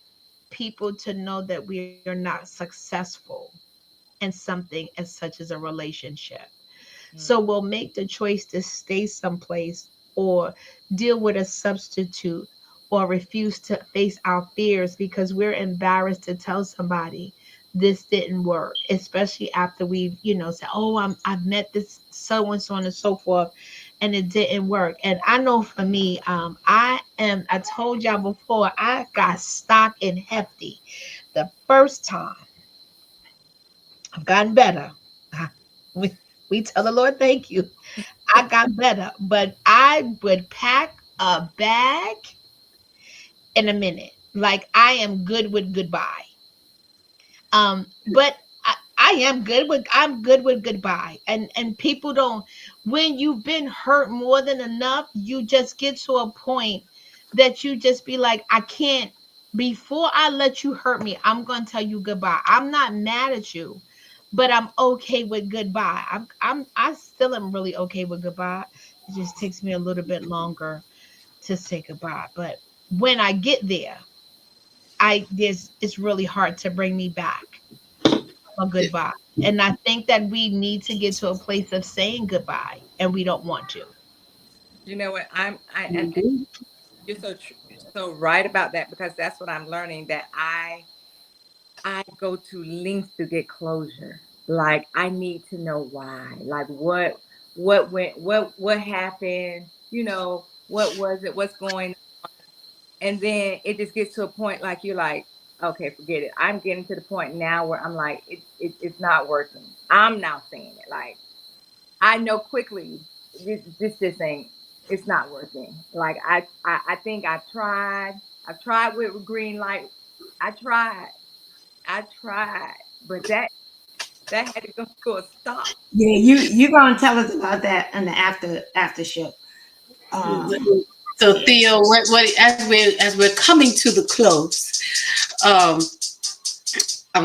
S4: people to know that we are not successful in something as such as a relationship. So we'll make the choice to stay someplace or deal with a substitute or refuse to face our fears because we're embarrassed to tell somebody this didn't work, especially after we've, said, oh, I've met this so and so on and so forth, and it didn't work. And I know for me, I told y'all before, I got stock in Hefty the first time. I've gotten better. We tell the Lord, thank you. I got better, but I would pack a bag in a minute. Like I am good with goodbye. But I'm good with goodbye. And people don't, when you've been hurt more than enough, you just get to a point that you just be like, I can't, before I let you hurt me, I'm gonna tell you goodbye. I'm not mad at you, but I'm okay with goodbye. I still am really okay with goodbye. It just takes me a little bit longer to say goodbye. But when I get there, it's really hard to bring me back a goodbye. And I think that we need to get to a place of saying goodbye, and we don't want to.
S5: You know what? And you're so right about that, because that's what I'm learning, that I go to lengths to get closure. Like I need to know why. Like what went, what happened, what was it, what's going on? And then it just gets to a point like you're like, okay, forget it. I'm getting to the point now where I'm like, it's not working. I'm now saying it. Like I know quickly this ain't, it's not working. Like I think I've tried with green light. I tried, but that had to go to a stop.
S1: Yeah, you gonna tell us about that in the after show.
S3: So Theo, what as we're coming to the close, I'm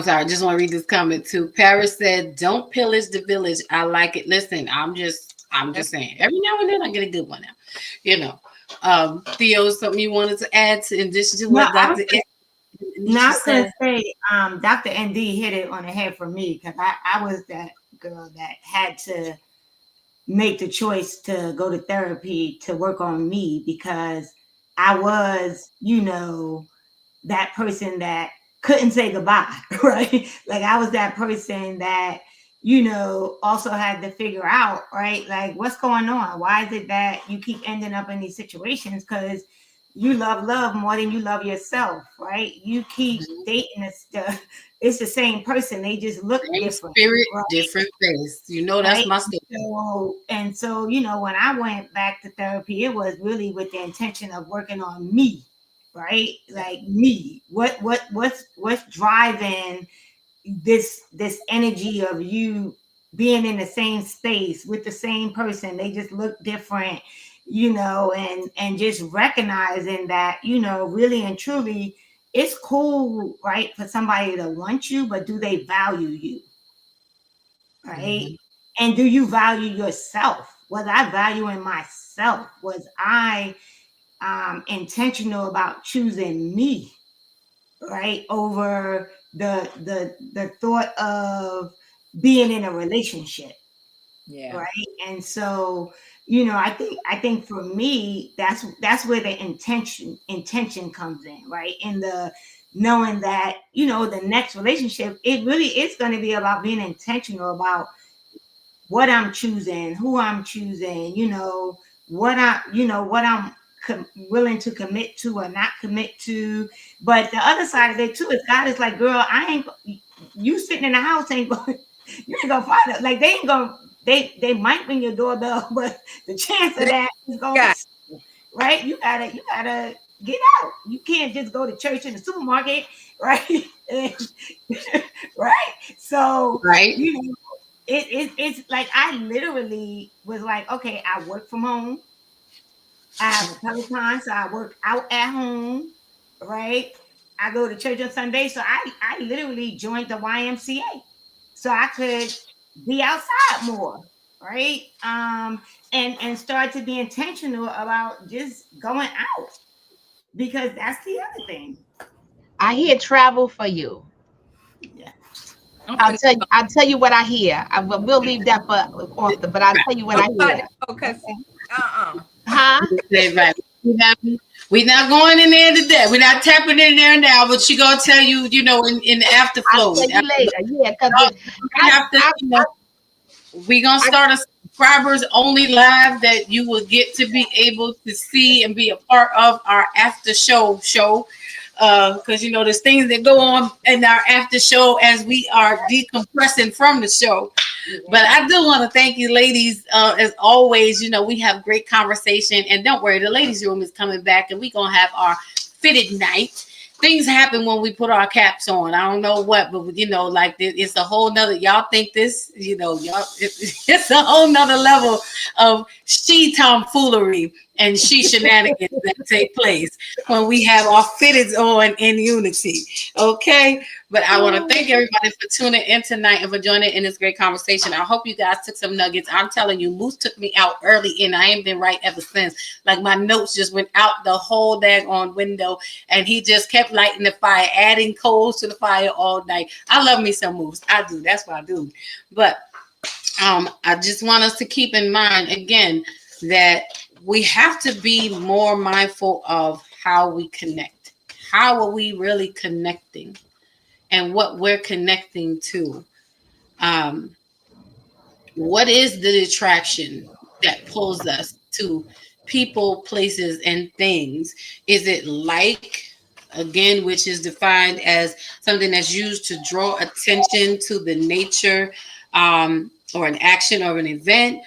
S3: sorry, I just want to read this comment too. Paris said, "Don't pillage the village." I like it. Listen, I'm just saying. Every now and then I get a good one out. Theo, something you wanted to add in addition to what Dr.
S1: Not to say, Dr. ND hit it on the head for me, because I was that girl that had to make the choice to go to therapy to work on me, because I was, that person that couldn't say goodbye, right? Like I was that person that, also had to figure out, right? Like what's going on? Why is it that you keep ending up in these situations? Because you love love more than you love yourself, right? You keep dating it's the same person. They just look
S3: same
S1: different.
S3: Spirit,
S1: right?
S3: different face. That's
S1: Right?
S3: my story.
S1: So, when I went back to therapy, it was really with the intention of working on me, right? Like me. What's driving this energy of you being in the same space with the same person? They just look different, and just recognizing that, really and truly, it's cool, right, for somebody to want you, but do they value you, right? And do you value yourself? Was I valuing myself? Was I intentional about choosing me, right, over the thought of being in a relationship?
S5: Yeah.
S1: Right. And so, I think for me, that's where the intention comes in, right? In the knowing that, you know, the next relationship, it really is going to be about being intentional about what I'm choosing, who I'm choosing, you know, what I'm willing to commit to or not commit to. But the other side of it too is God is like, girl, I ain't, you sitting in the house ain't going, you ain't gonna find it. Like they ain't gonna, they might ring your doorbell, but the chance of that is gonna be, right? You gotta get out. You can't just go to church in the supermarket, right? Right. So
S3: Right.
S1: you know, it's like I literally was like, okay, I work from home. I have a Peloton, so I work out at home, right? I go to church on Sunday, so I literally joined the YMCA so I could be outside more, right? And start to be intentional about just going out because that's the other thing.
S4: I hear travel for you.
S1: Yeah.
S4: I'll tell you what I hear. We'll leave that for author, but I'll tell you what I hear.
S5: Because
S4: Huh?
S3: Right. We're not going in there today. We're not tapping in there now, but she gonna tell you, you know, in the afterflow.
S4: I'll tell you later. Yeah, because
S3: we're gonna start a subscribers only live that you will get to be able to see and be a part of our after show. Because you know there's things that go on in our after show as we are decompressing from the show. But I do want to thank you, ladies. As always, you know, we have great conversation. And don't worry, the ladies' room is coming back and we're going to have our fitted night. Things happen when we put our caps on. I don't know what, but, you know, like it's a whole nother, y'all think this, you know, y'all, it's a whole nother level of she tomfoolery and she shenanigans that take place when we have our fitteds on in unity. Okay. But I want to thank everybody for tuning in tonight and for joining in this great conversation. I hope you guys took some nuggets. I'm telling you, Moose took me out early and I ain't been right ever since. Like my notes just went out the whole daggone window and he just kept lighting the fire, adding coals to the fire all night. I love me some Moose. I do. That's what I do. But I just want us to keep in mind again that we have to be more mindful of how we connect. How are we really connecting? And what we're connecting to. What is the attraction that pulls us to people, places, and things? Is it like, again, which is defined as something that's used to draw attention to the nature or an action or an event,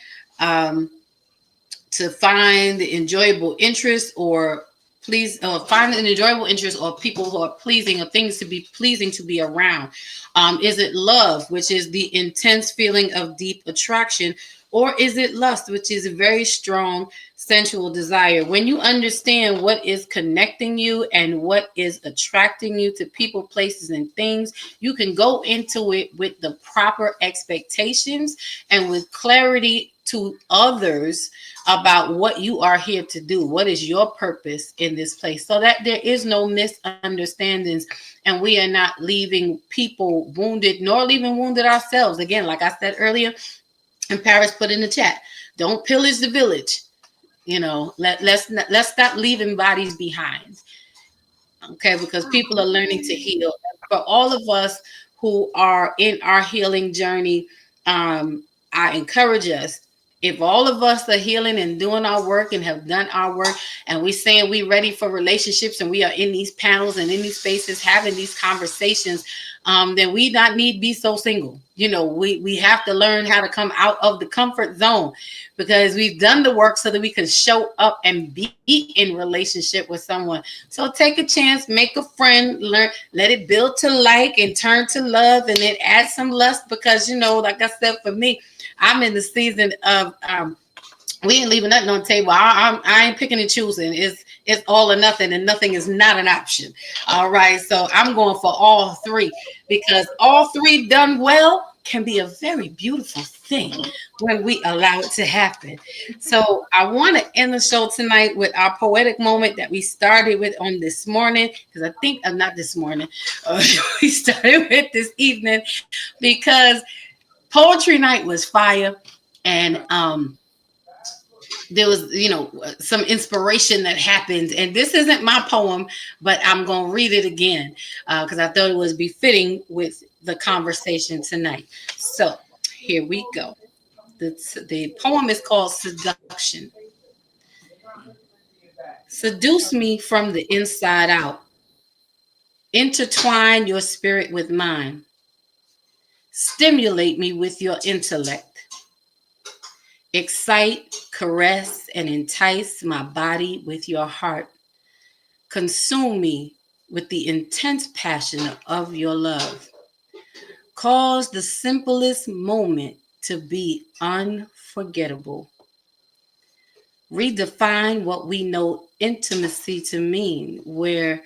S3: to find the enjoyable interest or find an enjoyable interest or people who are pleasing or things to be pleasing to be around? Is it love, which is the intense feeling of deep attraction, or is it lust, which is a very strong sensual desire? When you understand what is connecting you and what is attracting you to people, places, and things, you can go into it with the proper expectations and with clarity to others about what you are here to do. What is your purpose in this place? So that there is no misunderstandings and we are not leaving people wounded nor leaving wounded ourselves. Again, like I said earlier, and Paris put in the chat, don't pillage the village. You know, let's stop leaving bodies behind. Okay, because people are learning to heal. For all of us who are in our healing journey, I encourage us. If all of us are healing and doing our work and have done our work and we saying we ready for relationships and we are in these panels and in these spaces having these conversations, then we not need be so single. You know, we have to learn how to come out of the comfort zone because we've done the work so that we can show up and be in relationship with someone. So take a chance, make a friend, learn, let it build to like and turn to love and then add some lust because, you know, like I said, for me, I'm in the season of we ain't leaving nothing on the table. I ain't picking and choosing. It's all or nothing, and nothing is not an option. All right, so I'm going for all three because all three done well can be a very beautiful thing when we allow it to happen. So I want to end the show tonight with our poetic moment that we started with on this morning, because I think not this morning. We started with this evening because Poetry night was fire, and there was, some inspiration that happened. And this isn't my poem, but I'm going to read it again because I thought it was befitting with the conversation tonight. So here we go. The poem is called Seduction. Seduce me from the inside out. Intertwine your spirit with mine. Stimulate me with your intellect. Excite, caress, and entice my body with your heart. Consume me with the intense passion of your love. Cause the simplest moment to be unforgettable. Redefine what we know intimacy to mean, where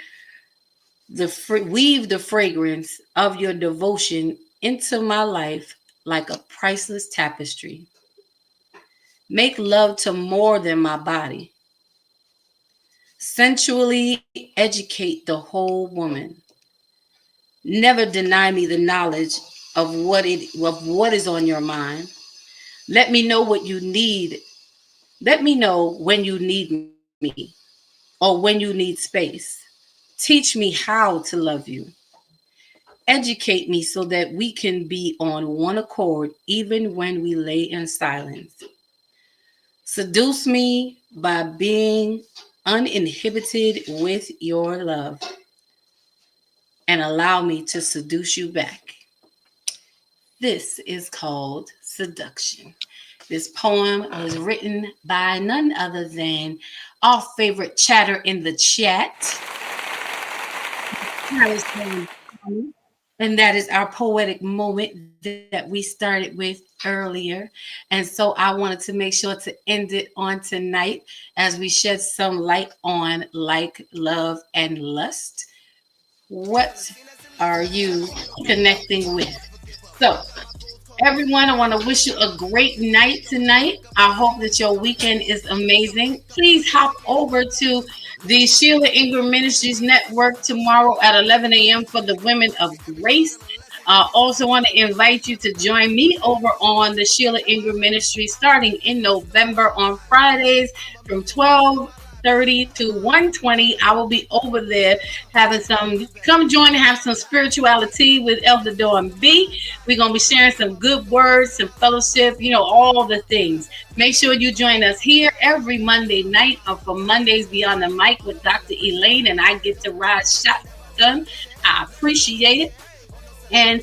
S3: weave the fragrance of your devotion into my life like a priceless tapestry. Make love to more than my body. Sensually educate the whole woman. Never deny me the knowledge of what is on your mind. Let me know what you need. Let me know when you need me or when you need space. Teach me how to love you. Educate me so that we can be on one accord even when we lay in silence. Seduce me by being uninhibited with your love and allow me to seduce you back. This is called Seduction. This poem was written by none other than our favorite chatter in the chat. And that is our poetic moment that we started with earlier. And so I wanted to make sure to end it on tonight as we shed some light on like, love, and lust. What are you connecting with? So, everyone, I want to wish you a great night tonight. I hope that your weekend is amazing. Please hop over to the Sheila Ingram Ministries Network tomorrow at 11 a.m. for the Women of Grace. I also want to invite you to join me over on the Sheila Ingram Ministry starting in November on Fridays from 12:30 to 1:20. I will be over there having come join and have some spirituality with Elder Dawn B. We're going to be sharing some good words, some fellowship, all the things. Make sure you join us here every Monday night for Mondays Beyond the Mic with Dr. Elaine, and I get to ride shotgun. I appreciate it. And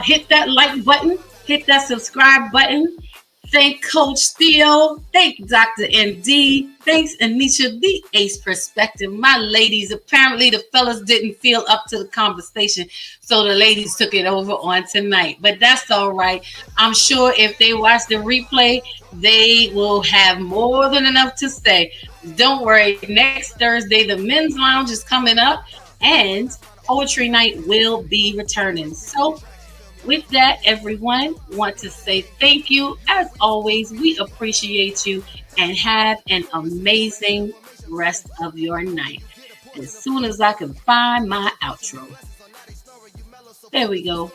S3: hit that like button, hit that subscribe button. Thank Coach Steele. Thank Dr. MD. Thanks, Anisha, the Ace Perspective. My ladies, apparently the fellas didn't feel up to the conversation, so the ladies took it over on tonight. But that's all right. I'm sure if they watch the replay, they will have more than enough to say. Don't worry. Next Thursday, the Men's Lounge is coming up, and Poetry Night will be returning. So, with that, everyone, want to say thank you. As always, we appreciate you and have an amazing rest of your night. As soon as I can find my outro. There we go.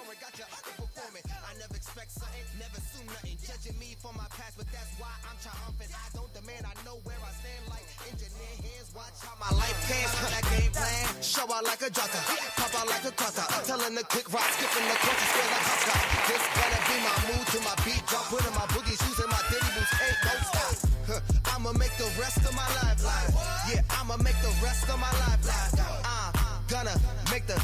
S2: My life pants, that game plan. Show out like a jotter, pop out like a cutter. Telling the quick rock, skipping the coach, feel like Husker. This better be my mood to my beat drop. Putting my boogie shoes in my diddy boots, hey, don't stop. I'ma make the rest of my life live. Yeah, I'ma make the rest of my life live. I'm gonna make the